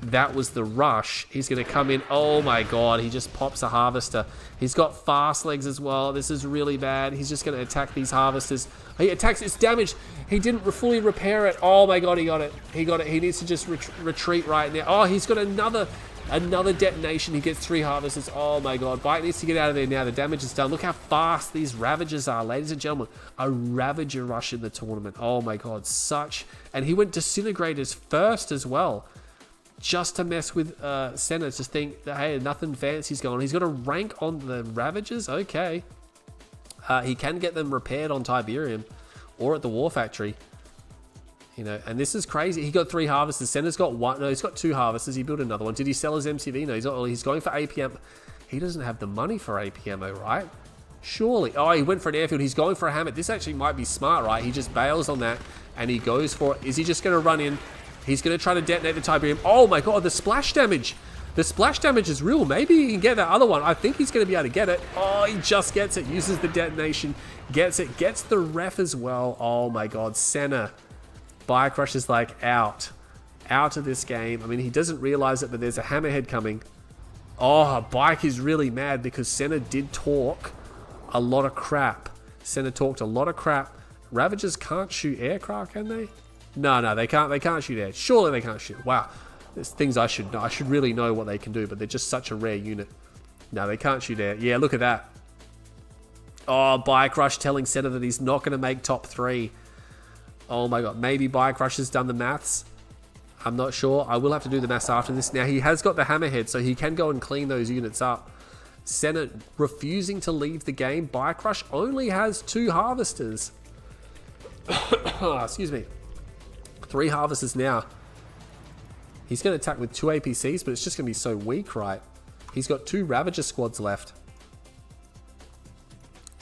that was the rush. He's going to come in. Oh my god, he just pops a harvester. He's got fast legs as well. This is really bad. He's just going to attack these harvesters. He attacks, it's damaged. He didn't fully repair it. Oh my god, he got it. He got it. He needs to just retreat right now. Oh, he's got another detonation. He gets 3 harvesters. Oh my god, Bike needs to get out of there now. The damage is done. Look how fast these Ravagers are, ladies and gentlemen. A Ravager Rush in the tournament. Oh my god, such... And he went Disintegrators first as well, just to mess with Senna, to think that, hey, nothing fancy's going on. He's got a rank on the Ravagers. Okay. He can get them repaired on Tiberium or at the War Factory. You know, and this is crazy. He got 3 harvesters. Senna's got 1. No, he's got 2 harvesters. He built another one. Did he sell his MCV? No, he's not. He's going for APM. He doesn't have the money for APMO, right? Surely. Oh, he went for an airfield. He's going for a hammer. This actually might be smart, right? He just bails on that and he goes for it. Is he just going to run in? He's going to try to detonate the Tiberium. Oh my god, the splash damage. The splash damage is real. Maybe he can get that other one. I think he's going to be able to get it. Oh, he just gets it. Uses the detonation. Gets it. Gets the ref as well. Oh my god, Senna. Bike Rush is like out of this game. I mean, he doesn't realize it, but there's a hammerhead coming. Oh, Bike is really mad because Senna did talk a lot of crap. Senna talked a lot of crap. Ravagers can't shoot aircraft, can they? No, they can't. They can't shoot air. Surely they can't shoot. Wow, there's things I should know. I should really know what they can do, but they're just such a rare unit. No, they can't shoot air. Yeah, look at that. Oh, Bike Rush telling Senna that he's not going to make top 3. Oh my god, maybe Bike Rush has done the maths. I'm not sure. I will have to do the maths after this. Now, he has got the hammerhead, so he can go and clean those units up. Senna refusing to leave the game. Bike Rush only has 2 harvesters. Excuse me. 3 harvesters now. He's going to attack with 2 APCs, but it's just going to be so weak, right? He's got 2 Ravager squads left.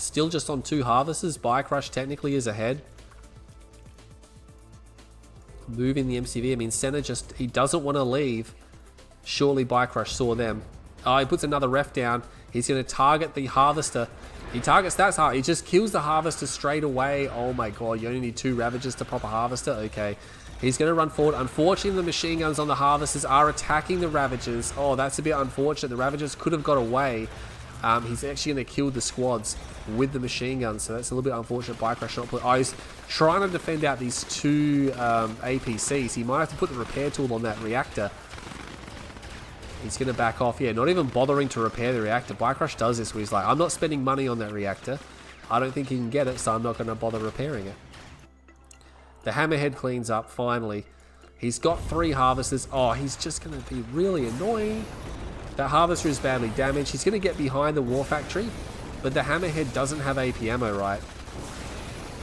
Still just on 2 harvesters. BikeRush technically is ahead. Moving the MCV. I mean, Senna just, he doesn't want to leave. Surely BikeRush saw them. Oh, he puts another ref down. He's going to target the harvester. He targets that hard. He just kills the harvester straight away. Oh my god, you only need 2 Ravagers to pop a harvester. Okay. He's going to run forward. Unfortunately, the machine guns on the harvesters are attacking the Ravagers. Oh, that's a bit unfortunate. The Ravagers could have got away. He's actually going to kill the squads with the machine guns, so that's a little bit unfortunate. BikeRush not put. Oh, he's trying to defend out these 2 APCs. He might have to put the repair tool on that reactor. He's going to back off. Yeah, not even bothering to repair the reactor. BikeRush does this where he's like, I'm not spending money on that reactor. I don't think he can get it, so I'm not going to bother repairing it. The Hammerhead cleans up, finally. He's got 3 harvesters. Oh, he's just going to be really annoying. That harvester is badly damaged. He's going to get behind the war factory, but the Hammerhead doesn't have AP ammo, right?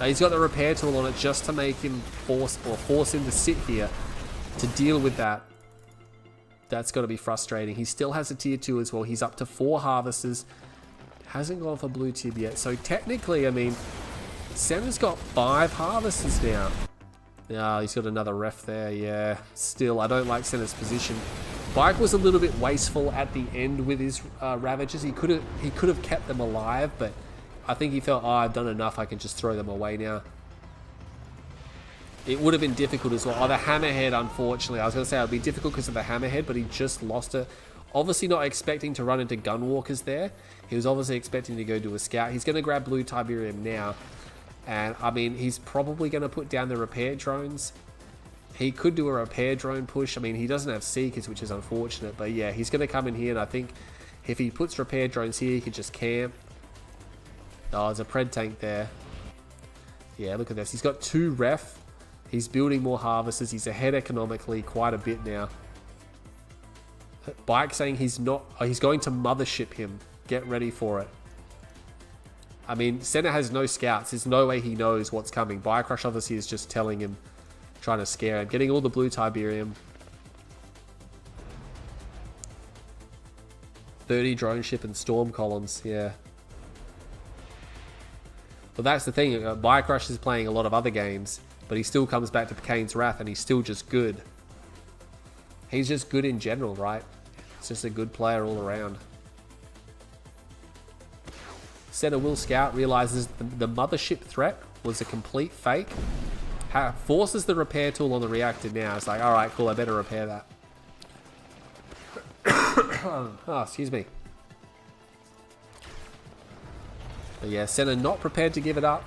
He's got the repair tool on it just to make him force him to sit here to deal with that. That's got to be frustrating. He still has a tier 2 as well. He's up to 4 harvesters. Hasn't gone for blue tib yet. So technically, I mean, Senna's got 5 harvesters now. Yeah, he's got another ref there. Yeah, still, I don't like Senna's position. Bike was a little bit wasteful at the end with his Ravagers. He could have kept them alive, but I think he felt, oh, I've done enough. I can just throw them away now. It would have been difficult as well. Oh, the Hammerhead, unfortunately. I was going to say it would be difficult because of the Hammerhead, but he just lost it. Obviously not expecting to run into Gunwalkers there. He was obviously expecting to go do a scout. He's going to grab blue Tiberium now. And, I mean, he's probably going to put down the repair drones. He could do a repair drone push. I mean, he doesn't have Seekers, which is unfortunate. But, yeah, he's going to come in here, and I think if he puts repair drones here, he could just camp. Oh, there's a Pred tank there. Yeah, look at this. He's got 2 ref. He's building more harvesters. He's ahead economically quite a bit now. Bike saying he's not... Oh, he's going to mothership him. Get ready for it. I mean, Senna has no scouts. There's no way he knows what's coming. BikeRush obviously is just telling him, trying to scare him. Getting all the blue Tiberium. 30 drone ship and storm columns. Yeah. Well, that's the thing. BikeRush is playing a lot of other games, but he still comes back to Kane's Wrath, and he's still just good. He's just good in general, right? He's just a good player all around. Senna will scout, realizes the mothership threat was a complete fake. Forces the repair tool on the reactor now. It's like, alright, cool, I better repair that. Oh, excuse me. But yeah, Senna not prepared to give it up.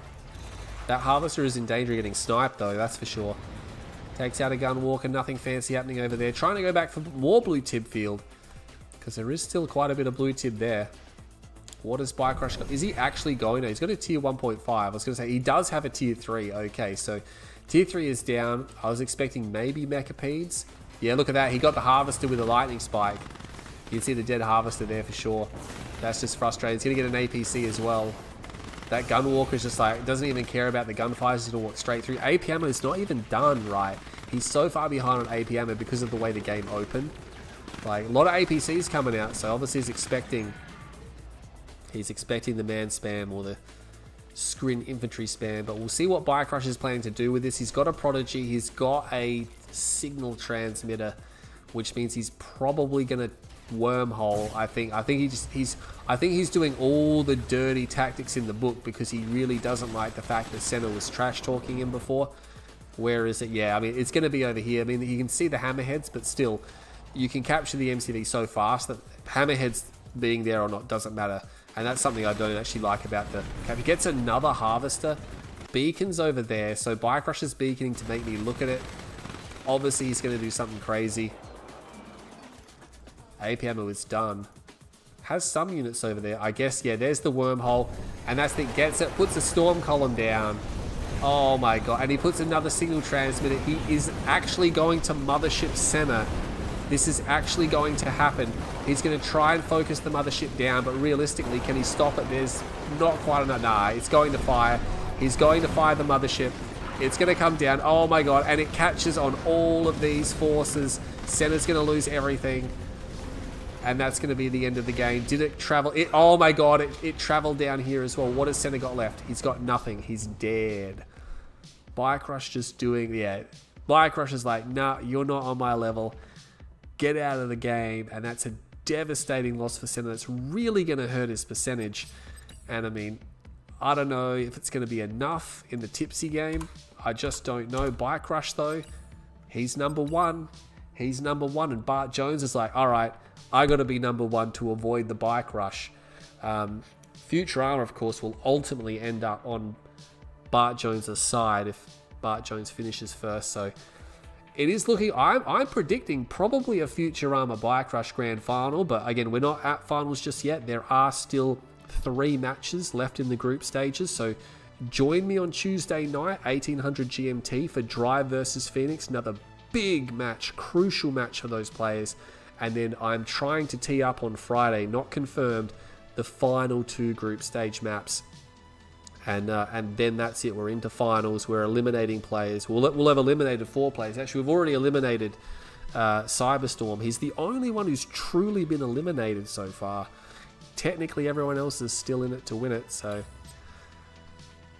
That harvester is in danger of getting sniped though, that's for sure. Takes out a Gunwalker, nothing fancy happening over there. Trying to go back for more blue tib field, because there is still quite a bit of blue tib there. What does BikeRush got? Is he actually going? No, he's got a tier 1.5. I was going to say, he does have a tier 3. Okay, so tier 3 is down. I was expecting maybe Mechapeds. Yeah, look at that. He got the harvester with a lightning spike. You can see the dead harvester there for sure. That's just frustrating. He's going to get an APC as well. That Gunwalker is just like, doesn't even care about the gunfires. He's going to walk straight through. AP ammo is not even done right. He's so far behind on AP ammo because of the way the game opened. Like, a lot of APCs coming out, so obviously he's expecting the man spam or the scrin infantry spam, but we'll see what BikeRush is planning to do with this. He's got a Prodigy, he's got a signal transmitter, which means he's probably gonna wormhole. I think he's doing all the dirty tactics in the book because he really doesn't like the fact that Senna was trash talking him before. Where is it? Yeah, I mean, it's gonna be over here. I mean, you can see the hammerheads, but still, you can capture the MCV so fast that hammerheads being there or not doesn't matter. And that's something I don't actually like about the cap. He gets another harvester. Beacon's over there. So BikeRush is beaconing to make me look at it. Obviously, he's going to do something crazy. AP ammo is done. Has some units over there. I guess, yeah, there's the wormhole. And that's the gets it. Puts a storm column down. Oh my god. And he puts another signal transmitter. He is actually going to mothership Senna. This is actually going to happen. He's going to try and focus the mothership down, but realistically, can he stop it? There's not quite enough. Nah, it's going to fire. He's going to fire the mothership. It's going to come down. Oh my god, and it catches on all of these forces. Senna's going to lose everything. And that's going to be the end of the game. Did it travel? Oh my god, it traveled down here as well. What has Senna got left? He's got nothing. He's dead. BikeRush just doing, yeah. BikeRush is like, nah, you're not on my level. Get out of the game. And that's a devastating loss for Senna. That's really going to hurt his percentage. And I mean, I don't know if it's going to be enough in the tipsy game. I just don't know. BikeRush though, he's number one. He's number one. And Bart Jones is like, all right, I got to be number one to avoid the BikeRush. Futurama, of course, will ultimately end up on Bart Jones' side if Bart Jones finishes first. So it is looking, I'm predicting probably a Futurama BikeRush Grand Final, but again, we're not at finals just yet. There are still 3 matches left in the group stages. So join me on Tuesday night, 1800 GMT, for Drive versus Phoenix. Another big match, crucial match for those players. And then I'm trying to tee up on Friday, not confirmed, the final 2 group stage maps. And then that's it. We're into finals. We're eliminating players. We'll have eliminated 4 players. Actually, we've already eliminated Cyberstorm. He's the only one who's truly been eliminated so far. Technically, everyone else is still in it to win it. So,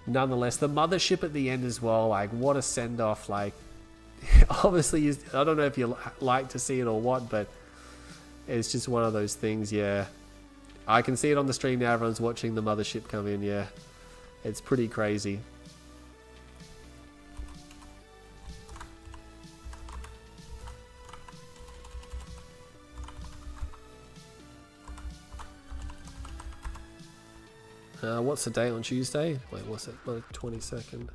nonetheless, the mothership at the end as well. Like, what a send-off. Like, obviously, I don't know if you like to see it or what, but it's just one of those things, yeah. I can see it on the stream now. Everyone's watching the mothership come in, yeah. It's pretty crazy. What's the date on Tuesday? Wait, what's it? 22nd.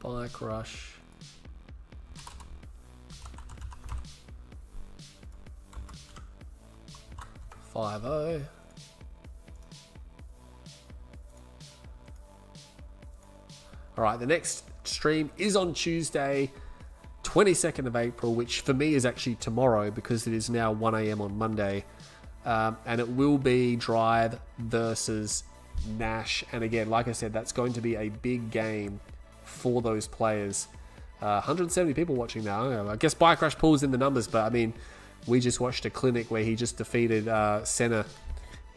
BikeRush. Five-0. Alright, the next stream is on Tuesday, 22nd of April, which for me is actually tomorrow because it is now 1 AM on Monday. And it will be Drive versus Nash. And again, like I said, that's going to be a big game for those players. 170 people watching now. I guess BikeRush pulls in the numbers, but I mean, we just watched a clinic where he just defeated Senna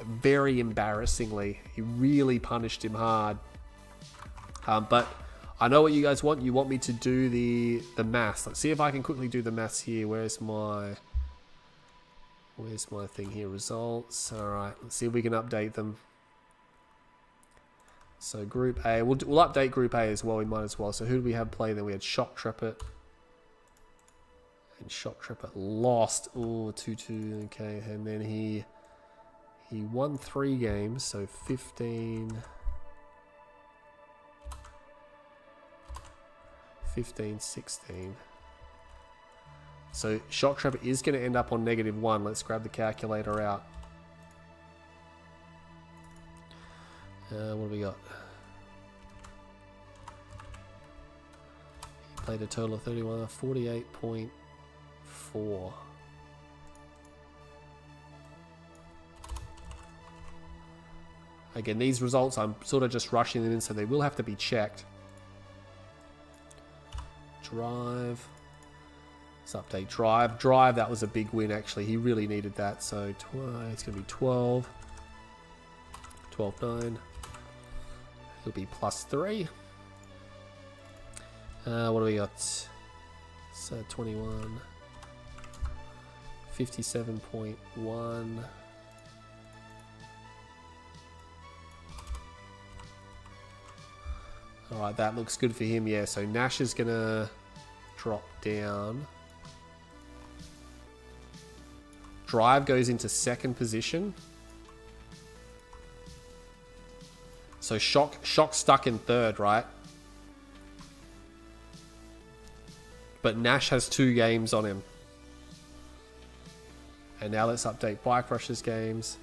very embarrassingly. He really punished him hard. But I know what you guys want. You want me to do the maths. Let's see if I can quickly do the maths here. Where's my thing here? Results. All right. Let's see if we can update them. So Group A. We'll update Group A as well. We might as well. So who do we have play then? We had Shoktrepet. And Shoktrepet lost. Oh, 2-2. Okay. And then he won 3 games. So 15... 15, 16. So Shoktrepet is going to end up on -1. Let's grab the calculator out. What do we got? He played a total of 31, 48.4. Again, these results, I'm sort of just rushing them in, so they will have to be checked. Drive. Let's update Drive. Drive, that was a big win actually. He really needed that. So it's going to be 12. 12-9. He'll be +3. What do we got? So 21. 57.1. Alright, that looks good for him, yeah. So Nash is going to drop down. Drive goes into 2nd position. So Shock stuck in 3rd, right? But Nash has 2 games on him. And now let's update BikeRush's games.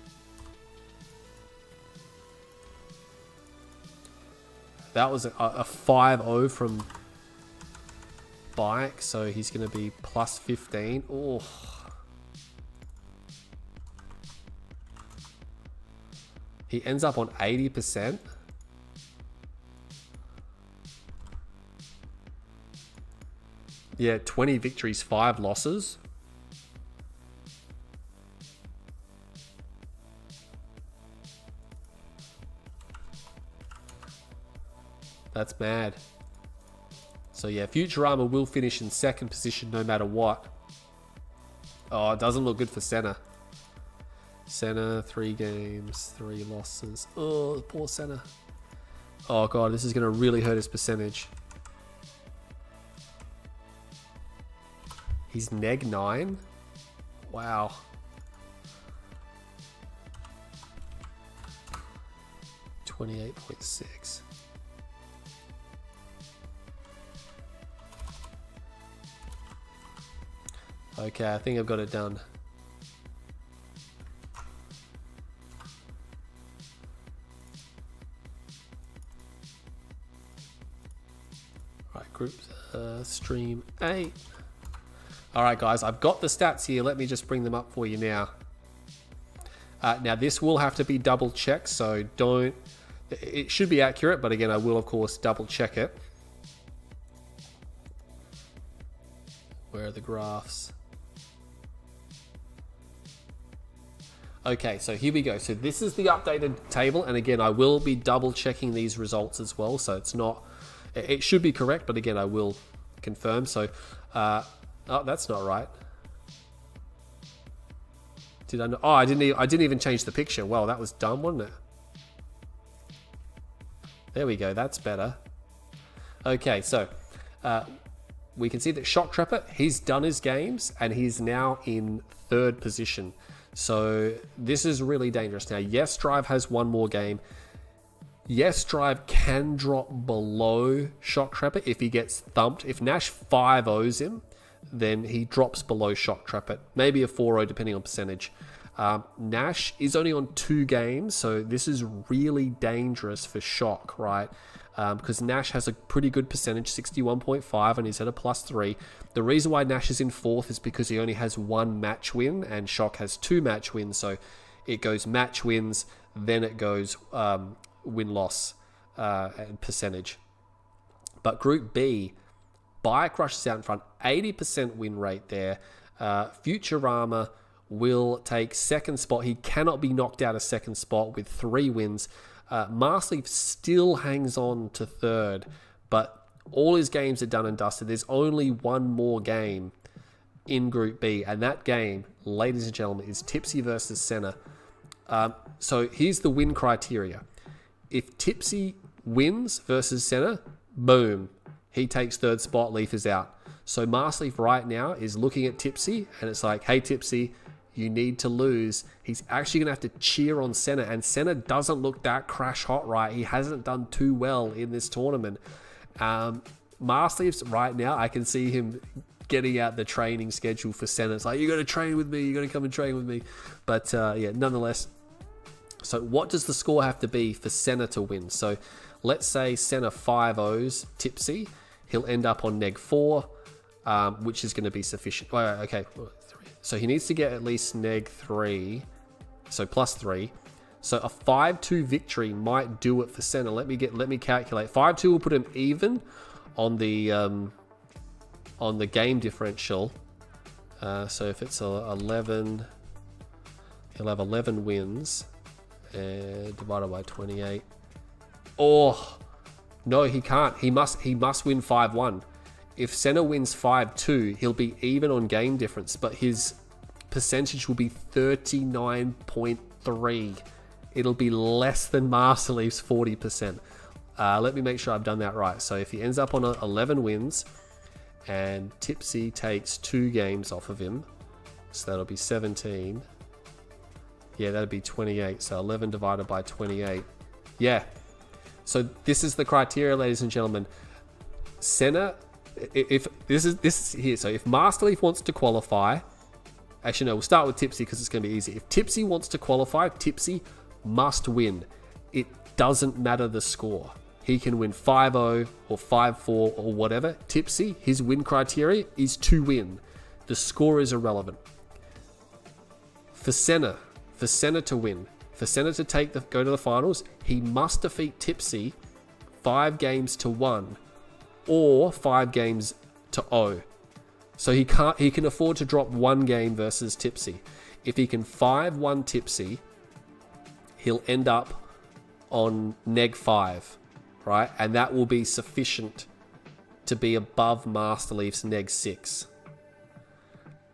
That was a 5-0 from Bike, so he's going to be +15. Oh, He ends up on 80%. Yeah, 20 victories, 5 losses. That's mad. So yeah, Futurama will finish in second position no matter what. Oh, it doesn't look good for Senna. Senna, 3 games, 3 losses. Oh, poor Senna. Oh god, this is going to really hurt his percentage. He's neg 9? Wow. $28.6. Okay, I think I've got it done. Right, group stream 8. Alright guys, I've got the stats here. Let me just bring them up for you now. Now this will have to be double checked, so don't... It should be accurate, but again, I will of course double check it. Where are the graphs? Okay, so here we go. So this is the updated table, and again, I will be double checking these results as well. So it's not, it should be correct, but again, I will confirm. So, oh, that's not right. Did I know? Oh, I didn't even change the picture. Well, that was dumb, wasn't it? There we go. That's better. Okay, so we can see that Shoktrepet, he's done his games, and he's now in 3rd position. So this is really dangerous. Now, Yes Drive has one more game. Yes Drive can drop below Shoktrepet if he gets thumped. If Nash 5-0s him, then he drops below Shoktrepet. Maybe a 4-0 depending on percentage. Nash is only on 2 games, so this is really dangerous for Shok, right? Because Nash has a pretty good percentage, 61.5, and he's at a +3. The reason why Nash is in 4th is because he only has 1 match win, and Shok has 2 match wins. So it goes match wins, then it goes win-loss and percentage. But Group B, BikeRush is out in front, 80% win rate there. Futurama will take 2nd spot. He cannot be knocked out of 2nd spot with 3 wins. Marsleaf still hangs on to 3rd, but all his games are done and dusted. There's only one more game in Group B, and that game, ladies and gentlemen, is Tipsy versus Senna. So here's the win criteria. If Tipsy wins versus Senna, boom, he takes 3rd spot, Leaf is out. So Marsleaf right now is looking at Tipsy, and it's like, hey Tipsy, you need to lose. He's actually going to have to cheer on Senna, and Senna doesn't look that crash hot, right? He hasn't done too well in this tournament. Marsleaf's right now, I can see him getting out the training schedule for Senna. It's like, you got to train with me, you got to come and train with me. But yeah, nonetheless. So what does the score have to be for Senna to win? So let's say Senna 5-0s Tipsy. He'll end up on neg 4, which is going to be sufficient. Okay. So he needs to get at least neg 3, so +3. So a 5-2 victory might do it for Senna. Let me calculate. 5-2 will put him even on the game differential. So if it's 11, he'll have 11 wins divided by 28. Oh no, he can't. He must win 5-1. If Senna wins 5-2, he'll be even on game difference, but his percentage will be 39.3. It'll be less than Marsleaf's 40%. Let me make sure I've done that right. So if he ends up on 11 wins and Tipsy takes 2 games off of him, so that'll be 17. Yeah, that'll be 28. So 11 divided by 28. Yeah. So this is the criteria, ladies and gentlemen. Senna, if this is here. So if Marsleaf wants to qualify, actually no, we'll start with Tipsy because it's going to be easy. If Tipsy wants to qualify, Tipsy must win. It doesn't matter the score. He can win 5-0 or 5-4 or whatever. Tipsy, his win criteria is to win. The score is irrelevant. For Senna to win, for Senna to go to the finals, he must defeat Tipsy 5-1 or 5-0. So he can afford to drop 1 game versus Tipsy. If he can 5-1 Tipsy, he'll end up on -5, right? And that will be sufficient to be above Masterleaf's -6.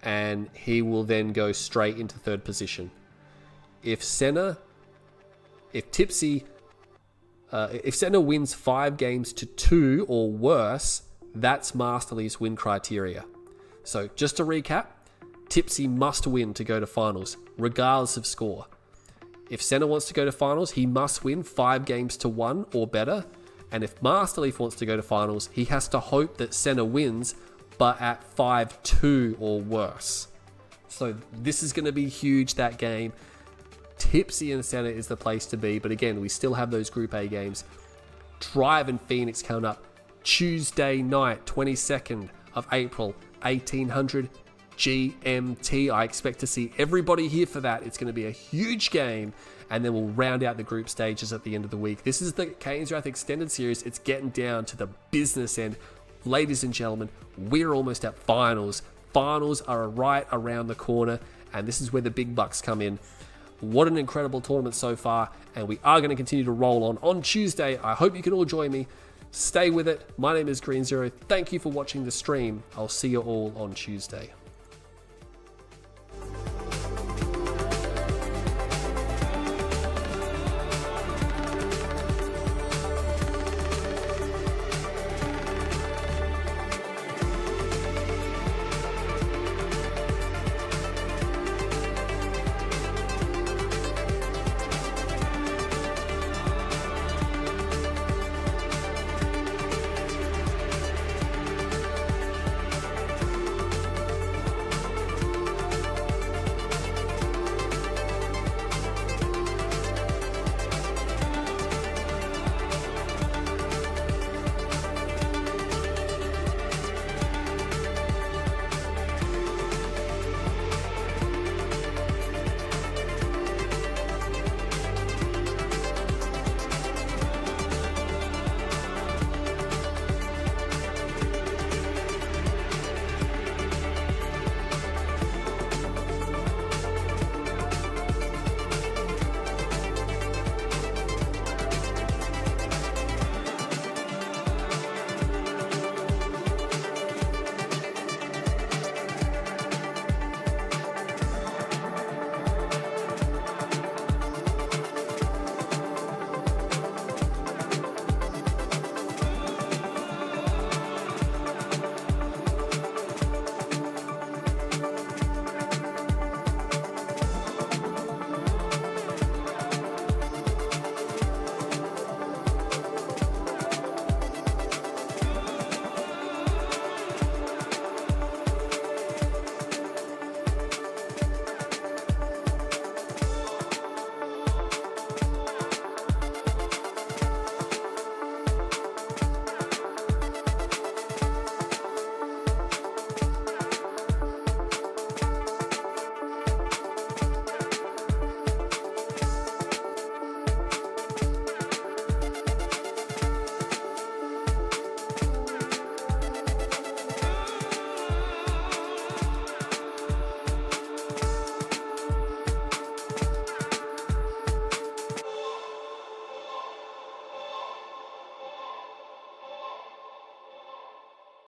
And he will then go straight into 3rd position. If Senna wins 5-2 or worse, that's Masterleaf's win criteria. So just to recap, Tipsy must win to go to finals, regardless of score. If Senna wants to go to finals, he must win 5-1 or better. And if Masterleaf wants to go to finals, he has to hope that Senna wins, but at 5-2 or worse. So this is going to be huge, that game. Tipsy and Senna is the place to be. But again, we still have those Group A games. Drive and Phoenix coming up Tuesday night, 22nd of April, 1800 GMT. I expect to see everybody here for that. It's going to be a huge game, and then we'll round out the group stages at the end of the week. This is the Canes Wrath Extended Series. It's getting down to the business end. Ladies and gentlemen, we're almost at finals. Finals are right around the corner, and this is where the big bucks come in. What an incredible tournament so far, and we are going to continue to roll on Tuesday. I hope you can all join me. Stay with it. My name is Green Zero. Thank you for watching the stream. I'll see you all on Tuesday.